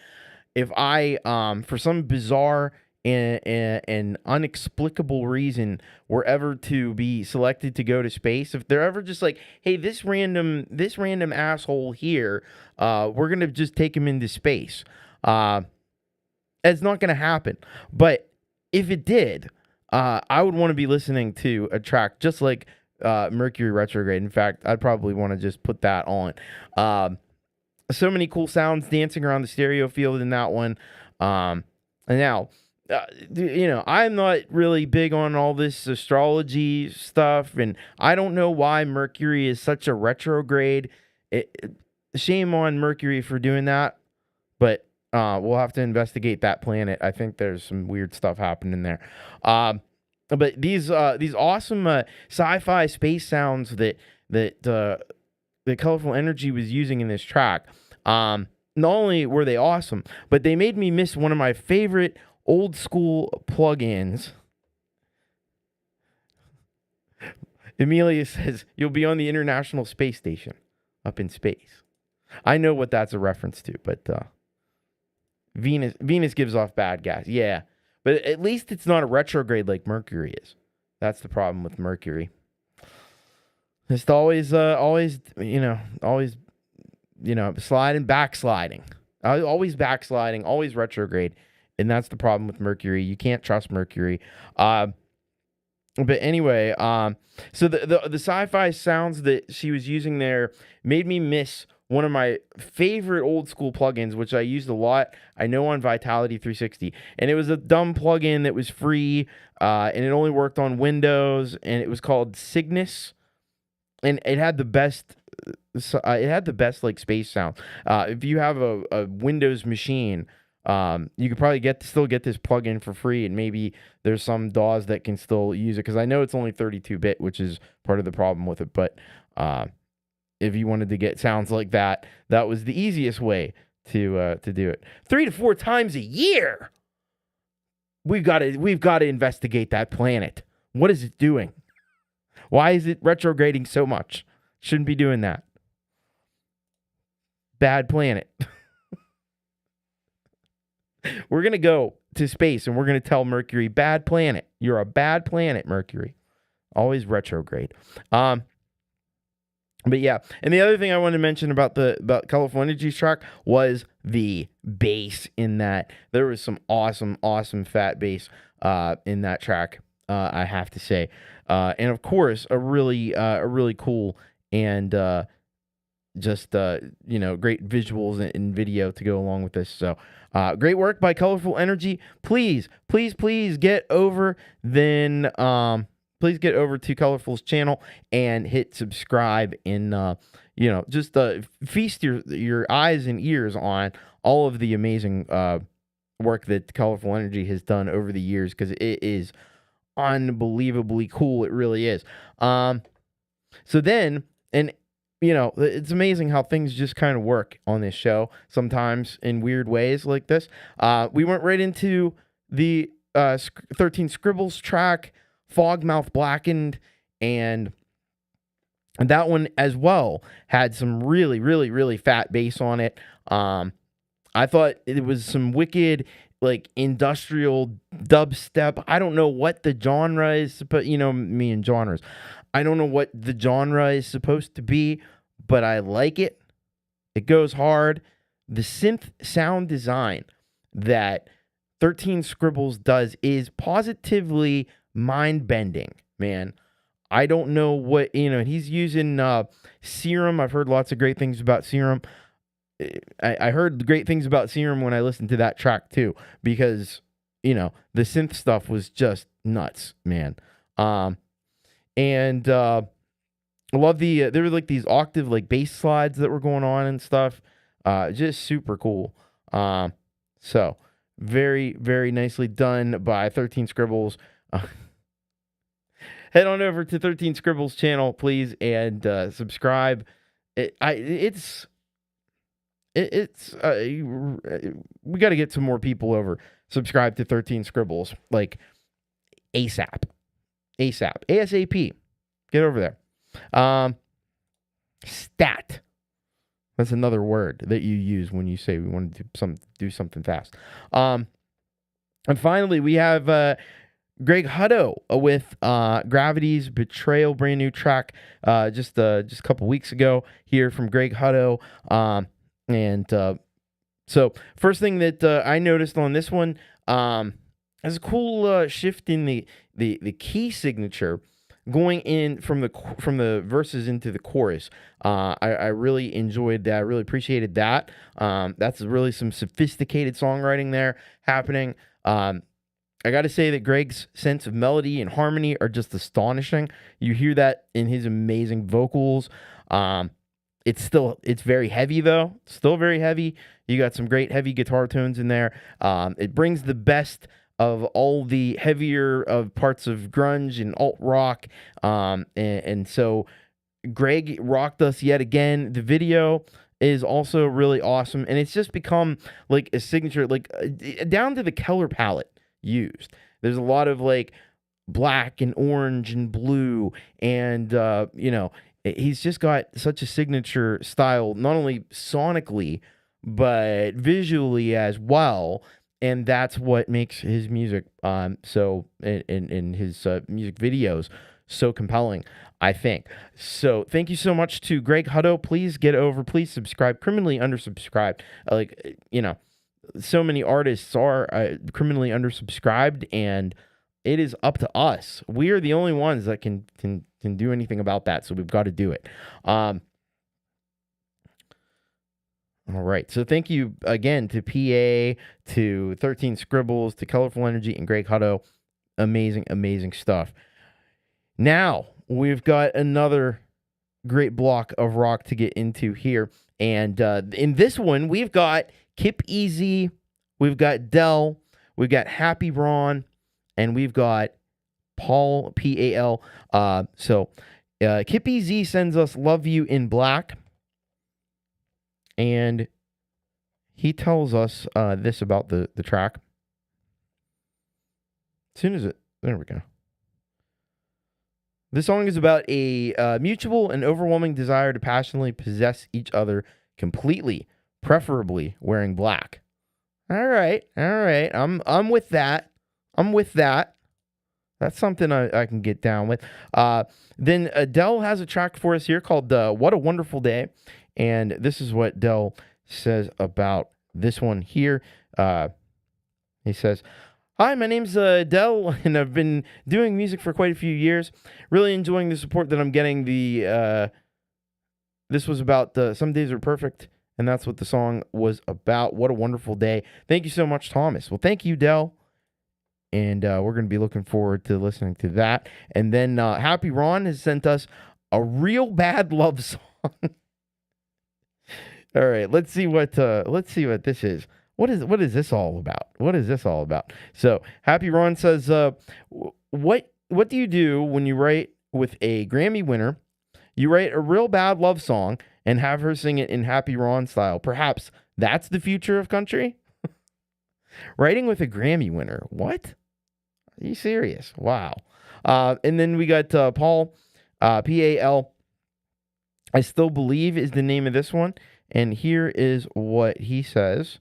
if I, for some bizarre and inexplicable reason, were ever to be selected to go to space. If they're ever just like, hey, this random asshole here, we're gonna just take him into space. It's not gonna happen. But if it did, I would want to be listening to a track just like Mercury Retrograde. In fact, I'd probably want to just put that on. So many cool sounds dancing around the stereo field in that one. And now, I'm not really big on all this astrology stuff, and I don't know why Mercury is such a retrograde. Shame on Mercury for doing that, but we'll have to investigate that planet. I think there's some weird stuff happening there. But these awesome sci-fi space sounds that Colorful Energy was using in this track, not only were they awesome, but they made me miss one of my favorite old school plugins. Amelia says, you'll be on the International Space Station up in space. I know what that's a reference to, but Venus gives off bad gas. Yeah, but at least it's not a retrograde like Mercury is. That's the problem with Mercury. Just always, backsliding. Always backsliding, always retrograde. And that's the problem with Mercury. You can't trust Mercury. But anyway, so the sci-fi sounds that she was using there made me miss one of my favorite old school plugins, which I used a lot, I know, on Vitality 360. And it was a dumb plugin that was free, and it only worked on Windows, and it was called Cygnus. And it had the best like space sound. If you have a Windows machine, you could probably still get this plugin for free, and maybe there's some DAWs that can still use it, because I know it's only 32-bit, which is part of the problem with it. But if you wanted to get sounds like that, that was the easiest way to do it. 3 to 4 times a year. we've got to investigate that planet. What is it doing? Why is it retrograding so much? Shouldn't be doing that. Bad planet. We're going to go to space and we're going to tell Mercury, bad planet. You're a bad planet, Mercury. Always retrograde. But yeah, and the other thing I wanted to mention about Colorful Energy's track was the bass in that. There was some awesome fat bass in that track, I have to say. And of course, a really cool and just great visuals and video to go along with this. So great work by Colorful Energy. Please get over Please get over to Colorful's channel and hit subscribe and just feast your eyes and ears on all of the amazing work that Colorful Energy has done over the years, because it is unbelievably cool. It really is. So then, and it's amazing how things just kind of work on this show sometimes in weird ways like this. We went right into the 13 Scribbles track, Fogmouth Blackened, and that one as well had some really fat bass on it. I thought it was some wicked, like, industrial dubstep. I don't know what the genre is, but me and genres. I don't know what the genre is supposed to be, but I like it. It goes hard. The synth sound design that 13 Scribbles does is positively mind-bending, man. I don't know what, he's using Serum. I've heard lots of great things about Serum. I heard great things about Serum when I listened to that track too, because, the synth stuff was just nuts, man. And I love there were like these octave like bass slides that were going on and stuff. Just super cool. So very nicely done by 13 Scribbles. Head on over to 13 Scribbles channel, please, and subscribe. We got to get some more people over. Subscribe to 13 Scribbles, like ASAP. Get over there. Stat. That's another word that you use when you say we want to do something fast. And finally, we have Greg Hutto with Gravity's Betrayal, brand new track, just a couple weeks ago here from Greg Hutto. So first thing that I noticed on this one is a cool shift in the key signature going in from the verses into the chorus. I really enjoyed that. I really appreciated that. That's really some sophisticated songwriting there happening. I got to say that Greg's sense of melody and harmony are just astonishing. You hear that in his amazing vocals. It's very heavy though. Still very heavy. You got some great heavy guitar tones in there. It brings the best of all the heavier of parts of grunge and alt rock. And so Greg rocked us yet again. The video is also really awesome, and it's just become like a signature, like down to the color palette used. There's a lot of like black and orange and blue, and he's just got such a signature style, not only sonically but visually as well, and that's what makes his music so in his music videos so compelling, I think. So thank you so much to Greg Hutto. Please get over, please subscribe. Criminally undersubscribed, so many artists are criminally undersubscribed, and it is up to us. We are the only ones that can do anything about that, so we've got to do it. All right, so thank you again to PA, to 13 Scribbles, to Colorful Energy, and Greg Hutto. Amazing stuff. Now, we've got another great block of rock to get into here, and in this one, we've got Kip Easy, we've got Dell, we've got Happy Ron, and we've got Paul, P-A-L. So Kip Easy sends us Love You in Black, and he tells us this about the track. As soon as it... There we go. This song is about a mutual and overwhelming desire to passionately possess each other completely, preferably wearing black. All right. I'm with that. That's something I can get down with. Then Adele has a track for us here called What a Wonderful Day. And this is what Adele says about this one here. He says, "Hi, my name's Adele, and I've been doing music for quite a few years. Really enjoying the support that I'm getting. This was about Some Days Are Perfect, and that's what the song was about. What a wonderful day. Thank you so much, Thomas." Well, thank you, Del. And we're going to be looking forward to listening to that. And then Happy Ron has sent us a real bad love song. All right, let's see what this is. What is this all about? So Happy Ron says, what do you do when you write with a Grammy winner? You write a real bad love song and have her sing it in Happy Ron style. Perhaps that's the future of country? Writing with a Grammy winner. What? Are you serious? Wow. And then we got Paul, P-A-L. I Still Believe is the name of this one. And here is what he says.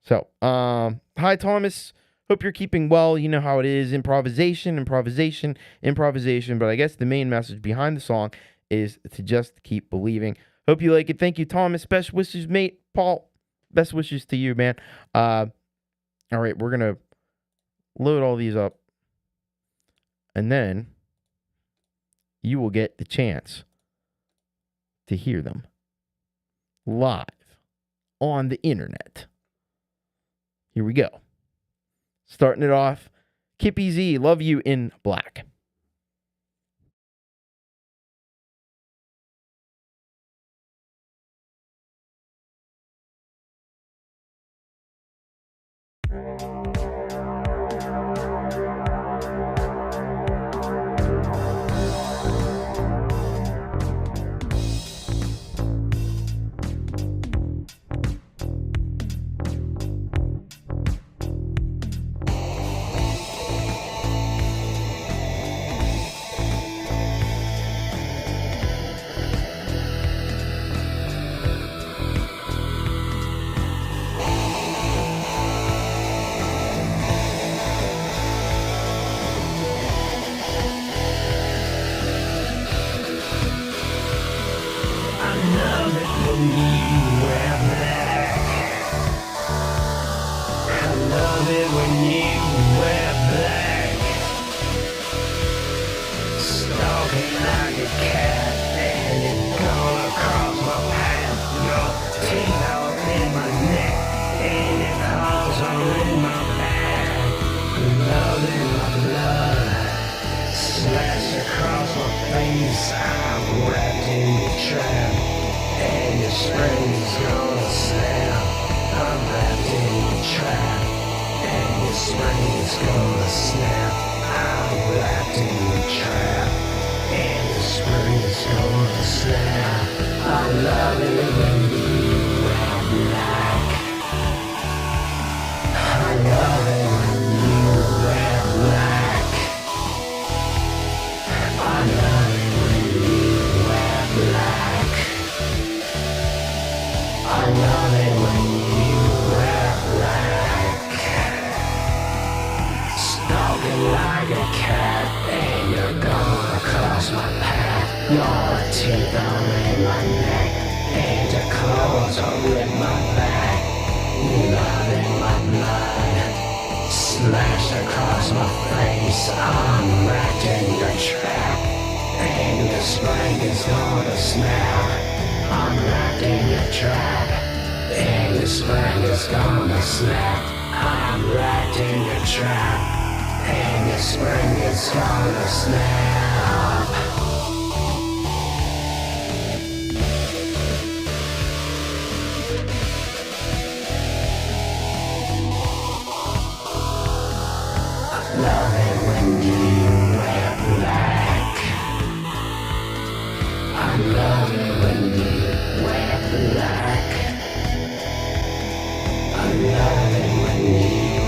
So, hi, Thomas. Hope you're keeping well. You know how it is. Improvisation. But I guess the main message behind the song is to just keep believing. Hope you like it. Thank you, Thomas. Best wishes, mate. Paul, best wishes to you, man. All right, we're going to load all these up. And then you will get the chance to hear them live on the internet. Here we go. Starting it off, Kippy Z, Love You in Black. I love it when you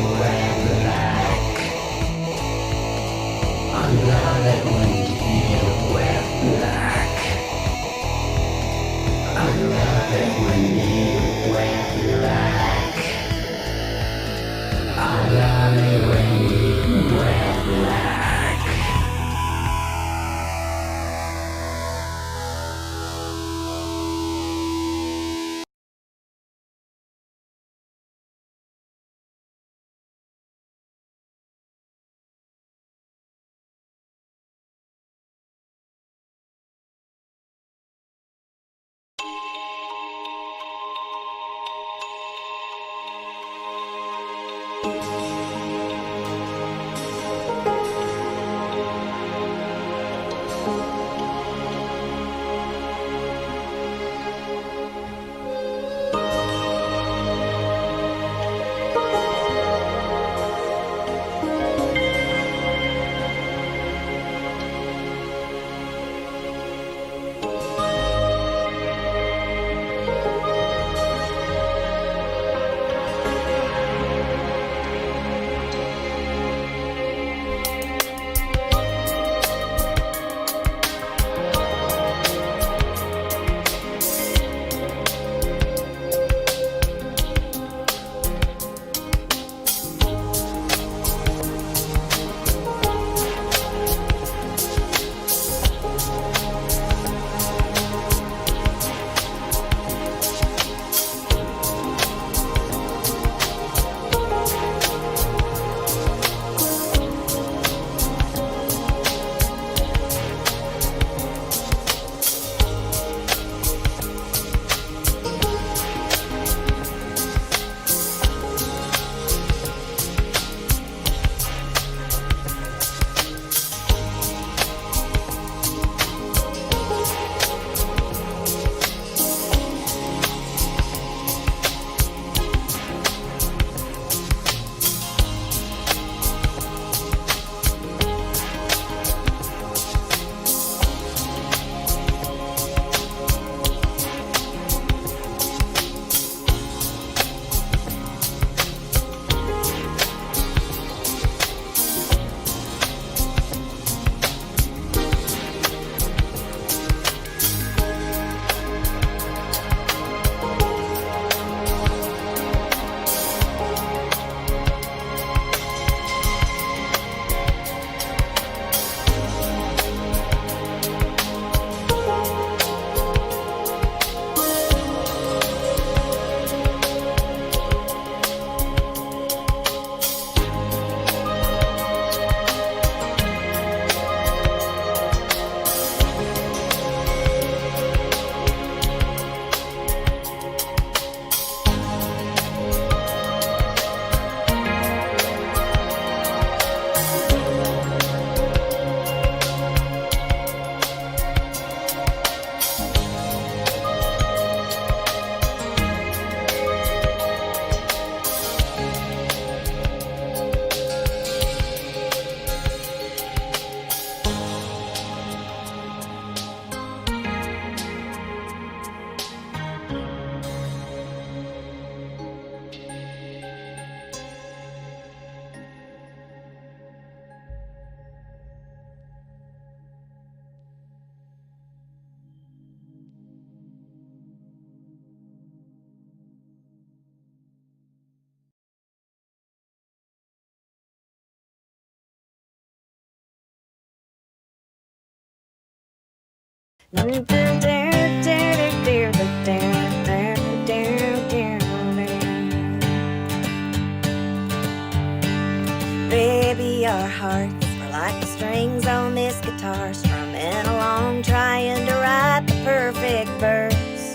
Baby, our hearts are like the strings on this guitar, strumming along, trying to write the perfect verse.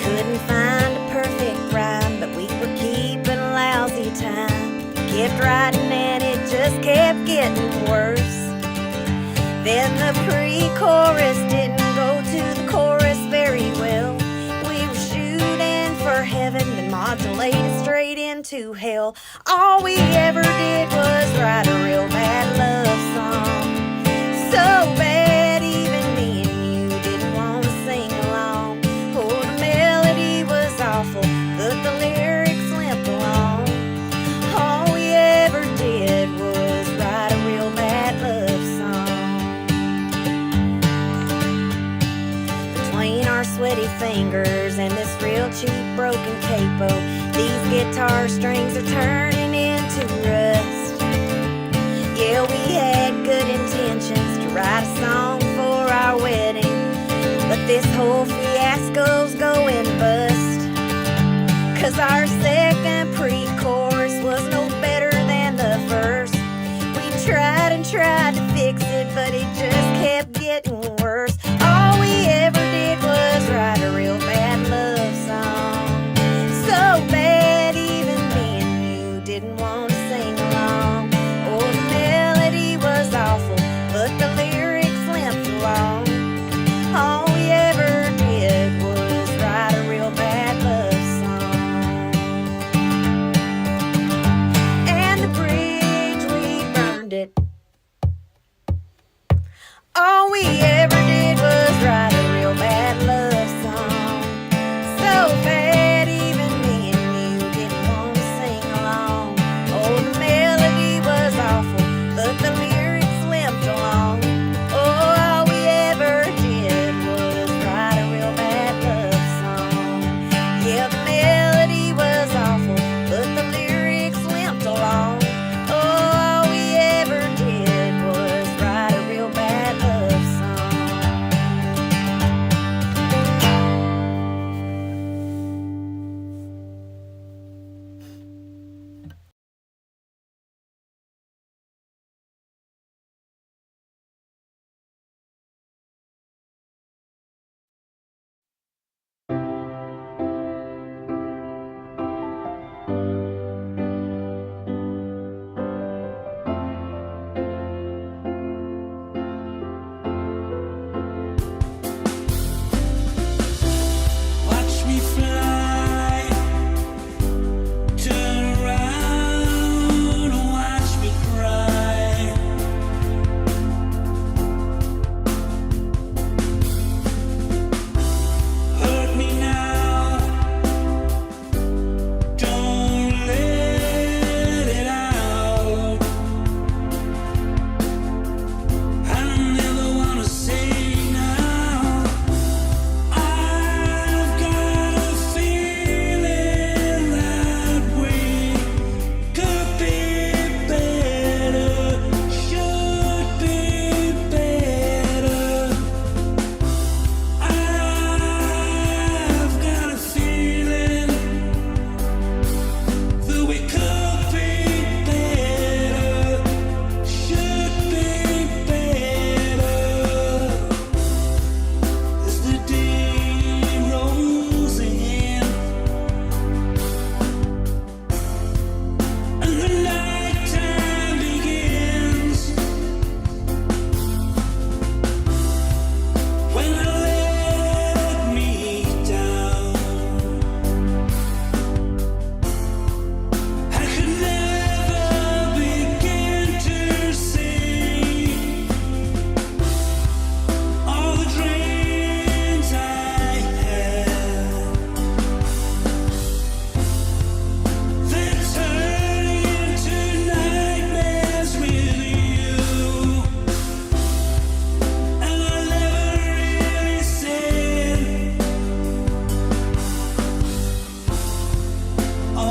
Couldn't find a perfect rhyme, but we were keeping lousy time. Kept writing and it just kept getting worse. Then the pre-chorus didn't go to the chorus very well. We were shooting for heaven and modulated straight into hell. All we ever did was write a real bad love song. So bad even me and you didn't want to sing along. Oh, the melody was awful, but the lyrics limp along. All we ever did was write a real bad love song. Between our sweaty fingers and this real cheap broken capo, these guitar strings are turning into rust. Yeah, we had good intentions to write a song for our wedding, but this whole fiasco's going bust. 'Cause our second pre-chorus was no better than the first. We tried and tried to fix it, but it just kept getting worse. All we ever did was write a real bad love song. So bad even me and you didn't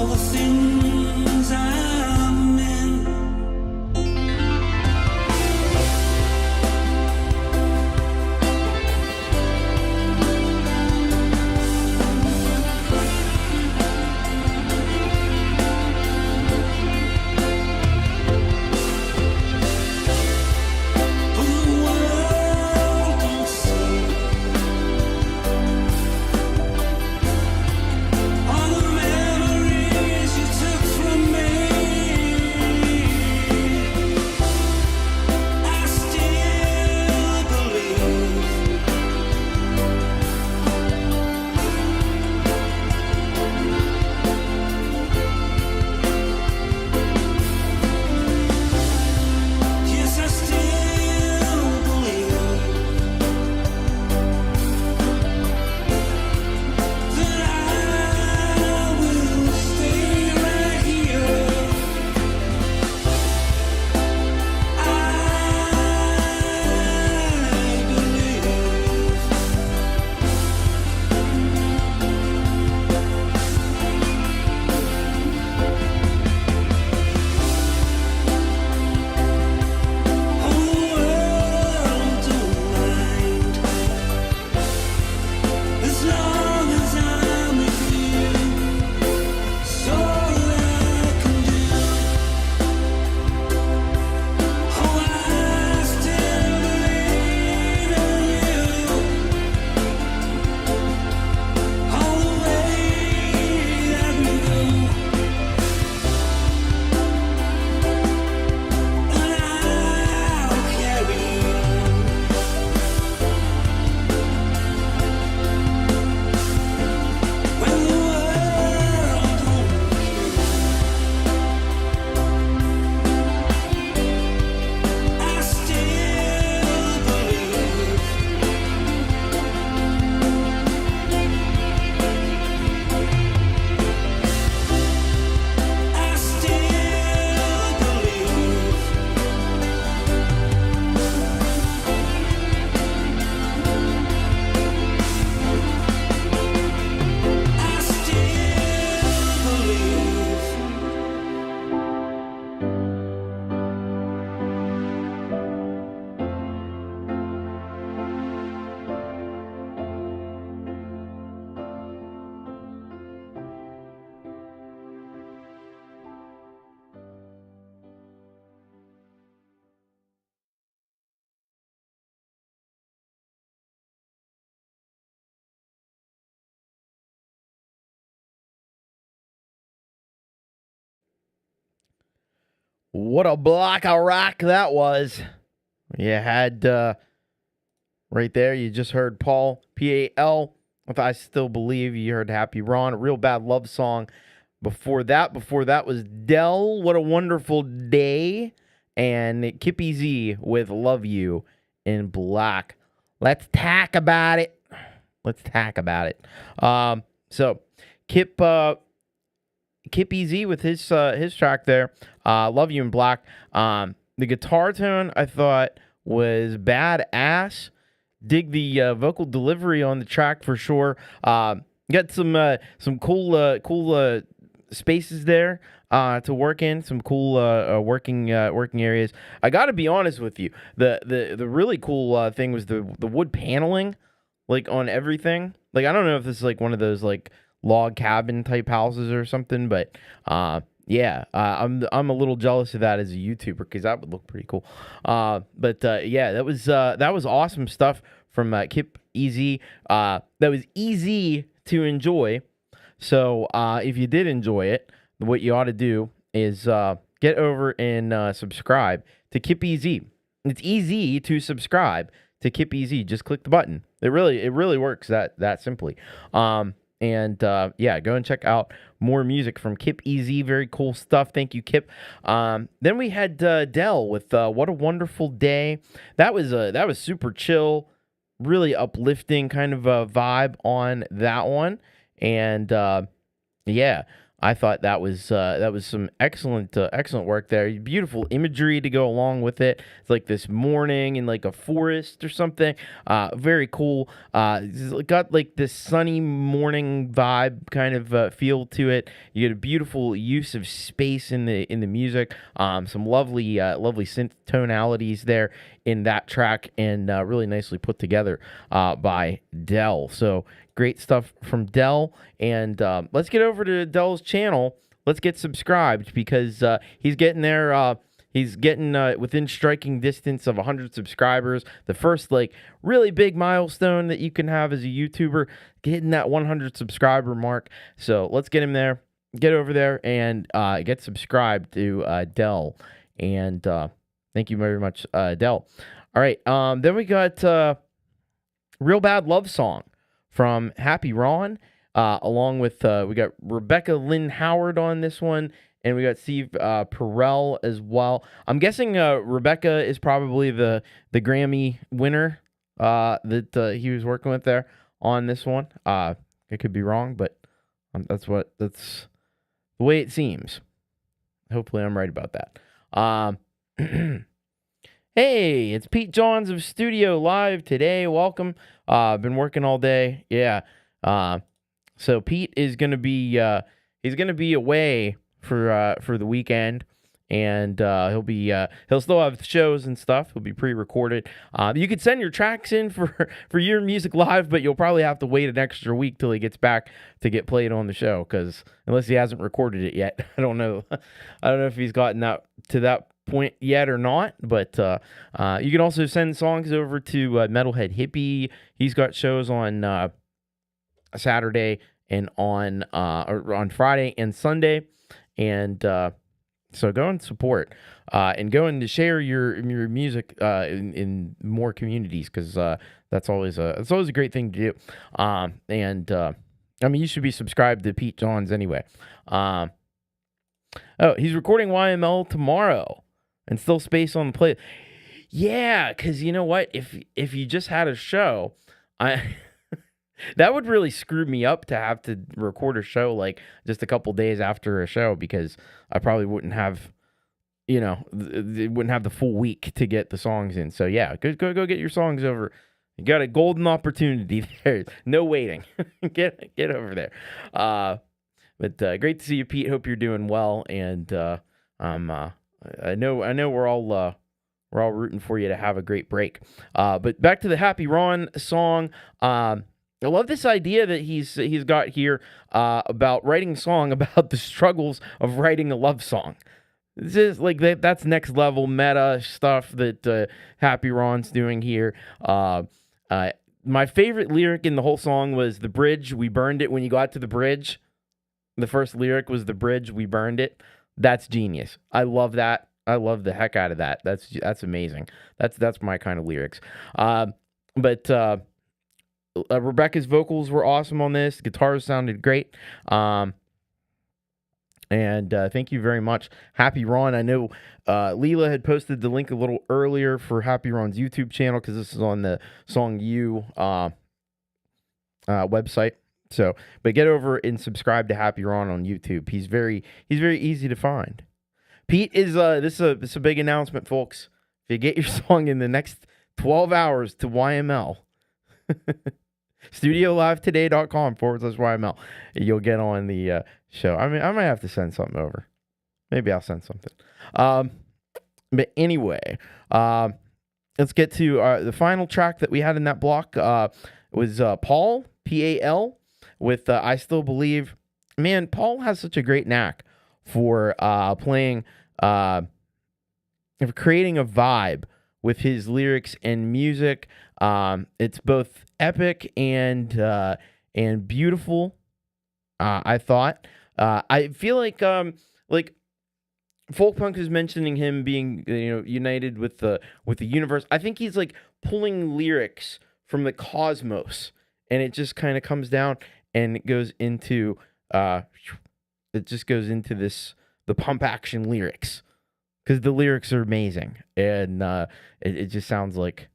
all the things I'm in. But the world don't see all the memories you took from me. I still believe. Yes, I still believe that I will stay right here. I believe. Whole world don't mind as long as I'm with you. It's all I can do. Oh, I still believe in you. All the way that we go, and I'll carry you. When the world don't care, I still believe. I still believe. I still believe. What a block of rock that was. You had right there, you just heard Paul, P-A-L, with I Still Believe. You heard Happy Ron, a real bad love song. Before that was Dell, What a Wonderful Day, and Kip Z with Love You in Black. Let's talk about it. So Kip EZ with his track there, Love You in Black. The guitar tone I thought was badass. Dig the vocal delivery on the track for sure. Got some cool spaces there to work in, some cool working areas. I got to be honest with you, the really cool thing was the wood paneling, like on everything. Like I don't know if this is like one of those like log cabin type houses or something, but yeah, I'm a little jealous of that as a YouTuber because that would look pretty cool. But yeah, that was awesome stuff from Kip EZ. That was easy to enjoy. So if you did enjoy it, what you ought to do is get over and subscribe to Kip EZ. It's easy to subscribe to Kip EZ. Just click the button. It really works that simply. And yeah, go and check out more music from Kip EZ. Very cool stuff. Thank you, Kip. Then we had Dell with What a Wonderful Day. That was super chill, really uplifting kind of a vibe on that one. And yeah, I thought that was some excellent work there. Beautiful imagery to go along with it. It's like this morning in like a forest or something. Very cool. It's got like this sunny morning vibe kind of feel to it. You get a beautiful use of space in the music. Some lovely synth tonalities there in that track, and really nicely put together by Del. So great stuff from Del. And let's get over to Del's channel. Let's get subscribed, because he's getting there. He's getting within striking distance of 100 subscribers. The first like really big milestone that you can have as a YouTuber, getting that 100 subscriber mark. So let's get him there. Get over there and get subscribed to Del. And thank you very much, Del. All right. Then we got Real Bad Love Song from Happy Ron, along with we got Rebecca Lynn Howard on this one, and we got Steve Perel as well. I'm guessing Rebecca is probably the Grammy winner that he was working with there on this one. I could be wrong, but that's the way it seems. Hopefully I'm right about that. Hey, it's Pete Johns of Studio Live today. Welcome. Been working all day. Yeah. So Pete is gonna be he's gonna be away for the weekend, and he'll still have shows and stuff. He'll be pre-recorded. You could send your tracks in for your music live, but you'll probably have to wait an extra week till he gets back to get played on the show, because unless he hasn't recorded it yet, I don't know. I don't know if he's gotten to that point yet or not, but you can also send songs over to Metalhead Hippie. He's got shows on Saturday and on Friday and Sunday, and so go and support and go and share your music in more communities, because that's always a great thing to do. And I mean, you should be subscribed to Pete Johns anyway. Oh, he's recording YML tomorrow. And still space on the plate. Yeah, because you know what? If you just had a show, that would really screw me up to have to record a show like just a couple days after a show, because I probably wouldn't have, wouldn't have the full week to get the songs in. So yeah, go get your songs over. You got a golden opportunity there. No waiting. get over there. But great to see you, Pete. Hope you're doing well, and I know we're all rooting for you to have a great break. But back to the Happy Ron song. I love this idea that he's got here about writing a song about the struggles of writing a love song. This is like that's next level meta stuff that Happy Ron's doing here. My favorite lyric in the whole song was the bridge. We burned it when you got to the bridge. The first lyric was the bridge. We burned it. That's genius. I love that. I love the heck out of that. That's amazing. That's my kind of lyrics. But Rebecca's vocals were awesome on this. Guitars sounded great. And thank you very much, Happy Ron. I know Leela had posted the link a little earlier for Happy Ron's YouTube channel, because this is on the Song You website. So, but get over and subscribe to Happy Ron on YouTube. He's very easy to find. Pete is this is a big announcement, folks. If you get your song in the next 12 hours to YML, studiolivetoday.com/YML, you'll get on the show. I mean, I might have to send something over. Maybe I'll send something. But anyway, let's get to the final track that we had in that block. Was Paul, P-A-L, with I Still Believe. Man, Paul has such a great knack for playing, of creating a vibe with his lyrics and music. It's both epic and beautiful. I thought. I feel like Folkpunk is mentioning him being united with the universe. I think he's like pulling lyrics from the cosmos, and it just kind of comes down and it goes into the pump action lyrics, because the lyrics are amazing, and it just sounds like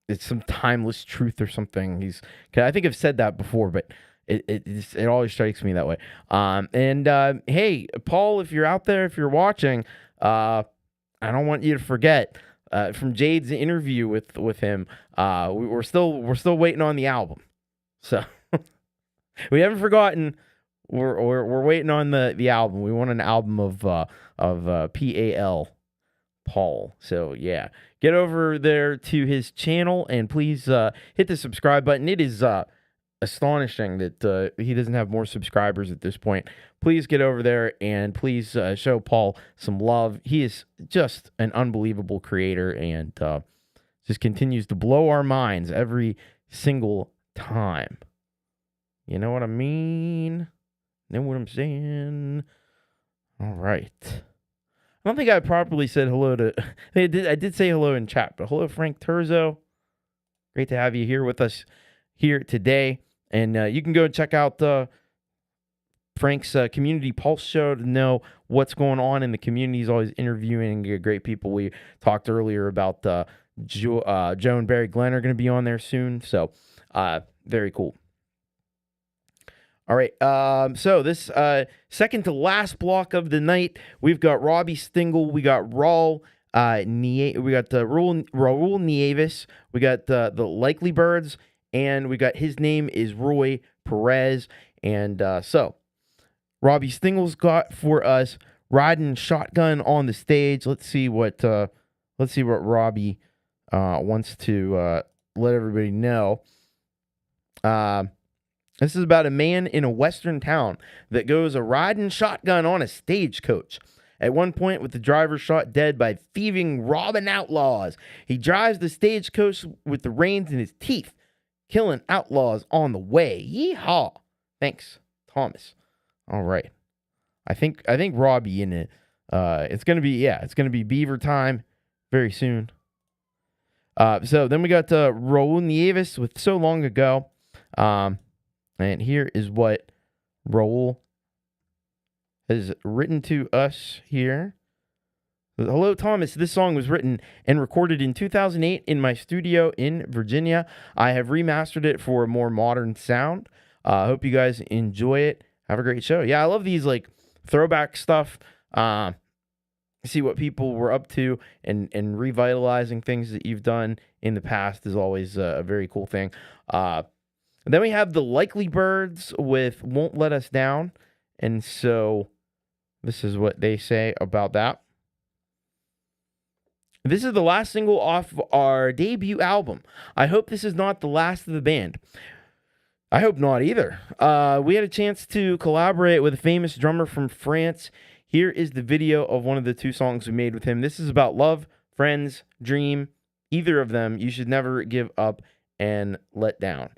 it's some timeless truth or something. I think I've said that before, but It always strikes me that way. Hey, Paul, if you're out there, if you're watching, I don't want you to forget from Jade's interview with him. We're still waiting on the album, so we haven't forgotten. We're waiting on the album. We want an album of PAL Paul. So yeah, get over there to his channel and please hit the subscribe button. It is astonishing that he doesn't have more subscribers at this point. Please get over there and please show Paul some love. He is just an unbelievable creator and just continues to blow our minds every single time. You know what I mean? Know what I'm saying? All right. I don't think I properly said hello to... I did say hello in chat, but hello, Frank Terzo. Great to have you here with us here today. And you can go and check out Frank's Community Pulse show to know what's going on in the community. He's always interviewing great people. We talked earlier about Joe and Barry Glenn are going to be on there soon. So, very cool. All right, so this second to last block of the night, we've got Robbie Stingle, we got Raul Nieves, we got the Likely Birds, and we got His Name is Roy Perez, and so Robbie Stingle's got for us Riding Shotgun on the Stage. Let's see what Robbie wants to let everybody know. This is about a man in a western town that goes a riding shotgun on a stagecoach. At one point, with the driver shot dead by thieving, robbing outlaws, he drives the stagecoach with the reins in his teeth, killing outlaws on the way. Yeehaw! Thanks, Thomas. All right, I think Robbie in it. It's gonna be Beaver time very soon. So then we got Raul Nieves with So Long Ago. And here is what Raul has written to us here. Hello, Thomas. This song was written and recorded in 2008 in my studio in Virginia. I have remastered it for a more modern sound. I hope you guys enjoy it. Have a great show. Yeah, I love these like throwback stuff. See what people were up to and revitalizing things that you've done in the past is always a very cool thing. And then we have the Likely Birds with Won't Let Us Down. And so this is what they say about that. This is the last single off our debut album. I hope this is not the last of the band. I hope not either. We had a chance to collaborate with a famous drummer from France. Here is the video of one of the two songs we made with him. This is about love, friends, dream. Either of them, you should never give up and let down.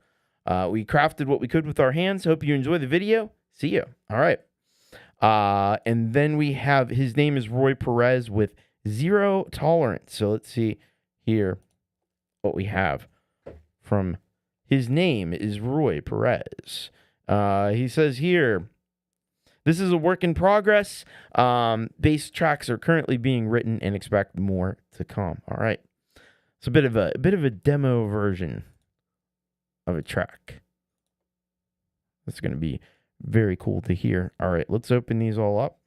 We crafted what we could with our hands. Hope you enjoy the video. See you. All right. And then we have His Name is Roy Perez with Zero Tolerance. So let's see here what we have from His Name is Roy Perez. He says here, this is a work in progress. Bass tracks are currently being written and expect more to come. All right. It's a bit of a demo version of a track. That's going to be very cool to hear. All right, let's open these all up.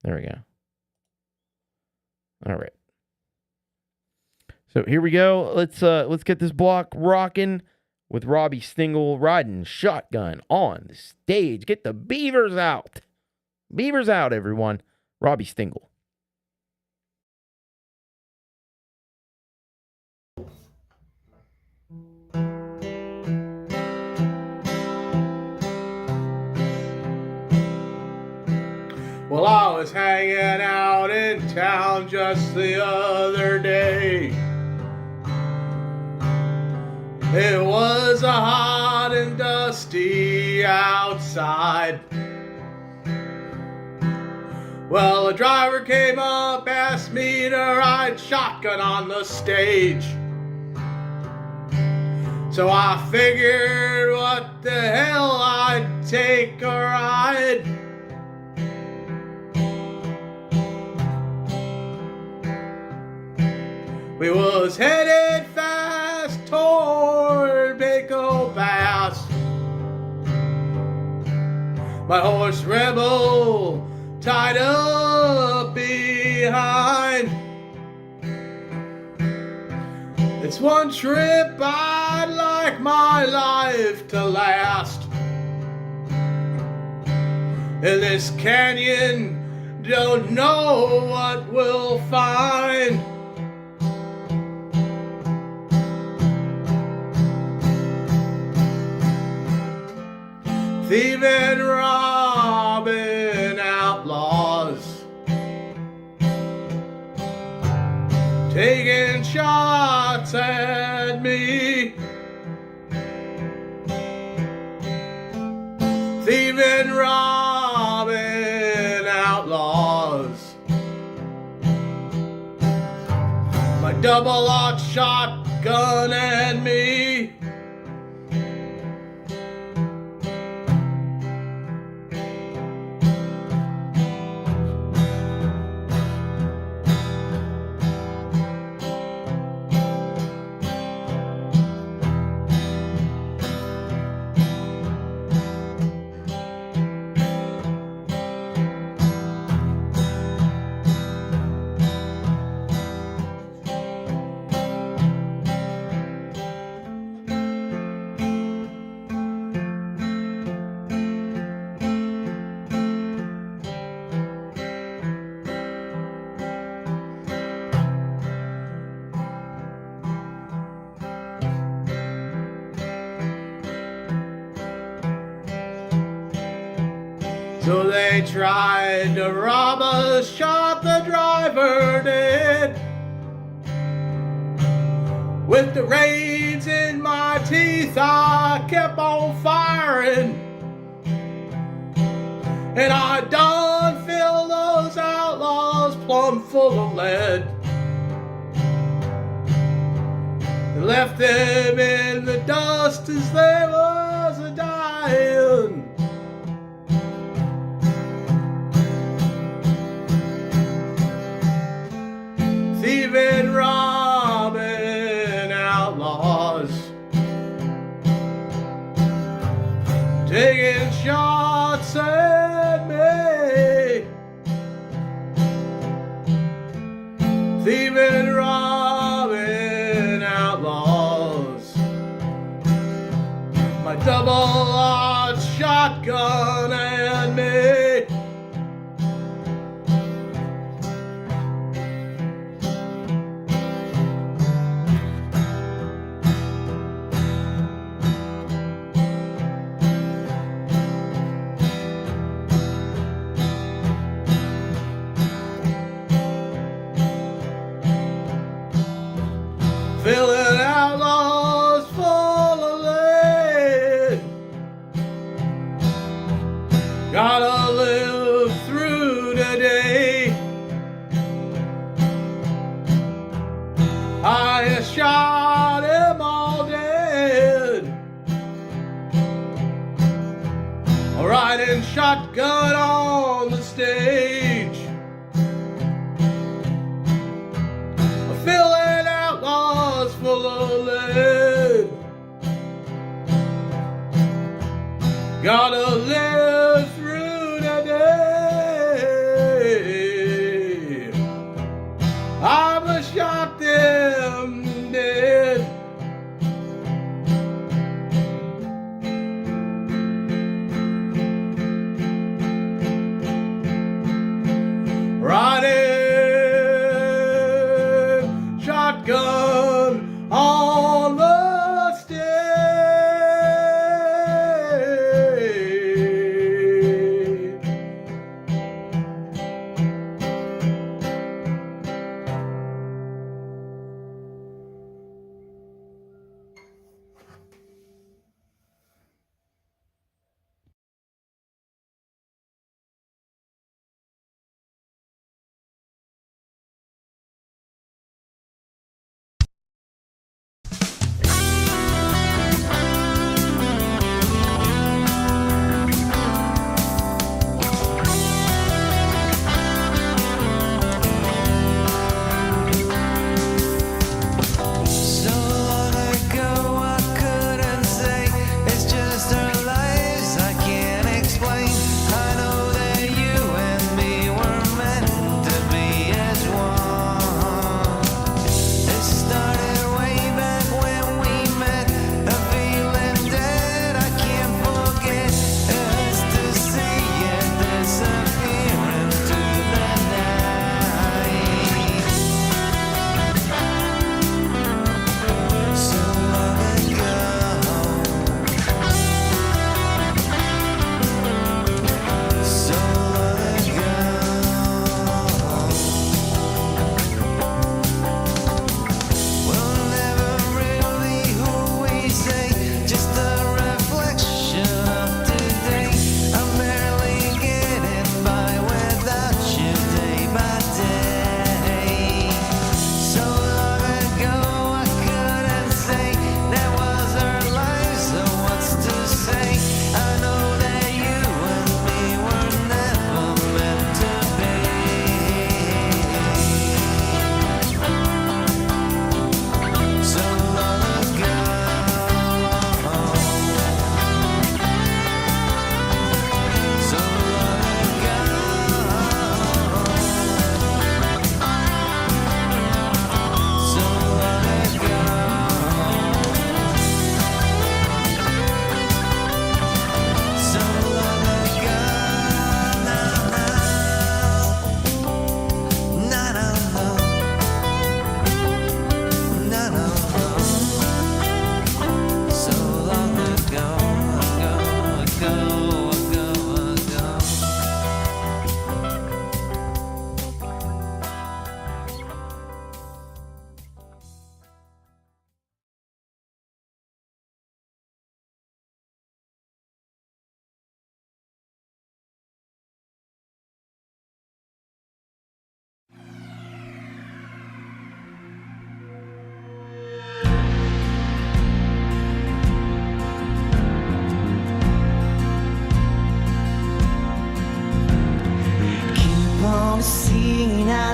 There we go. All right. So here we go. Let's get this block rocking with Robbie Stingle riding shotgun on the stage. Get the beavers out. Beavers out, everyone. Robbie Stingle. Well, I was hanging out in town just the other day. It was a hot and dusty outside. Well, a driver came up, asked me to ride shotgun on the stage. So I figured what the hell, I'd take a ride. We was headed fast toward Baco Pass. My horse Rebel tied up behind. It's one trip I'd like my life to last. In this canyon, don't know what we'll find. Thieving, robbing outlaws, taking shots at me. Thieving, robbing outlaws. My double-aught shotgun and me. So they tried to rob us, shot the driver dead. With the reins in my teeth, I kept on firing. And I done filled those outlaws plumb full of lead. And left them in the dust as they was a-dying. Thieving, robbing outlaws, taking shots at me. Thieving, robbing outlaws. My double-aught shotgun and me. Filling outlaws full of lead. Gotta live through today. I shot him all dead. Riding shotgun on the stage. Filling outlaws full of lead. Gotta live through the day. I'ma shot them dead. Riding shotgun on the stage.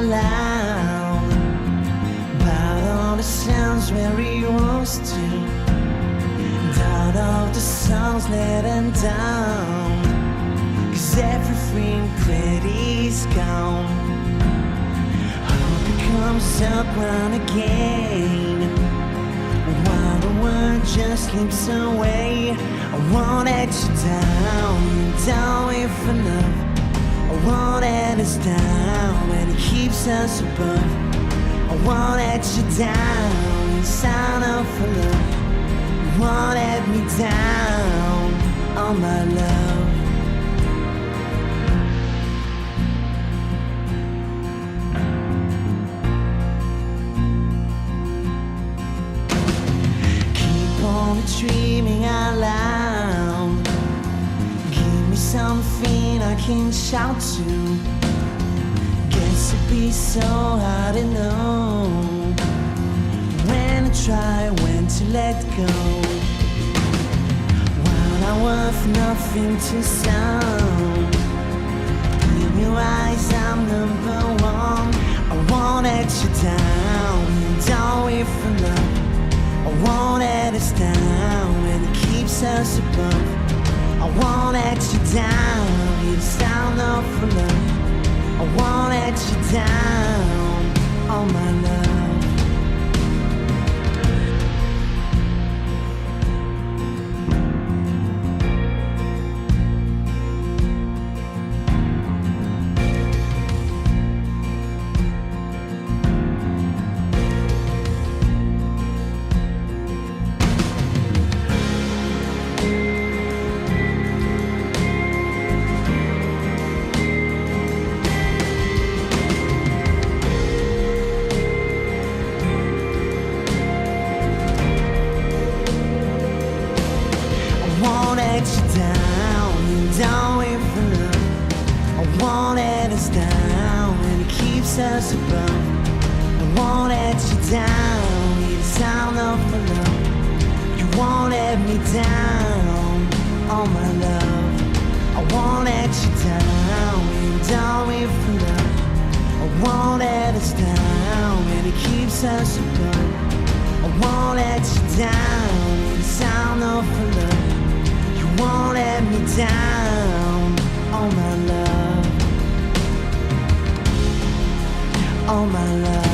out loud about all the sounds where he wants to. Doubt of the songs let him down, 'cause everything pretty's gone. Hope it comes up round again, while the world just slips away. I won't let you down, down with love. I won't let us down, and it keeps us above. I won't let you down, sign up for love. You won't let me down, oh my love. Keep on dreaming out loud. Give me something I can shout to. Guess it'd be so hard to know when to try, when to let go. While I'm worth nothing to some, in your eyes I'm number one. I won't let you down, down with love. I won't let us down, and it keeps us above. I won't let you down, it's sound of love. I won't let you down, oh my love. Us above. I won't let you down, it's sound of my love. You won't let me down, oh my love. I won't let you down, we're down with love. I won't let us down, and it keeps us above. I won't let you down, it's sound of my love. You won't let me down, oh my love. Oh my love.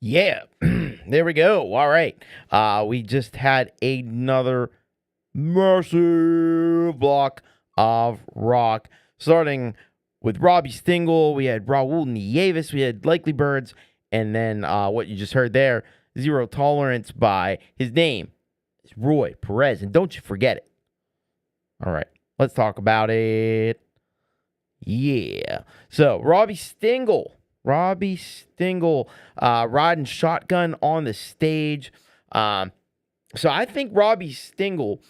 Yeah, there we go. All right. We just had another massive block of rock, starting with Robbie Stingle. We had Raul Nieves. We had Likely Birds. And then what you just heard there, Zero Tolerance by his name is Roy Perez. And don't you forget it. All right, let's talk about it. Yeah. So, Robbie Stingle riding shotgun on the stage. So I think Robbie Stingle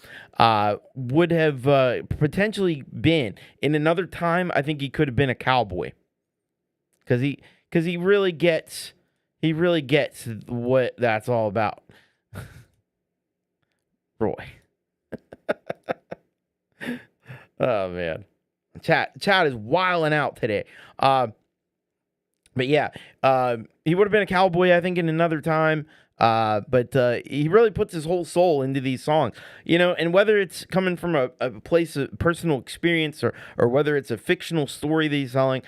would have potentially been in another time. I think he could have been a cowboy because he really gets what that's all about. Roy. Oh man, chat is wilding out today. But yeah, he would have been a cowboy, I think, in another time. But he really puts his whole soul into these songs, and whether it's coming from a place of personal experience or whether it's a fictional story that he's telling,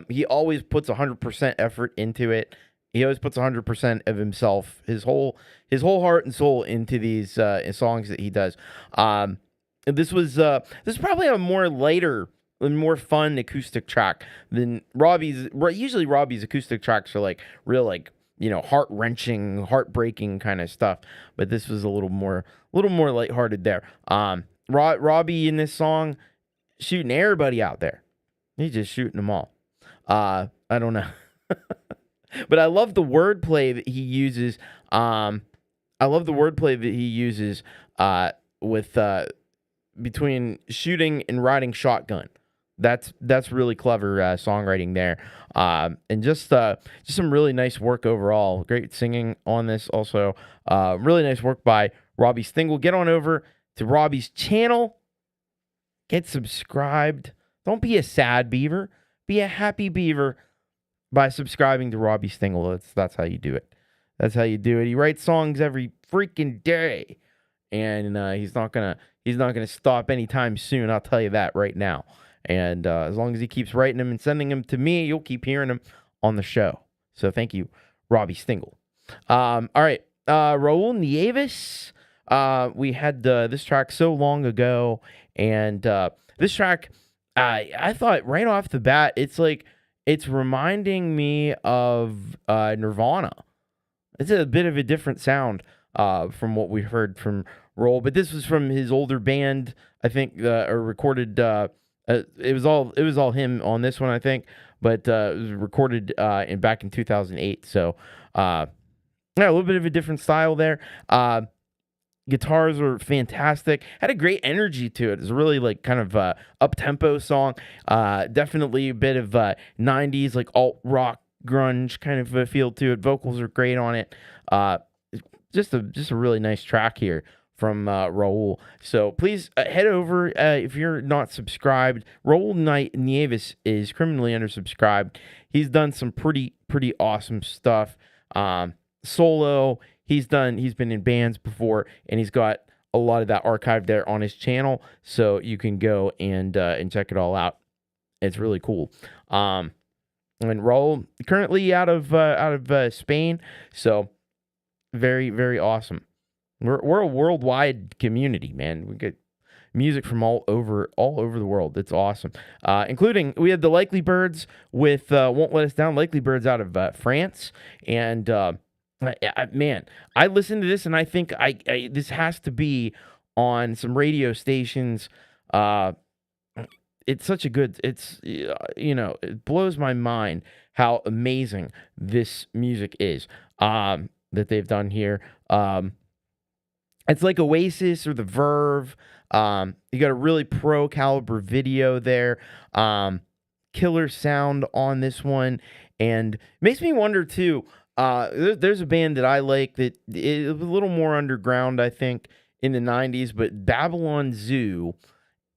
he always puts 100% effort into it. He always puts 100% of himself, his whole heart and soul into these songs that he does. This is probably a more later and more fun acoustic track than Robbie's. Usually Robbie's acoustic tracks are like real, like, heart-wrenching, heartbreaking kind of stuff. But this was a little more lighthearted there. Robbie in this song shooting everybody out there. He's just shooting them all. I don't know. But I love the wordplay that he uses. With between shooting and riding shotgun. That's really clever songwriting there, and just some really nice work overall. Great singing on this, also really nice work by Robbie Stingle. Get on over to Robbie's channel, get subscribed. Don't be a sad beaver, be a happy beaver by subscribing to Robbie Stingle. That's how you do it. That's how you do it. He writes songs every freaking day, and he's not gonna stop anytime soon. I'll tell you that right now. And as long as he keeps writing them and sending them to me, you'll keep hearing them on the show. So thank you, Robbie Stingle. All right, Raul Nieves. We had this track so long ago, and this track, I thought right off the bat, it's reminding me of Nirvana. It's a bit of a different sound from what we heard from Raul, but this was from his older band, I think, or recorded. It was all him on this one, I think, but it was recorded back in 2008. So, yeah, a little bit of a different style there. Guitars were fantastic. Had a great energy to it. It was a really like kind of up-tempo song. Definitely a bit of 90s like alt rock grunge kind of a feel to it. Vocals are great on it. Just a really nice track here from Raul. So please head over if you're not subscribed. Raul Nieves is criminally undersubscribed. He's done some pretty awesome stuff. Solo, he's been in bands before, and he's got a lot of that archived there on his channel, so you can go and check it all out. It's really cool. And Raul currently out of Spain, so very, very awesome. We're a worldwide community, man. We get music from all over the world. It's awesome. Including, we had the Likely Birds with Won't Let Us Down. Likely Birds out of France. And man, I listened to this and I think this has to be on some radio stations. It's such a good, it blows my mind how amazing this music is that they've done here. It's like Oasis or The Verve. You got a really pro caliber video there. Killer sound on this one. And it makes me wonder too, there's a band that I like that is a little more underground, I think, in the 90s, but Babylon Zoo.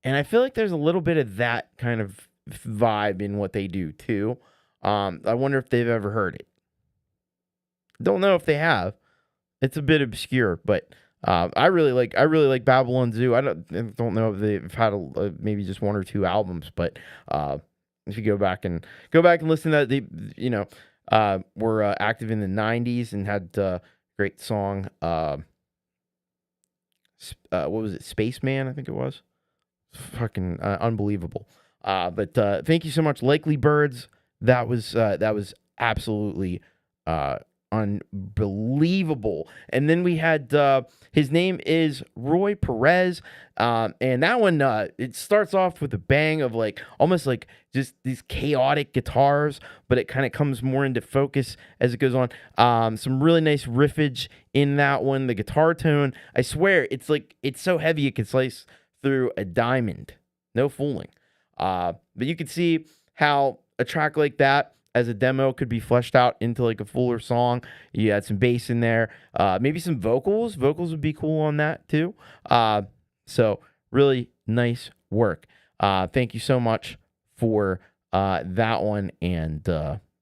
And I feel like there's a little bit of that kind of vibe in what they do too. I wonder if they've ever heard it. Don't know if they have. It's a bit obscure, but I really like Babylon Zoo. I don't know if they've had maybe just one or two albums, but if you go back and listen to that, were active in the 90s and had a great song. What was it? Spaceman, I think it was. Fucking unbelievable. But thank you so much, Likely Birds. That was absolutely unbelievable. And then we had his name is Roy Perez, and that one it starts off with a bang of like almost like just these chaotic guitars, but it kind of comes more into focus as it goes on. Some really nice riffage in that one. The guitar tone, I swear, it's so heavy it can slice through a diamond. No fooling. But you can see how a track like that as a demo could be fleshed out into like a fuller song. You had some bass in there, maybe some vocals. Vocals would be cool on that too. So really nice work. Thank you so much for that one. And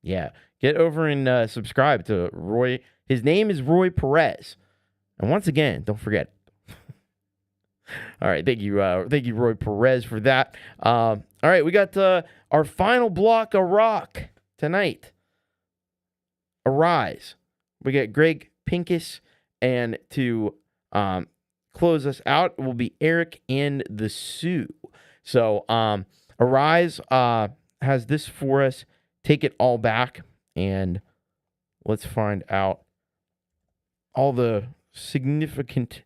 yeah, get over and subscribe to Roy. His name is Roy Perez. And once again, don't forget it. All right, thank you, Roy Perez, for that. All right, we got our final block of rock tonight. Arise. We got Greg Pincus, and to close us out will be Eric and the Sioux. So, Arise has this for us. Take It All Back, and let's find out all the significant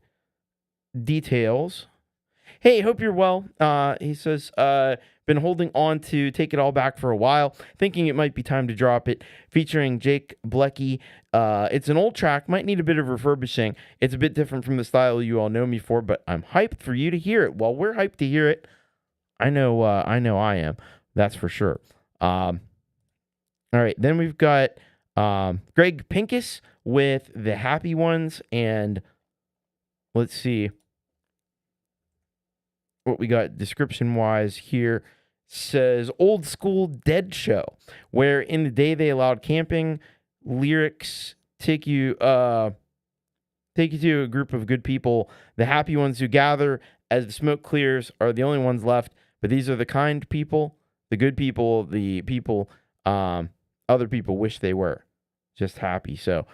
details. Hey, hope you're well. He says, been holding on to Take It All Back for a while, thinking it might be time to drop it, featuring Jake Blecky. It's an old track, might need a bit of refurbishing. It's a bit different from the style you all know me for, but I'm hyped for you to hear it. Well, we're hyped to hear it. I know I am. That's for sure. All right, then we've got Greg Pincus with The Happy Ones, and let's see what we got description-wise here. Says, old school Dead show, where in the day they allowed camping, lyrics take you to a group of good people. The happy ones who gather as the smoke clears are the only ones left, but these are the kind people, the good people, the people other people wish they were just happy. So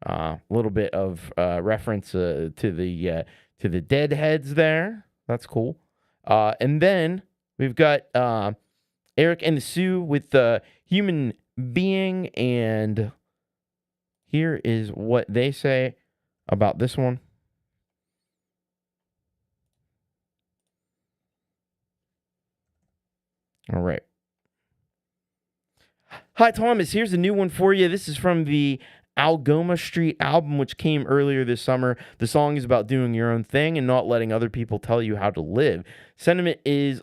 a little bit of reference to the Deadheads there. That's cool. And then we've got Eric and the Sioux with the Human Being, and here is what they say about this one. All right. Hi, Thomas. Here's a new one for you. This is from the Algoma Street album, which came earlier this summer. The song is about doing your own thing and not letting other people tell you how to live. Sentiment is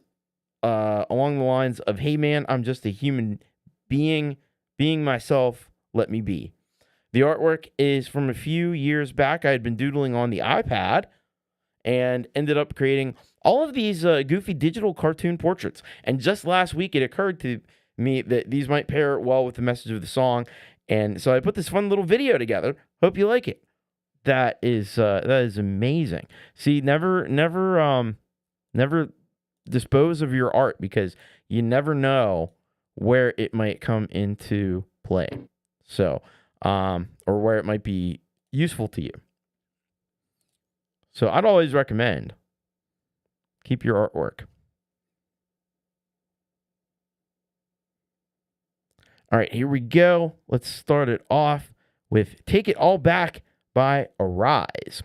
along the lines of, hey man, I'm just a human being myself, let me be. The artwork is from a few years back. I had been doodling on the iPad and ended up creating all of these goofy digital cartoon portraits. And just last week, it occurred to me that these might pair well with the message of the song. And so I put this fun little video together. Hope you like it. That is amazing. See, never dispose of your art, because you never know where it might come into play. So, or where it might be useful to you. So I'd always recommend keep your artwork. All right, here we go. Let's start it off with Take It All Back by Arise.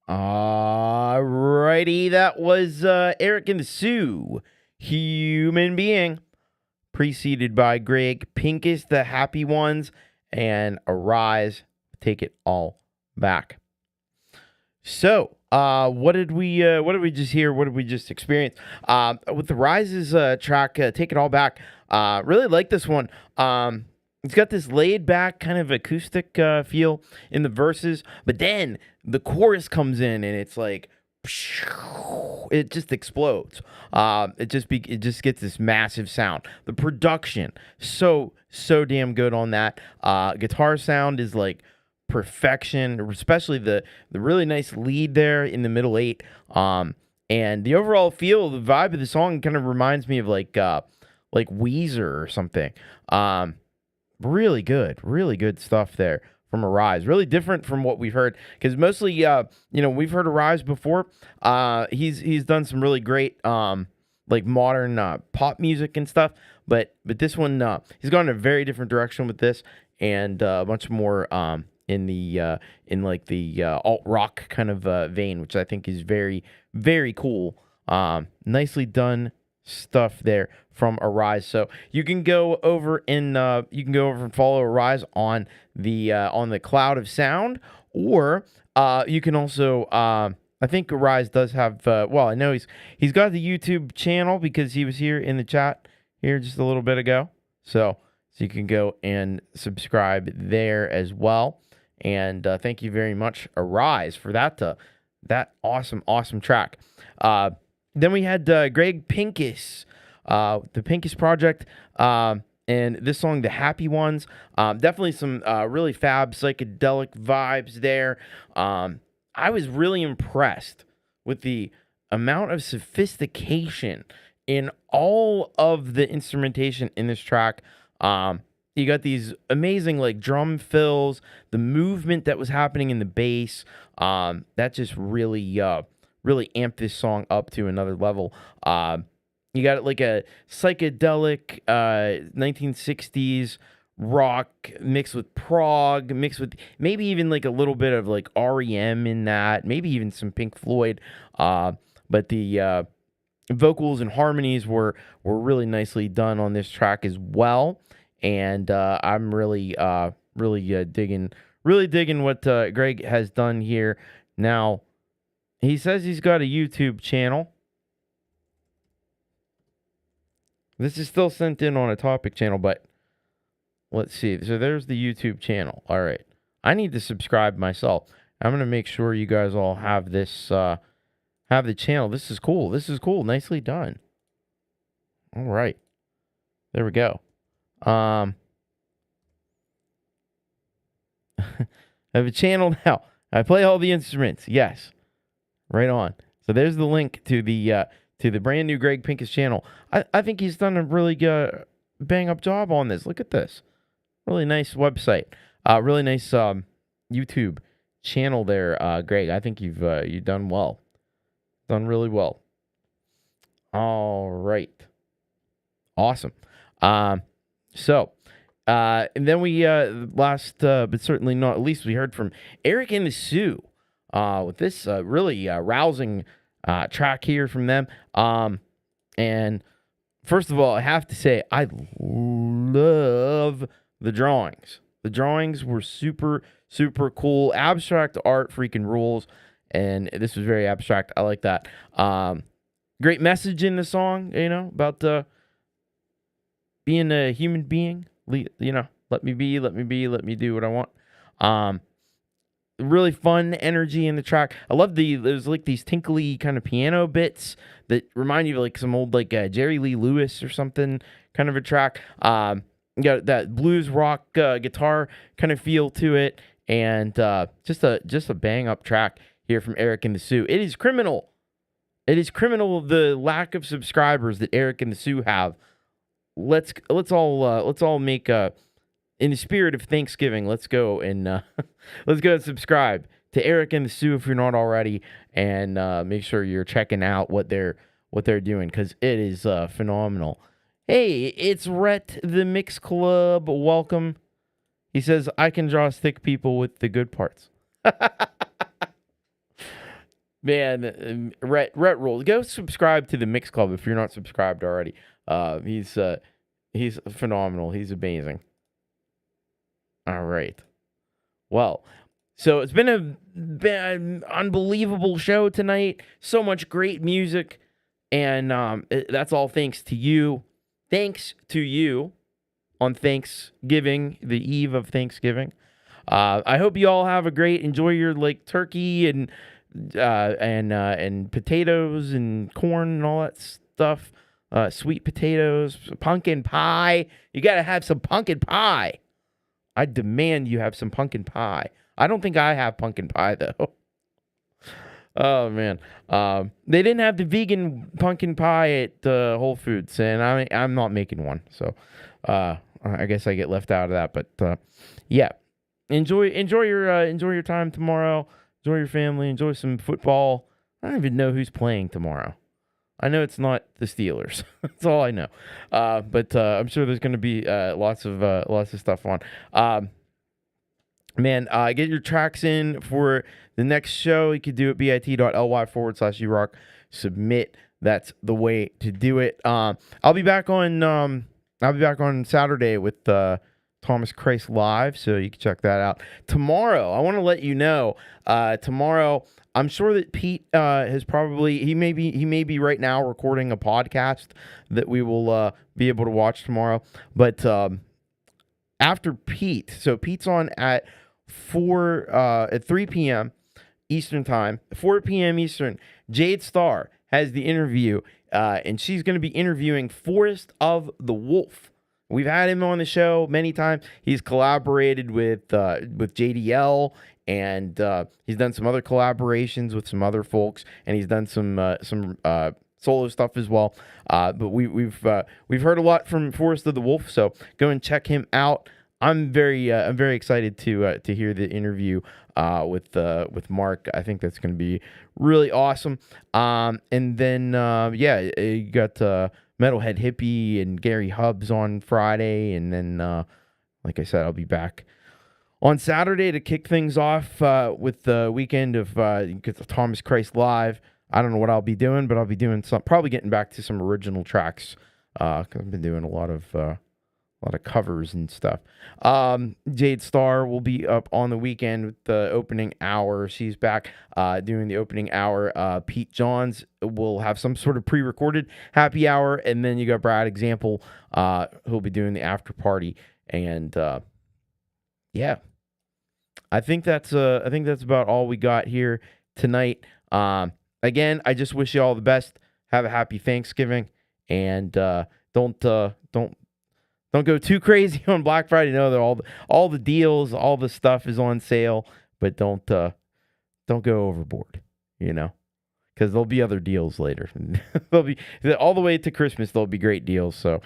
Alrighty, that was Eric and the Sioux, Human Being, preceded by Greg Pincus, The Happy Ones, and Arise, Take It All Back. So, what did we just hear? What did we just experience? With the Rise's track, Take It All Back, really like this one. It's got this laid back kind of acoustic feel in the verses, but then the chorus comes in and it's like it just explodes. It just gets this massive sound. The production so damn good on that. Guitar sound is like perfection, especially the really nice lead there in the middle eight. And the overall feel, the vibe of the song kind of reminds me of like Weezer or something. Really good stuff there from Arise. Really different from what we've heard, because mostly, we've heard Arise before. He's done some really great, like modern pop music and stuff. But this one, he's gone in a very different direction with this, and a bunch more in the alt rock kind of vein, which I think is very, very cool. Nicely done stuff there from Arise. So you can go over and follow Arise on the Cloud of Sound, or you can also I think Arise does have I know he's got the YouTube channel, because he was here in the chat here just a little bit ago. So you can go and subscribe there as well. And thank you very much, Arise, for that awesome track. Then we had Greg Pincus, the Pincus Project, and this song, The Happy Ones. Definitely some really fab psychedelic vibes there. I was really impressed with the amount of sophistication in all of the instrumentation in this track. You got these amazing like drum fills, the movement that was happening in the bass. That just really amped this song up to another level. You got like a psychedelic 1960s rock mixed with prog, mixed with maybe even like a little bit of like REM in that, maybe even some Pink Floyd. But the vocals and harmonies were really nicely done on this track as well. And I'm really digging what Greg has done here. Now, he says he's got a YouTube channel. This is still sent in on a topic channel, but let's see. So there's the YouTube channel. All right. I need to subscribe myself. I'm going to make sure you guys all have this, have the channel. This is cool. Nicely done. All right. There we go. I have a channel now. I play all the instruments. Yes. Right on. So there's the link to the brand new Greg Pincus channel. I think he's done a really good bang up job on this. Look at this. Really nice website. Really nice YouTube channel there, Greg. I think you've done well. Done really well. All right. Awesome. So and then we last but certainly not least, we heard from Eric and the Sioux with this really rousing track here from them. And first of all, I have to say I love the drawings. The drawings were super cool. Abstract art freaking rules, and this was very abstract. I like that. Great message in the song, about being a human being. Let me be, let me do what I want. Really fun energy in the track. I love there's like these tinkly kind of piano bits that remind you of like some old like Jerry Lee Lewis or something kind of a track. You got that blues rock guitar kind of feel to it, and just a bang up track here from Eric and the Sioux. It is criminal. The lack of subscribers that Eric and the Sioux have. Let's all make in the spirit of Thanksgiving, let's go and subscribe to Eric and the Sioux if you're not already, and make sure you're checking out what they're doing, because it is phenomenal. Hey, it's Rhett the Mix Club. Welcome. He says, I can draw stick people with the good parts. Man, Rhett Roll. Go subscribe to the Mix Club if you're not subscribed already. He's phenomenal. He's amazing. All right. Well, so it's been an unbelievable show tonight. So much great music, and that's all thanks to you. Thanks to you on Thanksgiving, the eve of Thanksgiving. I hope you all have a great, enjoy your turkey and potatoes and corn and all that stuff. Sweet potatoes, pumpkin pie. You got to have some pumpkin pie. I demand you have some pumpkin pie. I don't think I have pumpkin pie, though. Oh, man. They didn't have the vegan pumpkin pie at Whole Foods, and I'm not making one. So I guess I get left out of that. But, yeah. Enjoy your time tomorrow. Enjoy your family. Enjoy some football. I don't even know who's playing tomorrow. I know it's not the Steelers. That's all I know. But I'm sure there's going to be lots of stuff on. Man, get your tracks in for the next show. You could do it bit.ly/urock. Submit. That's the way to do it. I'll be back on Saturday with Thomas Christ Live, so you can check that out. Tomorrow, I want to let you know. Tomorrow, I'm sure that Pete has probably he may be right now recording a podcast that we will be able to watch tomorrow. But after Pete, so Pete's on at 3 p.m. Eastern time, 4 p.m. Eastern. Jade Starr has the interview, and she's going to be interviewing Forest of the Wolf. We've had him on the show many times. He's collaborated with JDL, and he's done some other collaborations with some other folks, and he's done some solo stuff as well. But we've heard a lot from Forest of the Wolf, so go and check him out. I'm very excited to hear the interview with Mark. I think that's going to be really awesome. And then you got Metalhead Hippie and Gary Hubbs on Friday, and then like I said, I'll be back on Saturday to kick things off with the weekend of Thomas Christ Live. I don't know what I'll be doing, but I'll be doing probably getting back to some original tracks because I've been doing a lot of covers and stuff. Jade Starr will be up on the weekend with the opening hour. She's back doing the opening hour. Pete Johns will have some sort of pre-recorded happy hour, and then you got Brad Example who'll be doing the after party. And yeah, I think that's about all we got here tonight. Again, I just wish you all the best. Have a happy Thanksgiving, and don't go too crazy on Black Friday. Know that all the deals, all the stuff is on sale, but don't go overboard, because there'll be other deals later. There'll be all the way to Christmas. There'll be great deals. So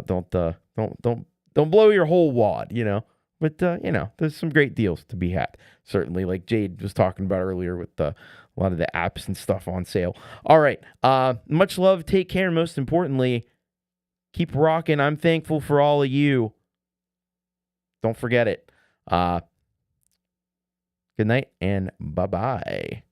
don't blow your whole wad, But there's some great deals to be had. Certainly, like Jade was talking about earlier with a lot of the apps and stuff on sale. All right, much love. Take care. Most importantly, keep rocking. I'm thankful for all of you. Don't forget it. Good night and bye-bye.